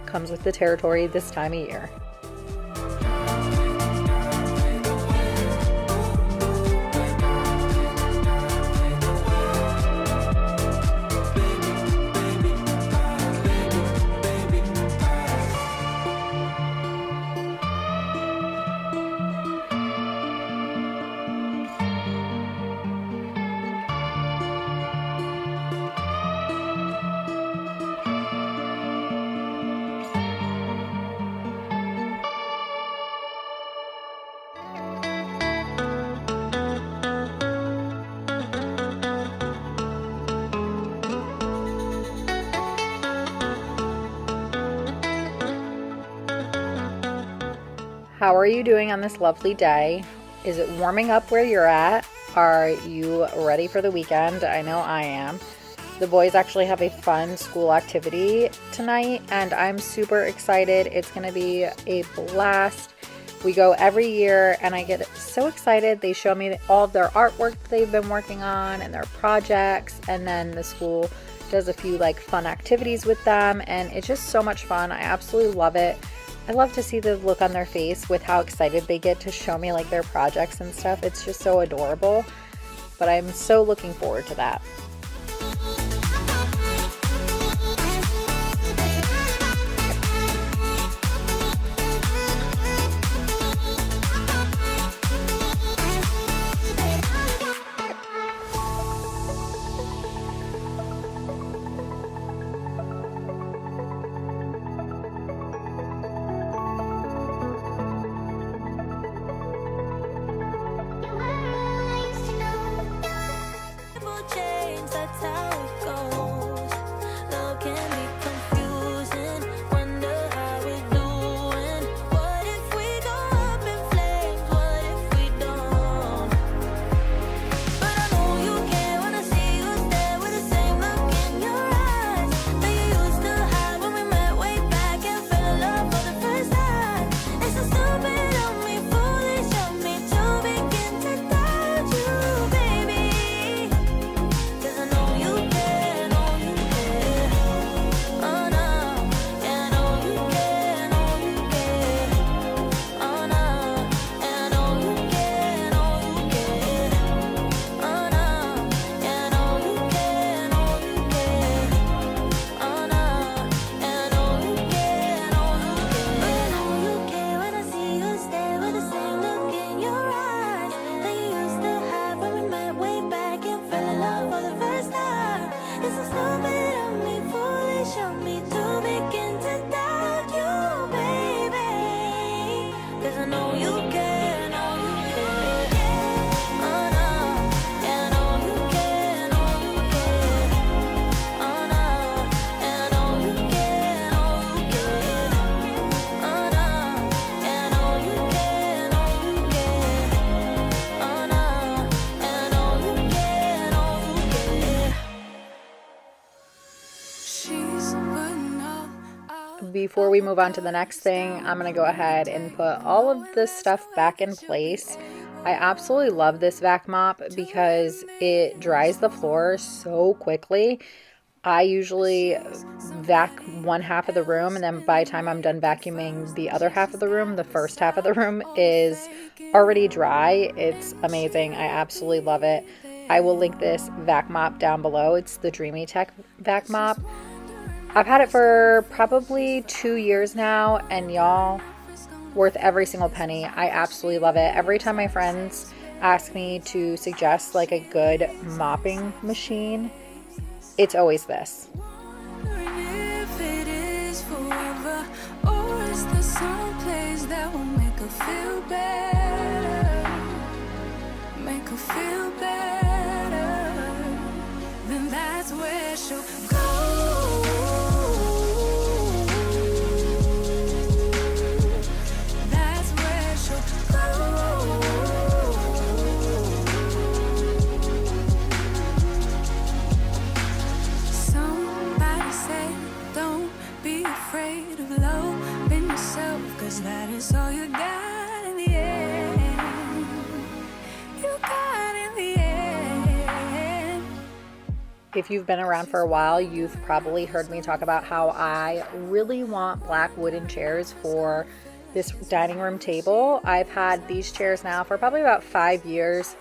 Comes with the territory this time of year. How are you doing on this lovely day? Is it warming up where you're at? Are you ready for the weekend? I know I am. The boys actually have a fun school activity tonight, and I'm super excited. It's going to be a blast. We go every year, and I get so excited. They show me all of their artwork they've been working on and their projects, and then the school does a few like fun activities with them, and it's just so much fun. I absolutely love it. I love to see the look on their face with how excited they get to show me like their projects and stuff. It's just so adorable, but I'm so looking forward to that. before we move on to the next thing, I'm going to go ahead and put all of this stuff back in place. I absolutely love this vac mop because it dries the floor so quickly. I usually vac one half of the room, and then by the time I'm done vacuuming the other half of the room, the first half of the room is already dry. It's amazing. I absolutely love it. I will link this vac mop down below. It's the Dreamy Tech vac mop. I've had it for probably 2 years now, and y'all, worth every single penny. I absolutely love it. Every time my friends ask me to suggest like a good mopping machine, it's always this. If it is forever, or is there some place that will make her feel better? Make her feel better. Then that's where she'll go. That's where she'll go. Somebody say, don't be afraid of loving yourself, 'cause that is all you got in the end. You got in the end. If you've been around for a while, you've probably heard me talk about how I really want black wooden chairs for this dining room table. I've had these chairs now for probably about 5 years.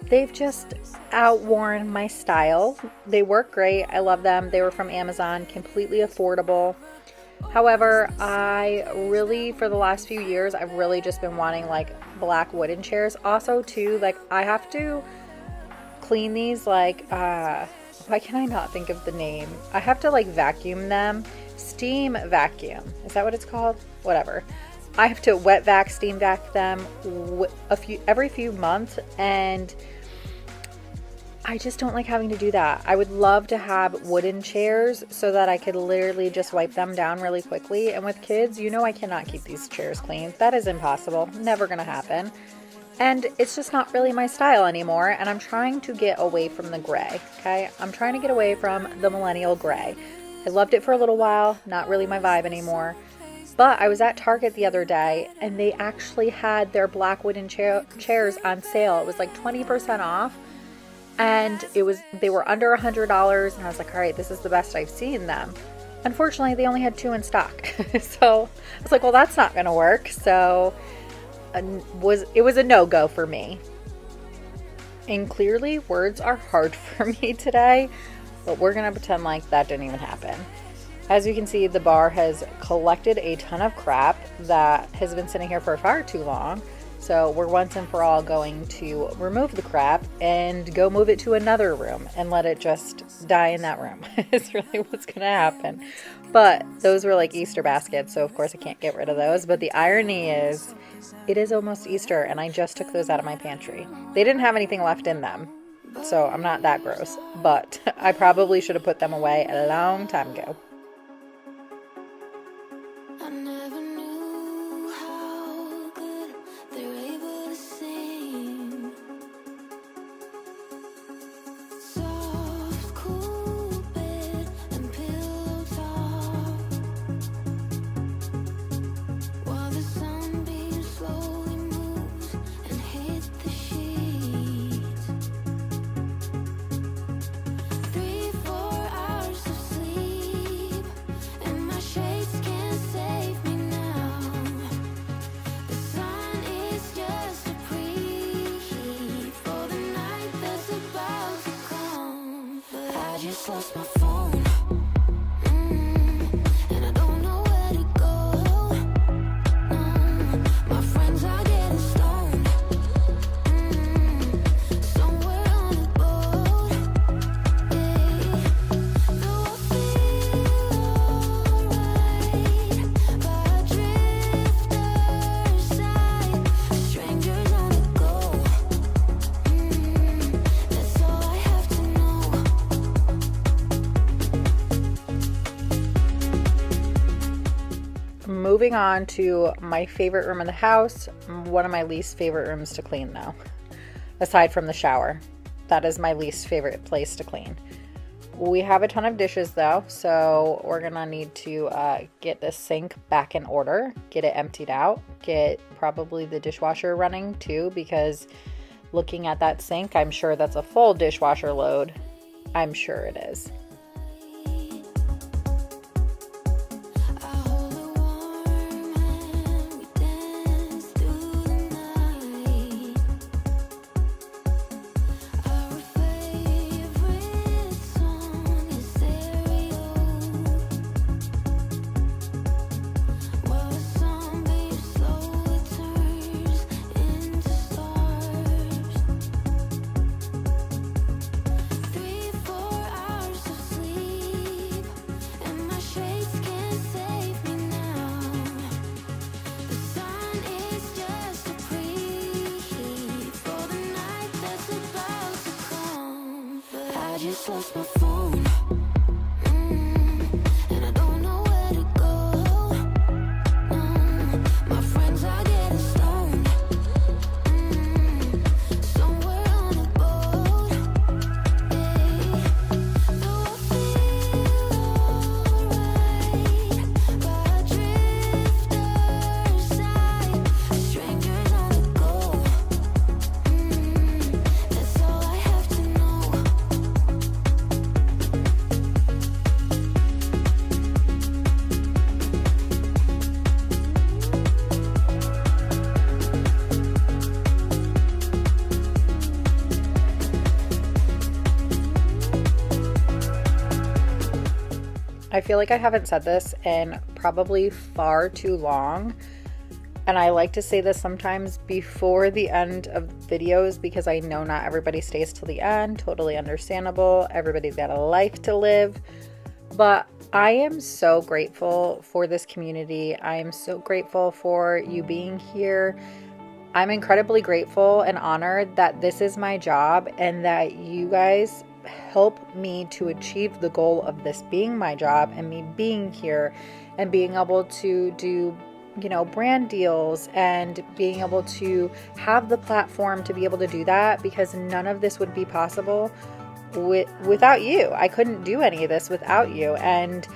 They've just outworn my style. They work great. I love them. They were from Amazon, completely affordable. However, I really, for the last few years, I've really just been wanting like black wooden chairs. Also too, like I have to clean these like, why can I not think of the name? I have to like vacuum them. Steam vacuum. Is that what it's called? Whatever. I have to wet vac, steam vac them every few months, and I just don't like having to do that. I would love to have wooden chairs so that I could literally just wipe them down really quickly. And with kids, you know I cannot keep these chairs clean. That is impossible. Never gonna happen. And it's just not really my style anymore, and I'm trying to get away from the gray, okay? I'm trying to get away from the millennial gray. I loved it for a little while, not really my vibe anymore. But I was at Target the other day, and they actually had their black wooden chairs on sale. It was like 20% off, and they were under $100, and I was like, all right, this is the best I've seen them. Unfortunately, they only had 2 in stock. So I was like, well, that's not going to work. So it was a no-go for me. And clearly, words are hard for me today, but we're going to pretend like that didn't even happen. As you can see, the bar has collected a ton of crap that has been sitting here for far too long. So we're once and for all going to remove the crap and go move it to another room and let it just die in that room. It's really what's going to happen. But those were like Easter baskets, so of course I can't get rid of those. But the irony is, it is almost Easter, and I just took those out of my pantry. They didn't have anything left in them, so I'm not that gross. But I probably should have put them away a long time ago. I never knew how good they're able to sing. Soft, cool bed and pillow talk, while the sunbeam slowly moves and hits the sheets. 3-4 hours of sleep, and my shades can't save me now. The sun is just a preheat for the night that's about to come. But I just lost my phone, and I don't know where to go. My friends are getting stoned, somewhere on a boat. Though I feel alright, by drifter's side, strangers on the go. That's all I have to know. Moving on to my favorite room in the house, one of my least favorite rooms to clean though, aside from the shower. That is my least favorite place to clean. We have a ton of dishes though, so we're gonna need to get the sink back in order, get it emptied out, get probably the dishwasher running too, because looking at that sink, I'm sure that's a full dishwasher load. I'm sure it is. Just lost my phone, and I don't know where to go. My friends are getting stoned, somewhere on a boat. Though I feel alright, by drifter's side, strangers on the go. That's all I have to know. I feel like I haven't said this in probably far too long, and I like to say this sometimes before the end of videos because I know not everybody stays till the end. Totally understandable. Everybody's got a life to live, but I am so grateful for this community. I am so grateful for you being here. I'm incredibly grateful and honored that this is my job and that you guys help me to achieve the goal of this being my job and me being here and being able to do, you know, brand deals and being able to have the platform to be able to do that, because none of this would be possible without you. I couldn't do any of this without you, and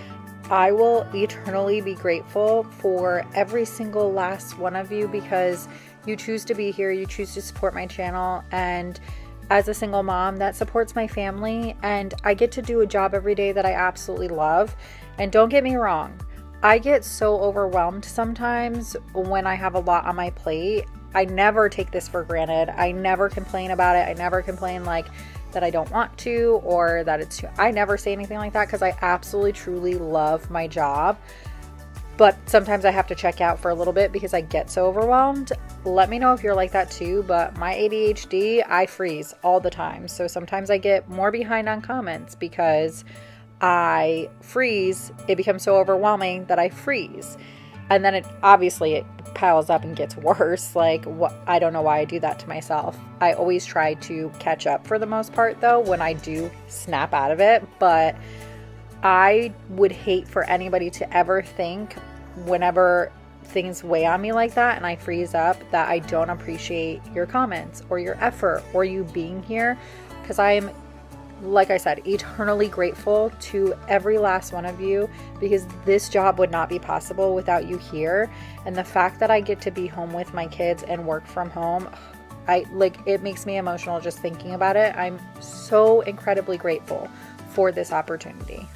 I will eternally be grateful for every single last one of you, because you choose to be here, you choose to support my channel, and as a single mom that supports my family, and I get to do a job every day that I absolutely love. And don't get me wrong, I get so overwhelmed sometimes when I have a lot on my plate. I never take this for granted. I never complain about it. I never complain like that I don't want to, or that it's too, I never say anything like that, because I absolutely truly love my job. But sometimes I have to check out for a little bit because I get so overwhelmed. Let me know if you're like that too, but my ADHD, I freeze all the time. So sometimes I get more behind on comments because I freeze. It becomes so overwhelming that I freeze. And then it piles up and gets worse. Like, what? I don't know why I do that to myself. I always try to catch up for the most part though when I do snap out of it, but I would hate for anybody to ever think whenever things weigh on me like that and I freeze up that I don't appreciate your comments or your effort or you being here, because I am, like I said, eternally grateful to every last one of you, because this job would not be possible without you here. And the fact that I get to be home with my kids and work from home, it makes me emotional just thinking about it. I'm so incredibly grateful for this opportunity.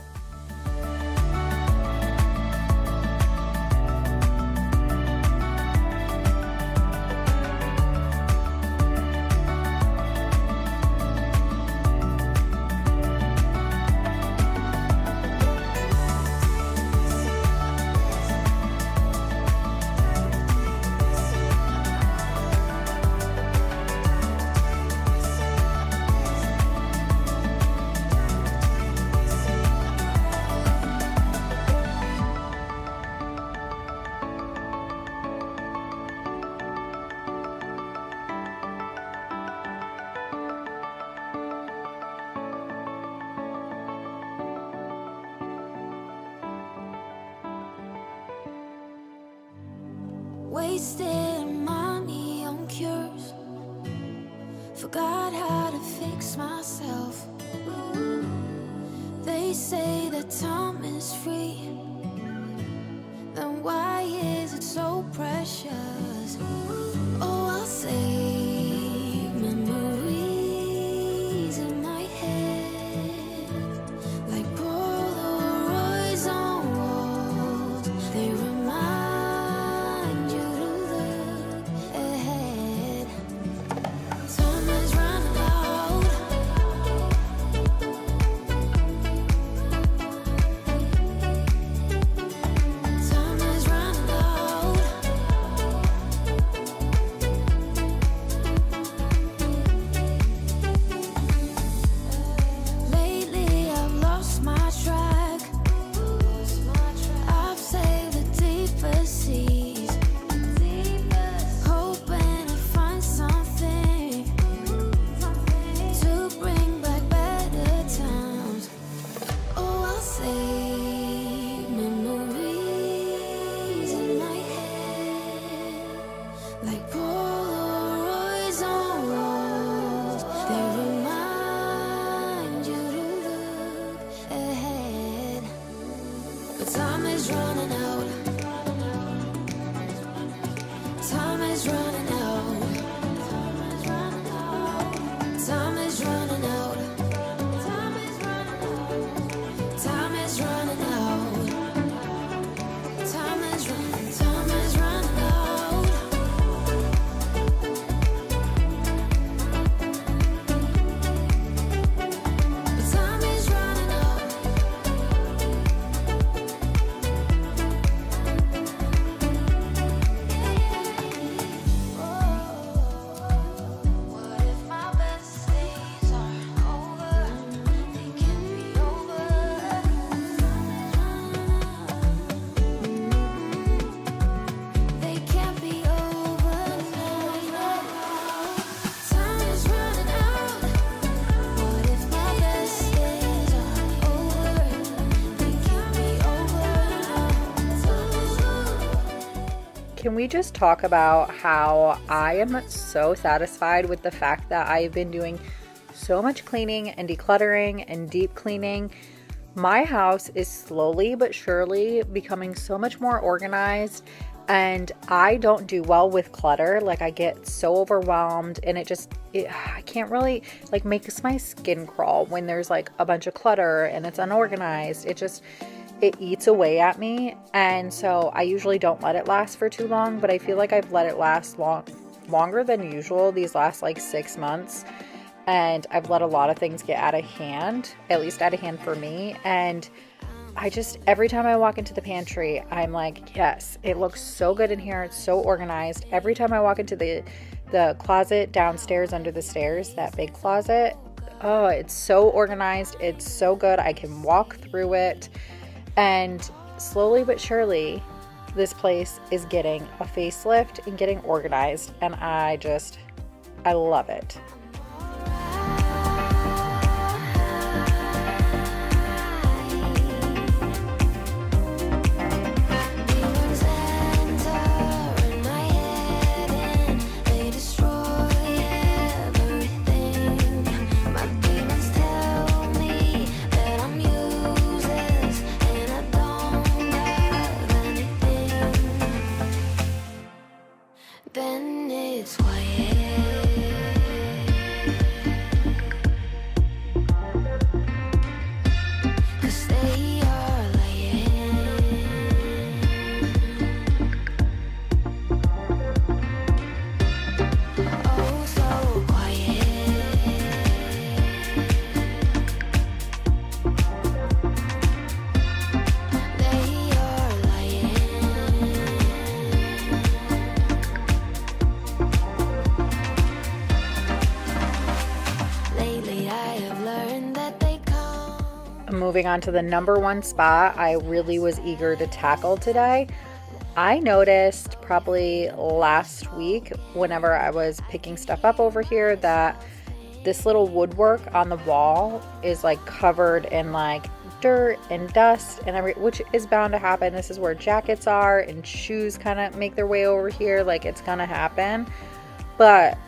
Wasted money on cures, forgot how to fix myself. they say that time is free, then why is it so precious? Oh, I'll save memories in my head, like Polaroids on walls. They remind you to look ahead. Time is running out. Time is running out. Lately I've lost my track. I've sailed the deepest seas, hoping to find something to bring back better times. Oh, I'll save memories in my head, like Polaroids on walls. They remind you to look ahead. But time is running out. Time is running out. Time is running out. Time is running out. Time is running out. Time is running. Time is running out. But time is running out. What if my best days are over? They can be over. They can't be over now. Time is running out. What if my best days are over? They can't be over now. Can we just talk about how I am so satisfied with the fact that I've been doing so much cleaning and decluttering and deep cleaning? My house is slowly but surely becoming so much more organized, and I don't do well with clutter. Like, I get so overwhelmed, and I can't really, like, makes my skin crawl when there's like a bunch of clutter and it's unorganized. It eats away at me, and so I usually don't let it last for too long, but I feel like I've let it last longer than usual these last like 6 months, and I've let a lot of things get out of hand, at least out of hand for me. And every time I walk into the pantry, I'm like, yes, it looks so good in here, it's so organized. Every time I walk into the closet downstairs under the stairs, that big closet, oh, it's so organized, it's so good. I can walk through it. And slowly but surely, this place is getting a facelift and getting organized, and I love it. Demons enter in my head and they destroy everything. My demons tell me that I'm useless and I don't have anything. Then it's quiet. 'Cause they are lying. Oh, so quiet. They are lying. Lately I have learned that they come. Moving on to the number one spot I really was eager to tackle today. I noticed probably last week whenever I was picking stuff up over here that this little woodwork on the wall is like covered in like dirt and dust and which is bound to happen. This is where jackets are and shoes kind of make their way over here. Like, it's gonna happen. But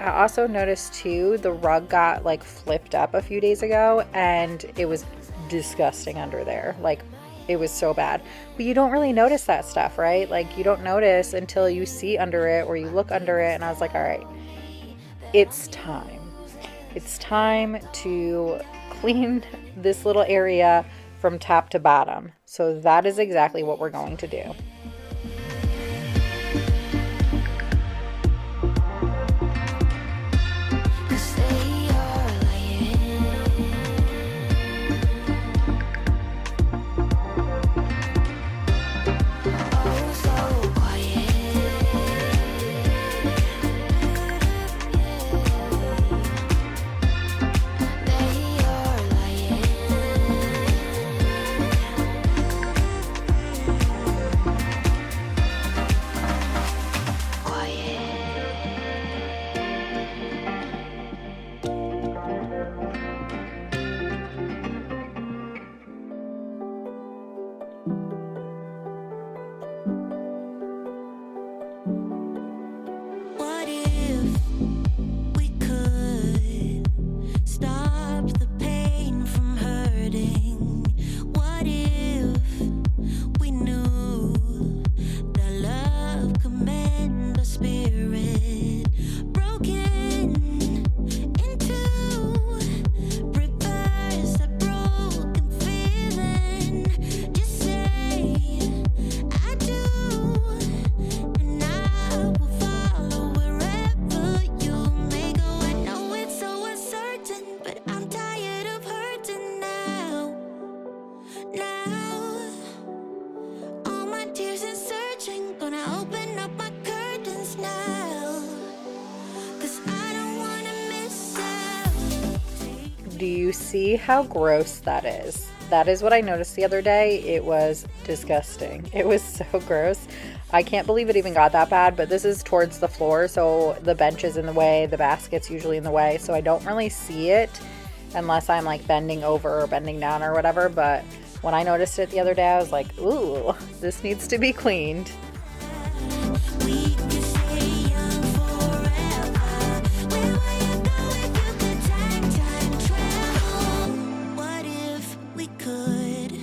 I also noticed too, the rug got like flipped up a few days ago and it was disgusting under there. Like, it was so bad. But you don't really notice that stuff, right? Like, you don't notice until you see under it or you look under it. And I was like, all right, it's time. It's time to clean this little area from top to bottom. So that is exactly what we're going to do. What if we could stop the pain from hurting? What if we knew that love could mend the spirit? Broken into reverse that broken feeling. Just say I do, and I will follow wherever you may go. I know it's so uncertain, but I'm tired of hurting now. Now, all my tears and searching, gonna open up my curtains now, 'cause I don't wanna miss out. Do you see how gross that is? That is what I noticed the other day. It was disgusting. It was so gross. I can't believe it even got that bad, but this is towards the floor, so the bench is in the way, the basket's usually in the way, so I don't really see it unless I'm like bending over or bending down or whatever. But when I noticed it the other day, I was like, ooh, this needs to be cleaned. We could stay young forever. Where would you go if you could time travel? What if we could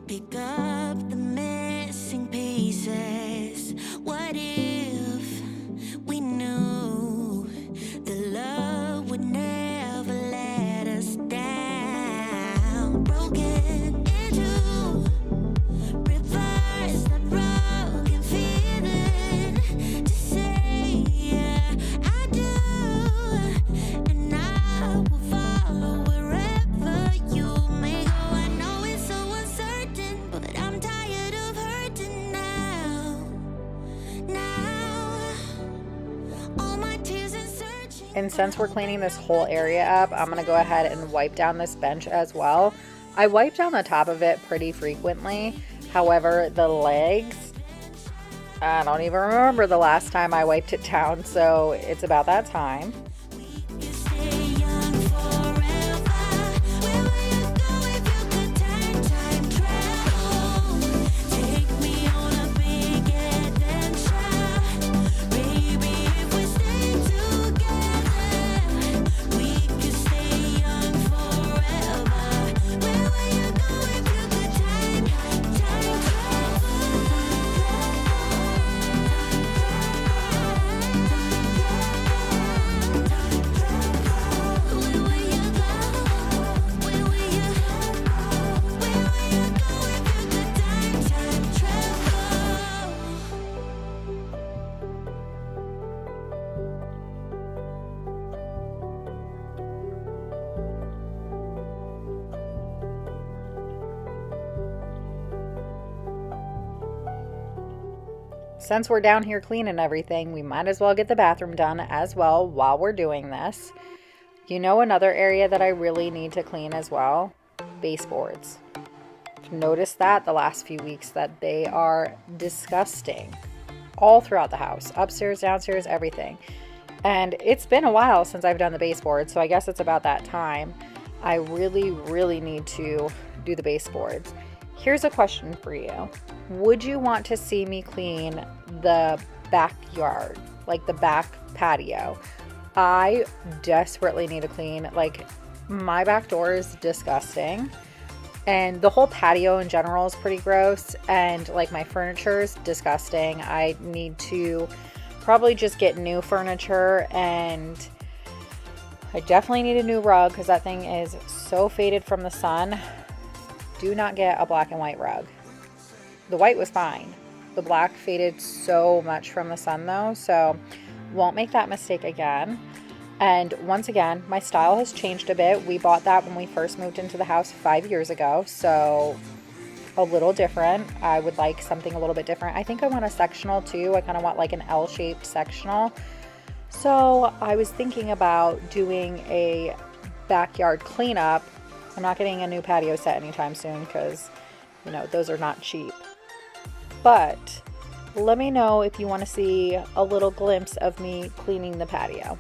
pick up the missing pieces? What if we knew the love would never let us down? Broken into reverse that broken feeling. To say yeah, I do, and I will follow wherever you may go. I know it's so uncertain, but I'm tired of hurting now. Now, all my tears and searching. And since we're cleaning this whole area up, I'm gonna go ahead and wipe down this bench as well. I wipe down the top of it pretty frequently. However, the legs, I don't even remember the last time I wiped it down, so it's about that time. We could stay young forever. Where would you go if you could time travel? Take me on a big adventure. Baby, if we stay together, we could stay young forever. Where would you go if you could time travel? Where would you go? Where would you go if you could time travel? Since we're down here cleaning everything, we might as well get the bathroom done as well while we're doing this. You know, another area that I really need to clean as well? Baseboards. I've noticed that the last few weeks that they are disgusting all throughout the house, upstairs, downstairs, everything. And it's been a while since I've done the baseboards, so I guess it's about that time. I really, really need to do the baseboards. Here's a question for you. Would you want to see me clean the backyard, like the back patio? I desperately need to clean. Like, my back door is disgusting. And the whole patio in general is pretty gross, and like my furniture is disgusting. I need to probably just get new furniture, and I definitely need a new rug because that thing is so faded from the sun. Do not get a black and white rug. The white was fine. The black faded so much from the sun though, so won't make that mistake again. And once again, my style has changed a bit. We bought that when we first moved into the house 5 years ago, so a little different. I would like something a little bit different. I think I want a sectional too. I kind of want like an L-shaped sectional. So I was thinking about doing a backyard cleanup. I'm not getting a new patio set anytime soon because, you know, those are not cheap. But let me know if you want to see a little glimpse of me cleaning the patio.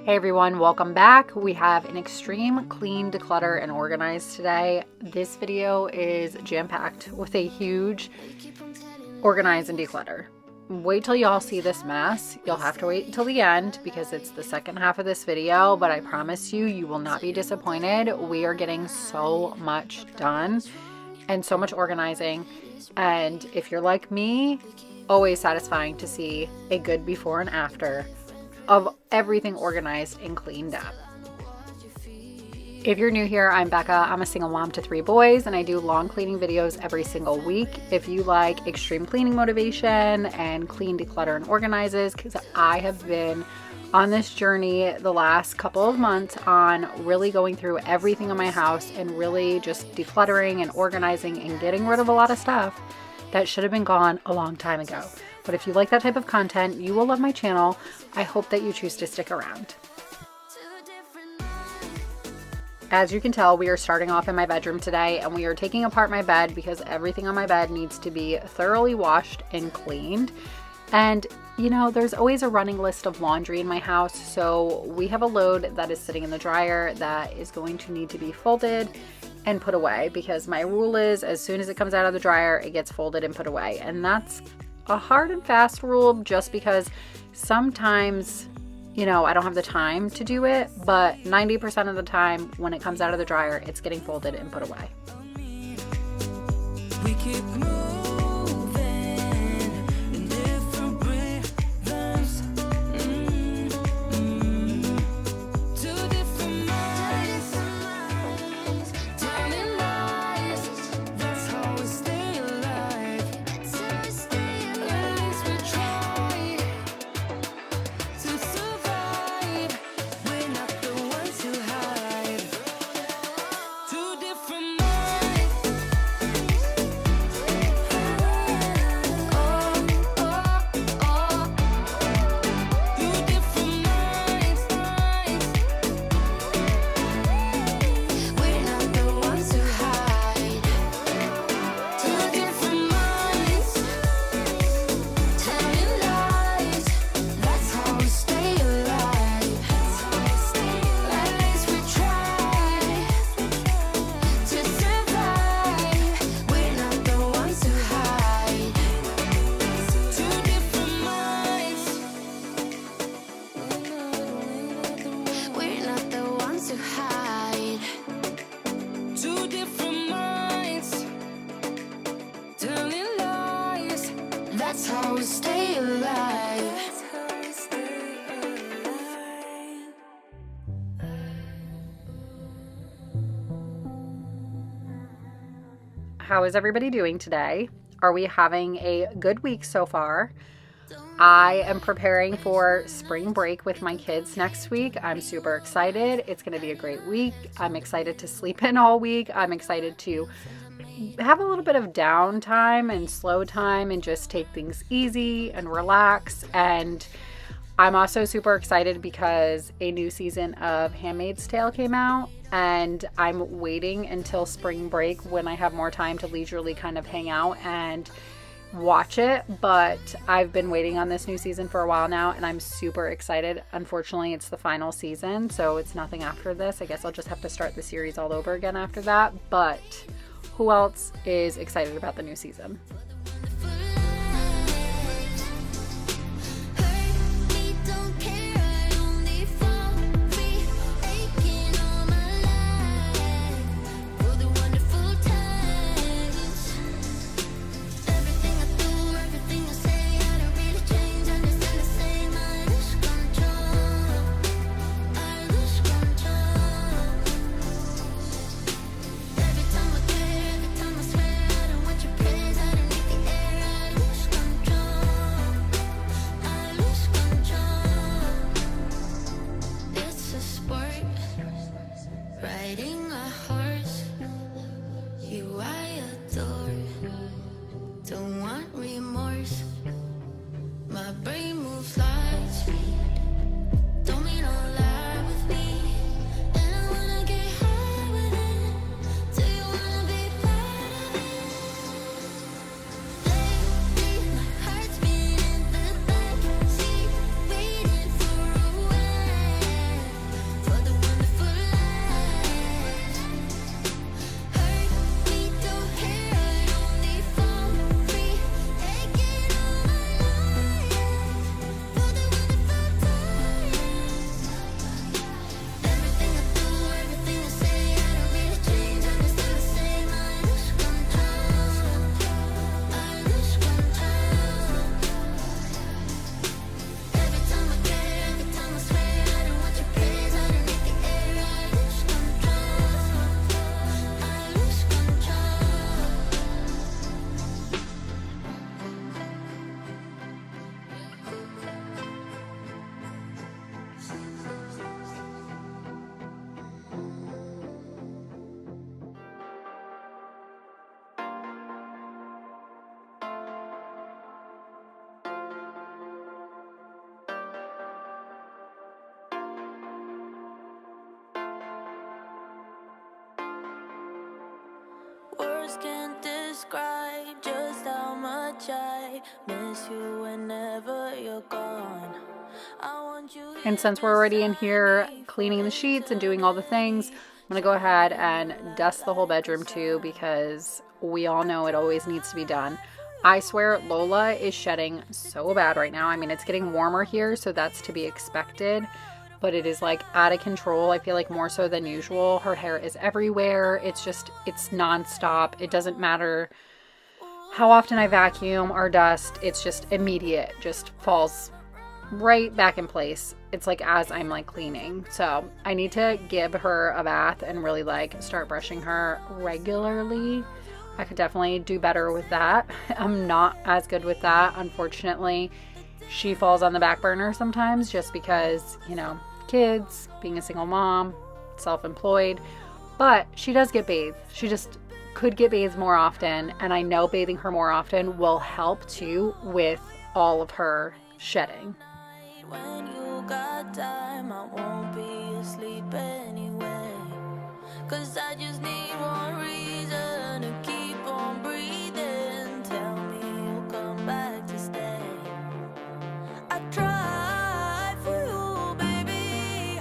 Hey everyone, welcome back. We have an extreme clean, declutter, and organize today. This video is jam-packed with a huge organize and declutter. Wait till y'all see this mess. You'll have to wait until the end because it's the second half of this video, but I promise you, you will not be disappointed. We are getting so much done and so much organizing. And if you're like me, always satisfying to see a good before and after of everything organized and cleaned up. If you're new here, I'm Becca. I'm a single mom to 3 boys, and I do long cleaning videos every single week. If you like extreme cleaning motivation and clean, declutter, and organizes, because I have been on this journey the last couple of months on really going through everything in my house and really just decluttering and organizing and getting rid of a lot of stuff that should have been gone a long time ago. But if you like that type of content, you will love my channel. I hope that you choose to stick around. As you can tell, we are starting off in my bedroom today, and we are taking apart my bed because everything on my bed needs to be thoroughly washed and cleaned. And you know, there's always a running list of laundry in my house, so we have a load that is sitting in the dryer that is going to need to be folded and put away, because my rule is as soon as it comes out of the dryer, it gets folded and put away. And that's a hard and fast rule just because sometimes, you know, I don't have the time to do it, but 90% of the time when it comes out of the dryer, it's getting folded and put away. We keep moving in different rhythms. Two different minds, turning lives. That's how we stay alive. At least we try to survive. We're not the ones who hide. Two different minds. Two different minds. We're not the ones who hide. Two different minds, telling lies. That's how we stay alive. At least we try to survive. We're not the ones who hide. Two different minds. We're not the ones who hide. Two different minds, telling lies. That's how we stay alive. How is everybody doing today? Are we having a good week so far? I am preparing for spring break with my kids next week. I'm super excited. It's going to be a great week. I'm excited to sleep in all week. I'm excited to have a little bit of downtime and slow time and just take things easy and relax. And I'm also super excited because a new season of Handmaid's Tale came out, and I'm waiting until spring break when I have more time to leisurely kind of hang out and watch it. But I've been waiting on this new season for a while now, and I'm super excited. Unfortunately, it's the final season, so it's nothing after this. I guess I'll just have to start the series all over again after that. But who else is excited about the new season? Riding a horse, you I adore. Don't want remorse. My brain moves light speed. Don't mean don't lie with me. And I wanna get high with it. Do you wanna be part of it? Lately, my heart's been in the backseat, waiting for a wave, for the wonderful life. Hurt me, don't care, I only fall free. Taking all my life for the wonderful times. Everything I do, everything I say, I don't really change. I'm still the same. I lose control. I lose control. Every time I care, every time I swear, I don't want your praise. Underneath the air, I lose control. I lose Words can't describe just how much I miss you whenever you're gone. I want you And since we're already in here cleaning the sheets and doing all the things, I'm going to go ahead and dust the whole bedroom too, because we all know it always needs to be done. I swear Lola is shedding so bad right now. I mean, it's getting warmer here, so that's to be expected, but it is like out of control. I feel like more so than usual. Her hair is everywhere. It's nonstop. It doesn't matter how often I vacuum or dust, it's just immediate, just falls right back in place. It's like as I'm like cleaning. So I need to give her a bath and really like start brushing her regularly. I could definitely do better with that. I'm not as good with that, unfortunately. She falls on the back burner sometimes just because, you know, kids, being a single mom, self-employed, but she does get bathed. She just could get bathed more often, and I know bathing her more often will help too with all of her shedding. When you got time, I won't be asleep anyway. 'Cause I just need one reason to keep on breathing. Tell me you'll come back to stay. I try for you, baby,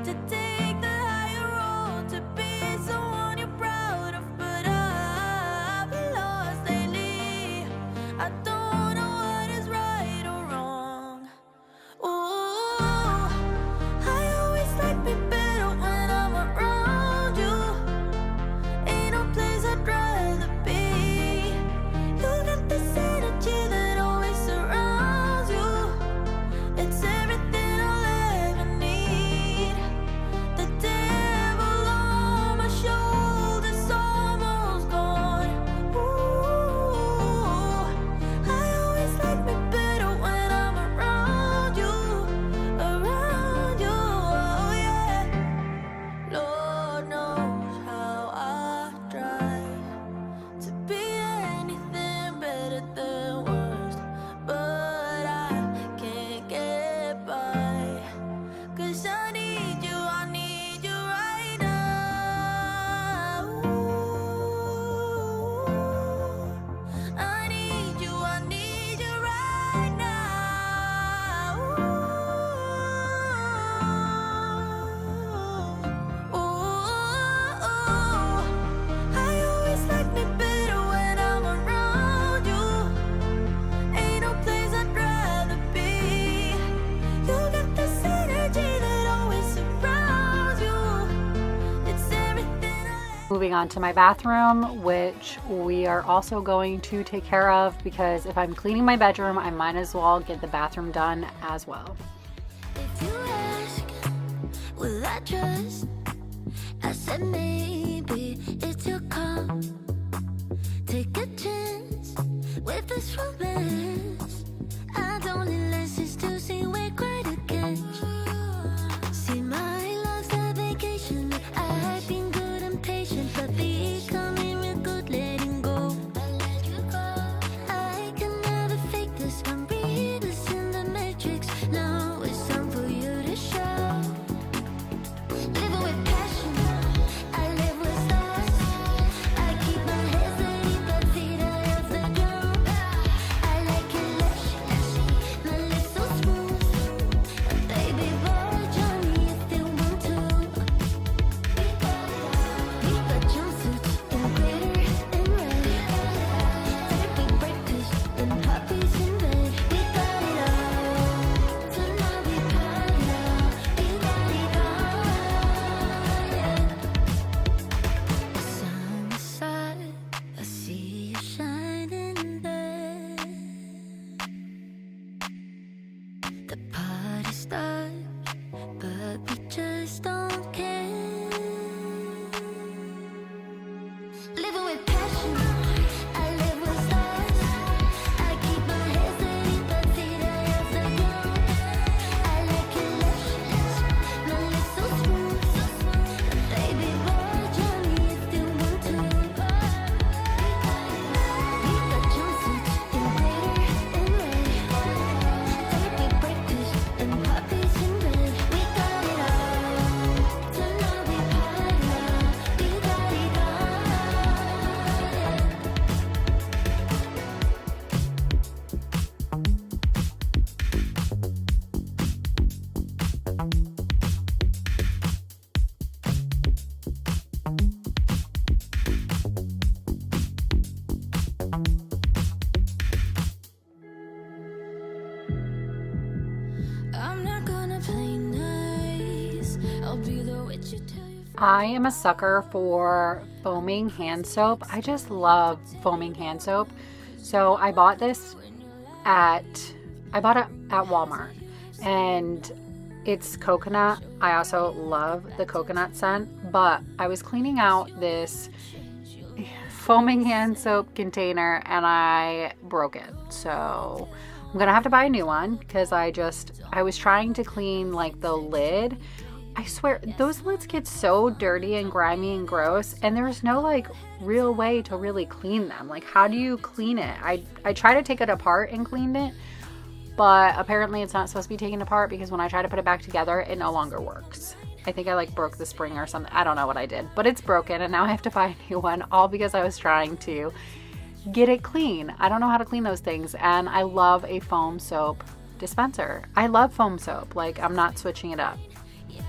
to take the higher road, to be someone you're proud of, but I've been lost lately. I don't know what is right or wrong. Ooh, I always like me better when I'm around you. Ain't no place I'd rather be. You got this energy that always surrounds you. It's everything I'll ever need. The devil on my shoulder's almost gone. Ooh, I always like me better when I'm around you, oh yeah. Lord knows how I try to be anything better than worst, but I can't get by. 'Cause I need you right now. Ooh, I need you right now. Ooh, I always like me better when I'm around you. Ain't no place I'd rather be. You got this energy that always surrounds you. It's everything I Moving on to my bathroom, which we are also going to take care of, because if I'm cleaning my bedroom, I might as well get the bathroom done as well. If you ask, will I trust? I said maybe it's your call. Take a chance with this romance. I don't need lessons to see we're quite a catch. See, my love's a vacation. I've been good and patient, but becoming real good letting go. I can never fake this. I'm readers in the matrix. Now it's time for you to show. Living with passion, I live with stars. I keep my head steady, but feet out of the ground. I like it lush, my lips so smooth. Baby boy, join me if you want to. We got jumpsuits in glitter and red. Therapy breakfast and puppies in bed. We got it all. Tonight we party now. We got it all. Yeah. Side by side, I see you shining there. The party starts, but we just don't care. Living with passion, I live with stars. I keep my head steady, but feet out of the ground. I like it lush, my lips so smooth. Baby boy, join me if you want to. We got jumpsuits in glitter and red. Therapy breakfast and puppies in bed. We got it all. Tonight we party now. We got it all. I'm not gonna play nice. I'll be the witch you tell your I am a sucker for foaming hand soap. I just love foaming hand soap. So I bought this at Walmart, and it's coconut. I also love the coconut scent, but I was cleaning out this foaming hand soap container and I broke it. So I'm gonna have to buy a new one because I was trying to clean like the lid. I swear those lids get so dirty and grimy and gross, and there's no like real way to really clean them. Like, how do you clean it? I tried to take it apart and cleaned it, but apparently it's not supposed to be taken apart because when I try to put it back together, it no longer works. I think I like broke the spring or something. I don't know what I did, but it's broken and now I have to buy a new one, all because I was trying to get it clean. I don't know how to clean those things, and I love a foam soap dispenser. I love foam soap. Like, I'm not switching it up.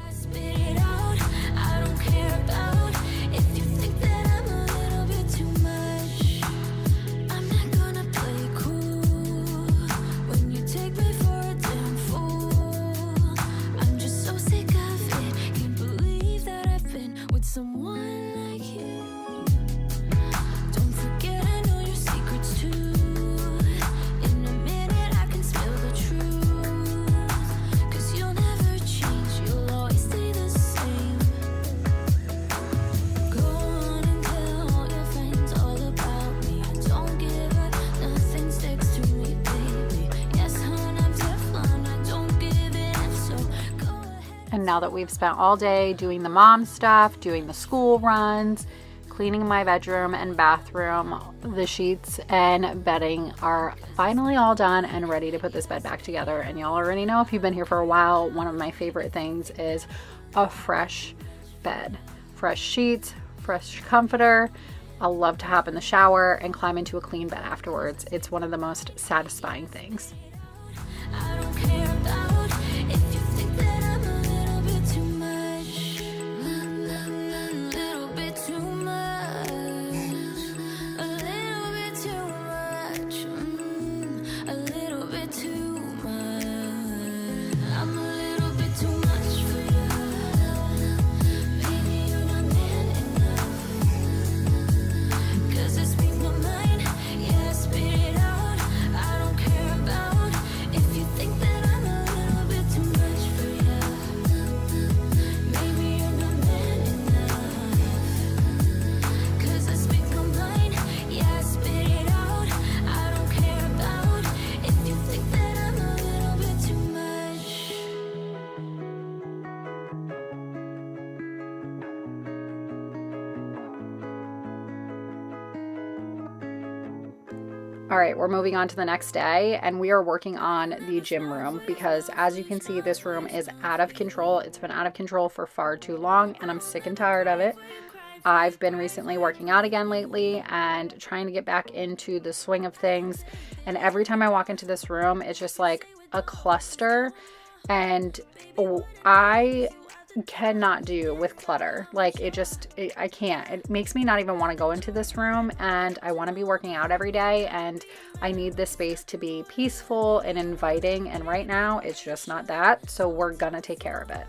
Spit it out. I don't care about if you think that I'm a little bit too much. I'm not gonna play cool when you take me for a damn fool. I'm just so sick of it. Can't believe that I've been with someone like you. Don't forget I know your secrets too. In a minute I can spill the truth. 'Cause you'll never change. You'll always stay the same. Go on and tell all your friends all about me. Don't give up, nothing sticks to me, baby. Yes, hon, I'm Teflon. I don't give it up, so go ahead. And now that we've spent all day doing the mom stuff, doing the school runs, cleaning my bedroom and bathroom, the sheets and bedding are finally all done and ready to put this bed back together. And y'all already know, if you've been here for a while, one of my favorite things is a fresh bed. Fresh sheets, fresh comforter. I love to hop in the shower and climb into a clean bed afterwards. It's one of the most satisfying things. I don't care about if you think that I'm a little bit too much. Little bit too much. A little bit too much. A little bit too much. I'm a little bit too much for you. Baby, you're not man enough. 'Cause I speak my mind. Yeah, spit it out. I don't care about if you think that I'm a little bit too much for you. Maybe you're not man enough. 'Cause I speak my mind. Yeah, spit it out. I don't care about if you think that I'm a little bit too much. All right, we're moving on to the next day, and we are working on the gym room because, as you can see, this room is out of control. It's been out of control for far too long, and I'm sick and tired of it. I've been recently working out again lately and trying to get back into the swing of things. And every time I walk into this room, it's just like a cluster. And I cannot do with clutter. Like, I can't. It makes me not even want to go into this room, and I want to be working out every day, and I need this space to be peaceful and inviting, and right now it's just not that. So we're gonna take care of it.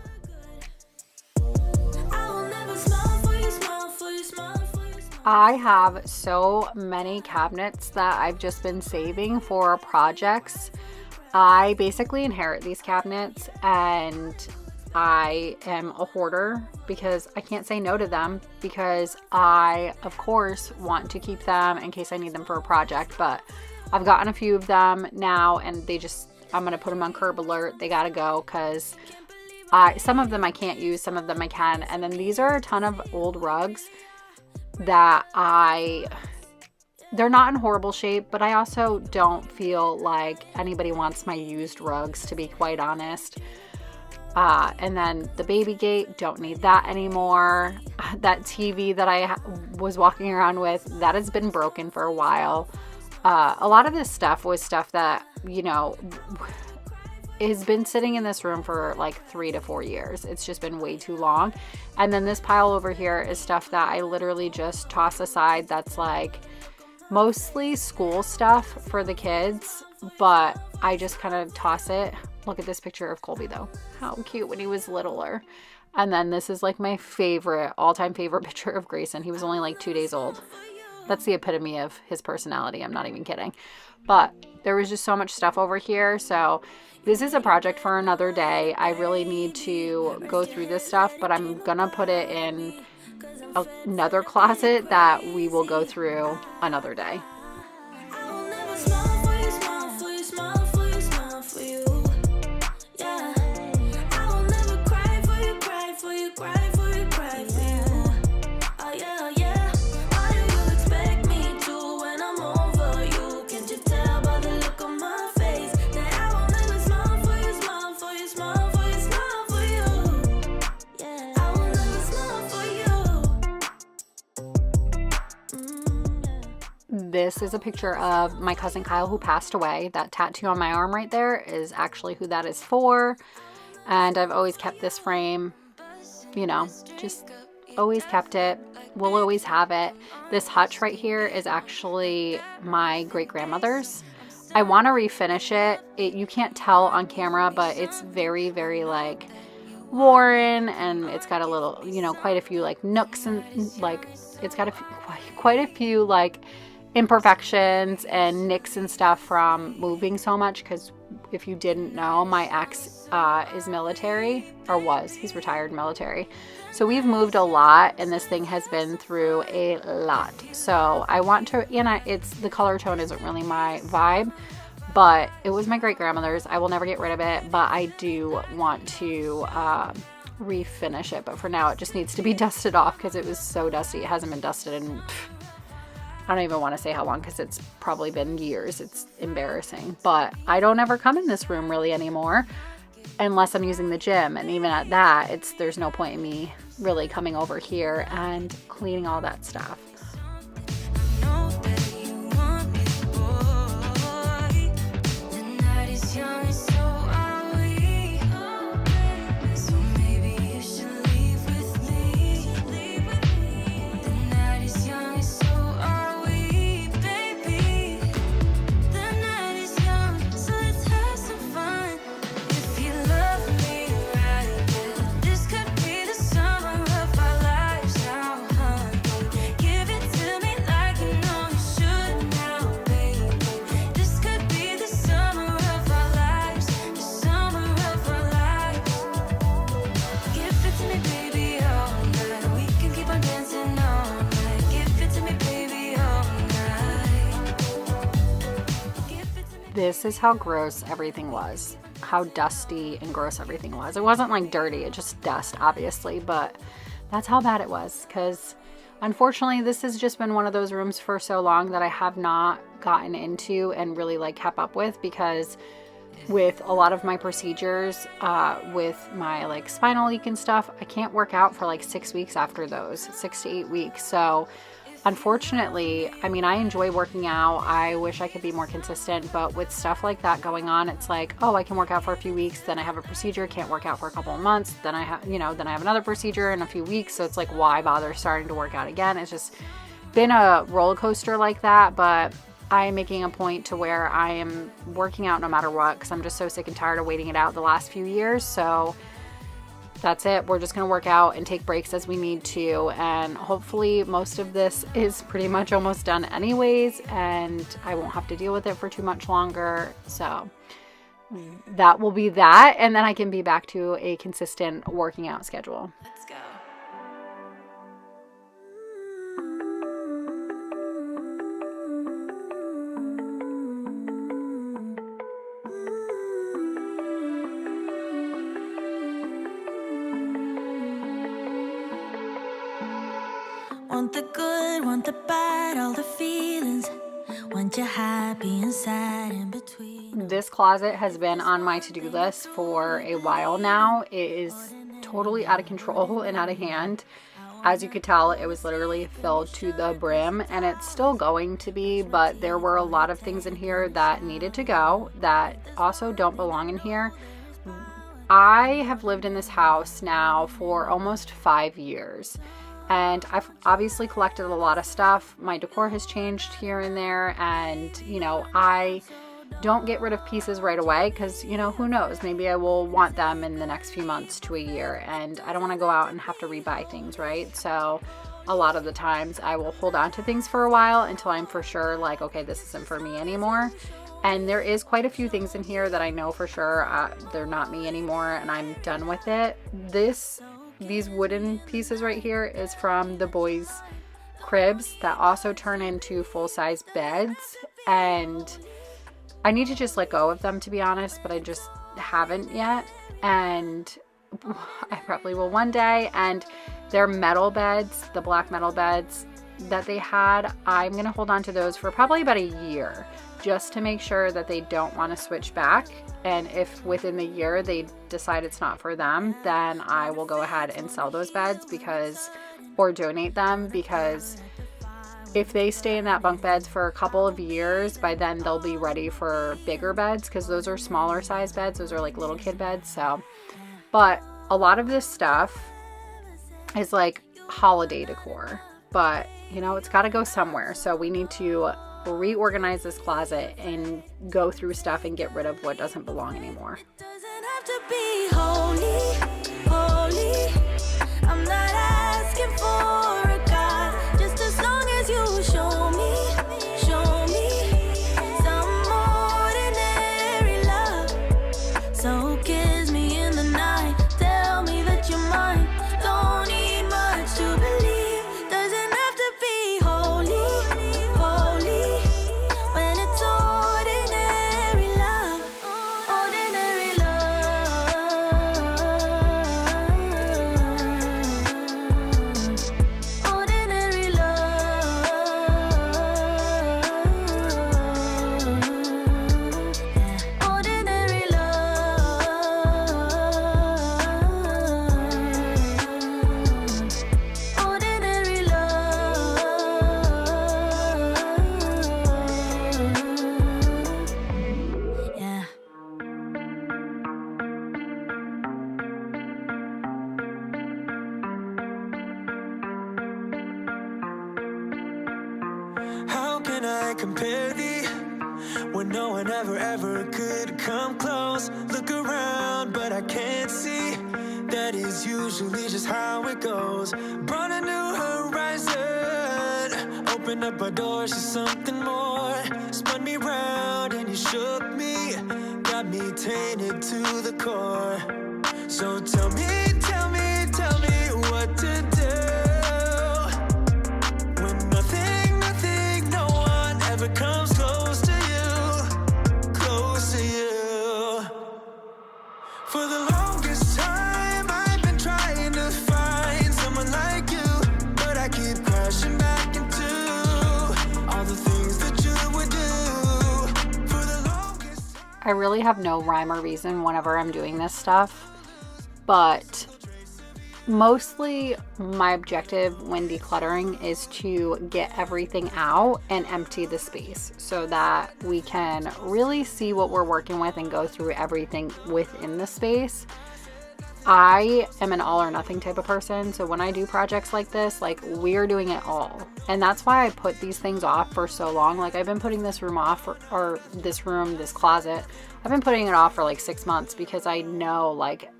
I will never smile for you, smile for you, smile for you, smile. I have so many cabinets that I've just been saving for projects. I basically inherit these cabinets, and I am a hoarder because I can't say no to them, because I, of course, want to keep them in case I need them for a project. But I've gotten a few of them now, and I'm going to put them on curb alert. They got to go because some of them I can't use, some of them I can. And then these are a ton of old rugs that they're not in horrible shape, but I also don't feel like anybody wants my used rugs, to be quite honest. And then the baby gate, don't need that anymore. That TV that I was walking around with, that has been broken for a while. A lot of this stuff was stuff that, has been sitting in this room for like 3 to 4 years. It's just been way too long. And then this pile over here is stuff that I literally just toss aside. That's like mostly school stuff for the kids, but I just kind of toss it. Look at this picture of Colby though. How cute when he was littler. And then this is like my favorite, all-time favorite picture of Grayson. He was only like 2 days old. That's the epitome of his personality. I'm not even kidding. But there was just so much stuff over here. So this is a project for another day. I really need to go through this stuff, but I'm going to put it in another closet that we will go through another day. I will never smile for you, smile for you, smile for you, smile for you. Yeah. I will never cry for you, cry for you, cry for you, cry for you. Oh yeah, oh yeah. Why do you expect me to when I'm over you? Can't you tell by the look on my face that I will never smile for you, smile for you, smile for you, smile for you. Yeah. I will never smile for you. This is a picture of my cousin Kyle who passed away. That tattoo on my arm right there is actually who that is for. And I've always kept this frame, you know, just always kept it. We'll always have it. This hutch right here is actually my great-grandmother's. I want to refinish it. You can't tell on camera, but it's very, very like worn, and it's got a little, you know, quite a few like nooks and like it's got quite a few like imperfections and nicks and stuff from moving so much. Because if you didn't know, my ex is military, or was. He's retired military. So we've moved a lot, and this thing has been through a lot. So I want to, you know, it's the color tone isn't really my vibe, but it was my great-grandmother's. I will never get rid of it, but I do want to refinish it. But for now, it just needs to be dusted off because it was so dusty. It hasn't been dusted in, I don't even want to say how long, because it's probably been years. It's embarrassing. But I don't ever come in this room really anymore unless I'm using the gym. And even at that, there's no point in me really coming over here and cleaning all that stuff. Know that you want me, boy. The night is young and so are we. So maybe you should leave with me. The night is young and so are we, baby. The night is young, so let's have some fun. If you love me right, yeah, this could be the summer of our lives now, honey. Give it to me like you know you should now, baby. This could be the summer of our lives, the summer of our lives. Give it to me, baby, all night. We can keep on dancing all night. Give it to me, baby, all night. Give it to me. This is how gross everything was. How dusty and gross everything was. It wasn't like dirty, it just dust, obviously, but that's how bad it was. Because unfortunately, this has just been one of those rooms for so long that I have not gotten into and really like kept up with, because with a lot of my procedures, with my like spinal leak and stuff, I can't work out for like 6 weeks after those, 6 to 8 weeks. So unfortunately, I mean, I enjoy working out. I wish I could be more consistent, but with stuff like that going on, it's like, oh, I can work out for a few weeks, then I have a procedure, can't work out for a couple of months, then I have, you know, then I have another procedure in a few weeks. So it's like, why bother starting to work out again? It's just been a roller coaster like that. But I'm making a point to where I am working out no matter what, because I'm just so sick and tired of waiting it out the last few years. So that's it. We're just going to work out and take breaks as we need to. And hopefully most of this is pretty much almost done anyways, and I won't have to deal with it for too much longer. So that will be that. And then I can be back to a consistent working out schedule. Let's go. Want the good, want the bad, all the feelings. Want you happy and sad in between. This closet has been on my to-do list for a while now. It is totally out of control and out of hand. As you could tell, it was literally filled to the brim, and it's still going to be, but there were a lot of things in here that needed to go that also don't belong in here. I have lived in this house now for almost 5 years. And I've obviously collected a lot of stuff. My decor has changed here and there, and you know, I don't get rid of pieces right away because, you know, who knows, maybe I will want them in the next few months to a year, and I don't want to go out and have to rebuy things, right? So a lot of the times I will hold on to things for a while until I'm for sure like, okay, this isn't for me anymore. And there is quite a few things in here that I know for sure they're not me anymore and I'm done with it. These wooden pieces right here is from the boys' cribs that also turn into full-size beds, and I need to just let go of them, to be honest, but I just haven't yet, and I probably will one day. And their metal beds, the black metal beds that they had, I'm gonna hold on to those for probably about a year just to make sure that they don't want to switch back. And if within the year they decide it's not for them, then I will go ahead and sell those beds or donate them, because if they stay in that bunk beds for a couple of years, by then they'll be ready for bigger beds, because those are smaller size beds. Those are like little kid beds. So, but a lot of this stuff is like holiday decor, but you know, it's got to go somewhere. So we need to reorganize this closet and go through stuff and get rid of what doesn't belong anymore. Doesn't have to be holy, holy. I'm not asking for a God, just as long as you show me some ordinary love. So kiss me in the night, tell me that you're mine. Don't need much to believe. Doesn't have to be holy, holy. When it's ordinary love, ordinary love, ordinary love, yeah. Ordinary love, ordinary love, yeah. How can I compare thee when no one ever could come close? Look around, but I can't see. That is usually just how it goes. Brought a new horizon, opened up our doors to something more. Spun me round and you shook me, got me tainted to the core. So tell me what to do. When nothing, no one ever comes close to you, close to you. For the longest time, I've been trying to find someone like you, but I keep crashing back into all the things that you would do. For the longest time. I really have no rhyme or reason whenever I'm doing this stuff, but mostly my objective when decluttering is to get everything out and empty the space so that we can really see what we're working with and go through everything within the space. I am an all or nothing type of person, so when I do projects like this, like, we're doing it all. And that's why I put these things off for so long. Like, I've been putting this room off, or this closet, I've been putting it off for like 6 months, because I know like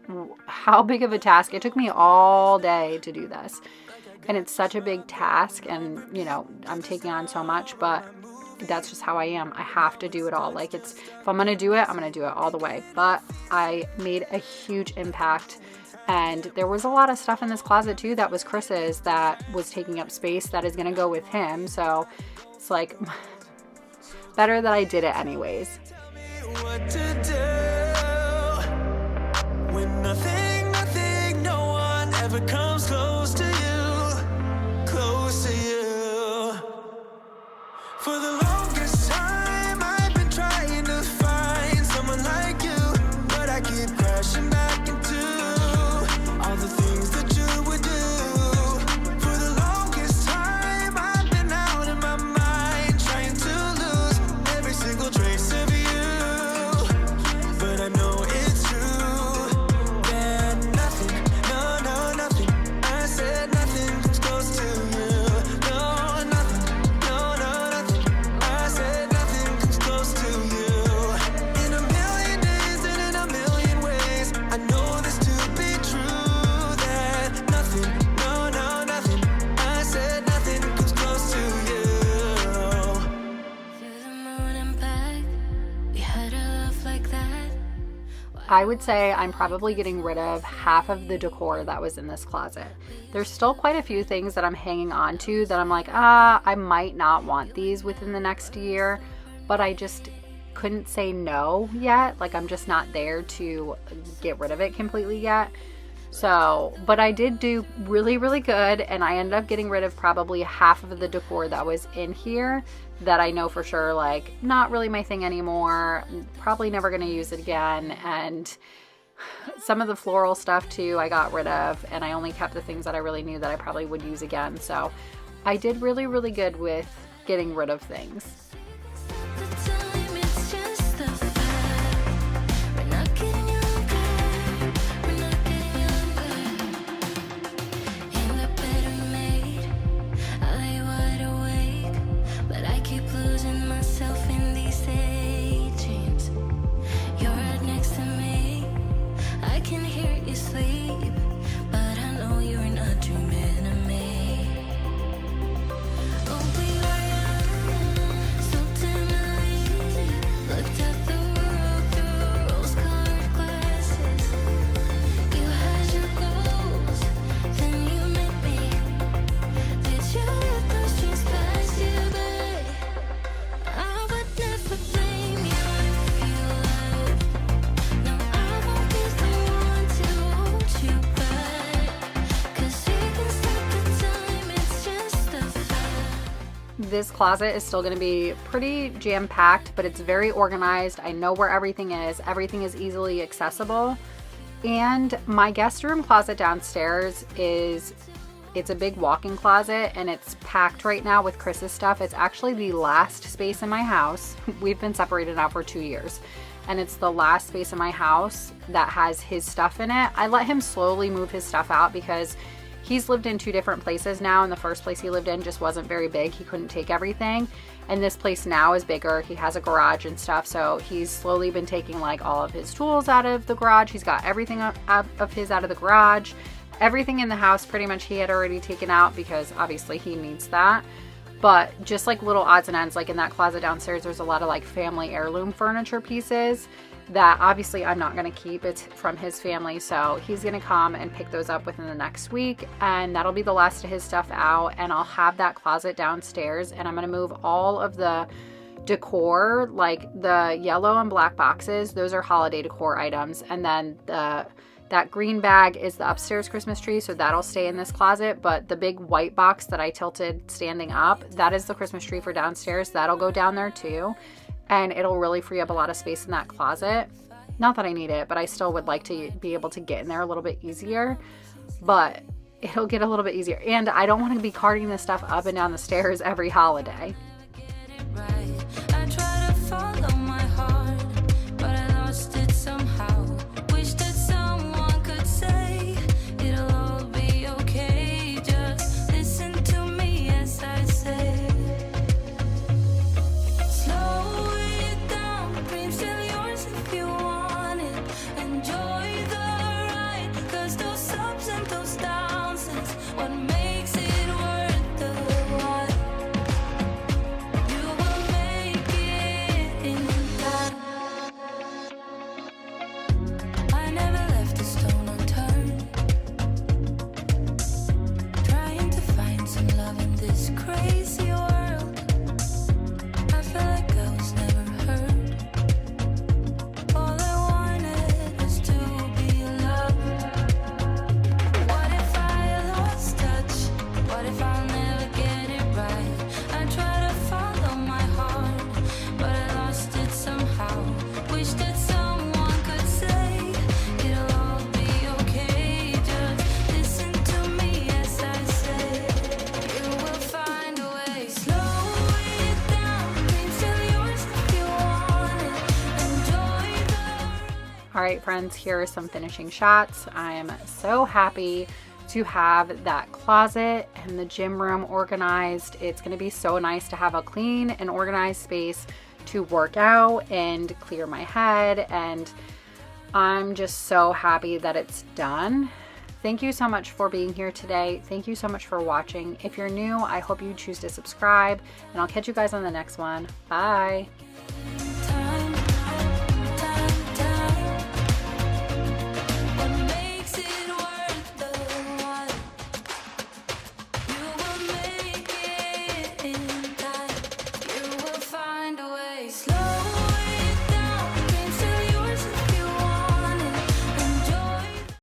how big of a task it took me all day to do this. And it's such a big task, and you know, I'm taking on so much, but that's just how I am. I have to do it all. Like, if I'm gonna do it, I'm gonna do it all the way. But I made a huge impact, and there was a lot of stuff in this closet too that was Chris's, that was taking up space, that is gonna go with him. So it's like better that I did it anyways. What to do when nothing, no one ever comes close to you, close to you. For the longest time, I've been trying to find someone like you, but I keep crashing back into all the things that you would do. For the longest time, I've been out in my mind, trying to lose every single trace of you. I would say I'm probably getting rid of half of the decor that was in this closet. There's still quite a few things that I'm hanging on to that I'm like, I might not want these within the next year, but I just couldn't say no yet. Like, I'm just not there to get rid of it completely yet. So, but I did do really, really good, and I ended up getting rid of probably half of the decor that was in here that I know for sure, like, not really my thing anymore, probably never going to use it again. And some of the floral stuff too I got rid of, and I only kept the things that I really knew that I probably would use again. So I did really, really good with getting rid of things. This closet is still going to be pretty jam-packed, but it's very organized. I know where everything is. Everything is easily accessible. And my guest room closet downstairs it's a big walk-in closet, and it's packed right now with Chris's stuff. It's actually the last space in my house. We've been separated now for 2 years, and it's the last space in my house that has his stuff in it. I let him slowly move his stuff out because he's lived in 2 different places now, and the first place he lived in just wasn't very big. He couldn't take everything. And this place now is bigger. He has a garage and stuff. So he's slowly been taking like all of his tools out of the garage. He's got everything of his out of the garage. Everything in the house pretty much he had already taken out because obviously he needs that. But just like little odds and ends, like in that closet downstairs, there's a lot of like family heirloom furniture pieces that obviously I'm not going to keep. It's from his family, so he's going to come and pick those up within the next week, and that'll be the last of his stuff out. And I'll have that closet downstairs, and I'm going to move all of the decor, like the yellow and black boxes. Those are holiday decor items, and then that green bag is the upstairs Christmas tree, so that'll stay in this closet. But the big white box that I tilted standing up, that is the Christmas tree for downstairs. That'll go down there too. And it'll really free up a lot of space in that closet. Not that I need it, but I still would like to be able to get in there a little bit easier. But it'll get a little bit easier. And I don't want to be carting this stuff up and down the stairs every holiday. All right, friends, here are some finishing shots. I am so happy to have that closet and the gym room organized. It's going to be so nice to have a clean and organized space to work out and clear my head, and I'm just so happy that it's done. Thank you so much for being here today. Thank you so much for watching. If you're new, I hope you choose to subscribe, and I'll catch you guys on the next one. Bye.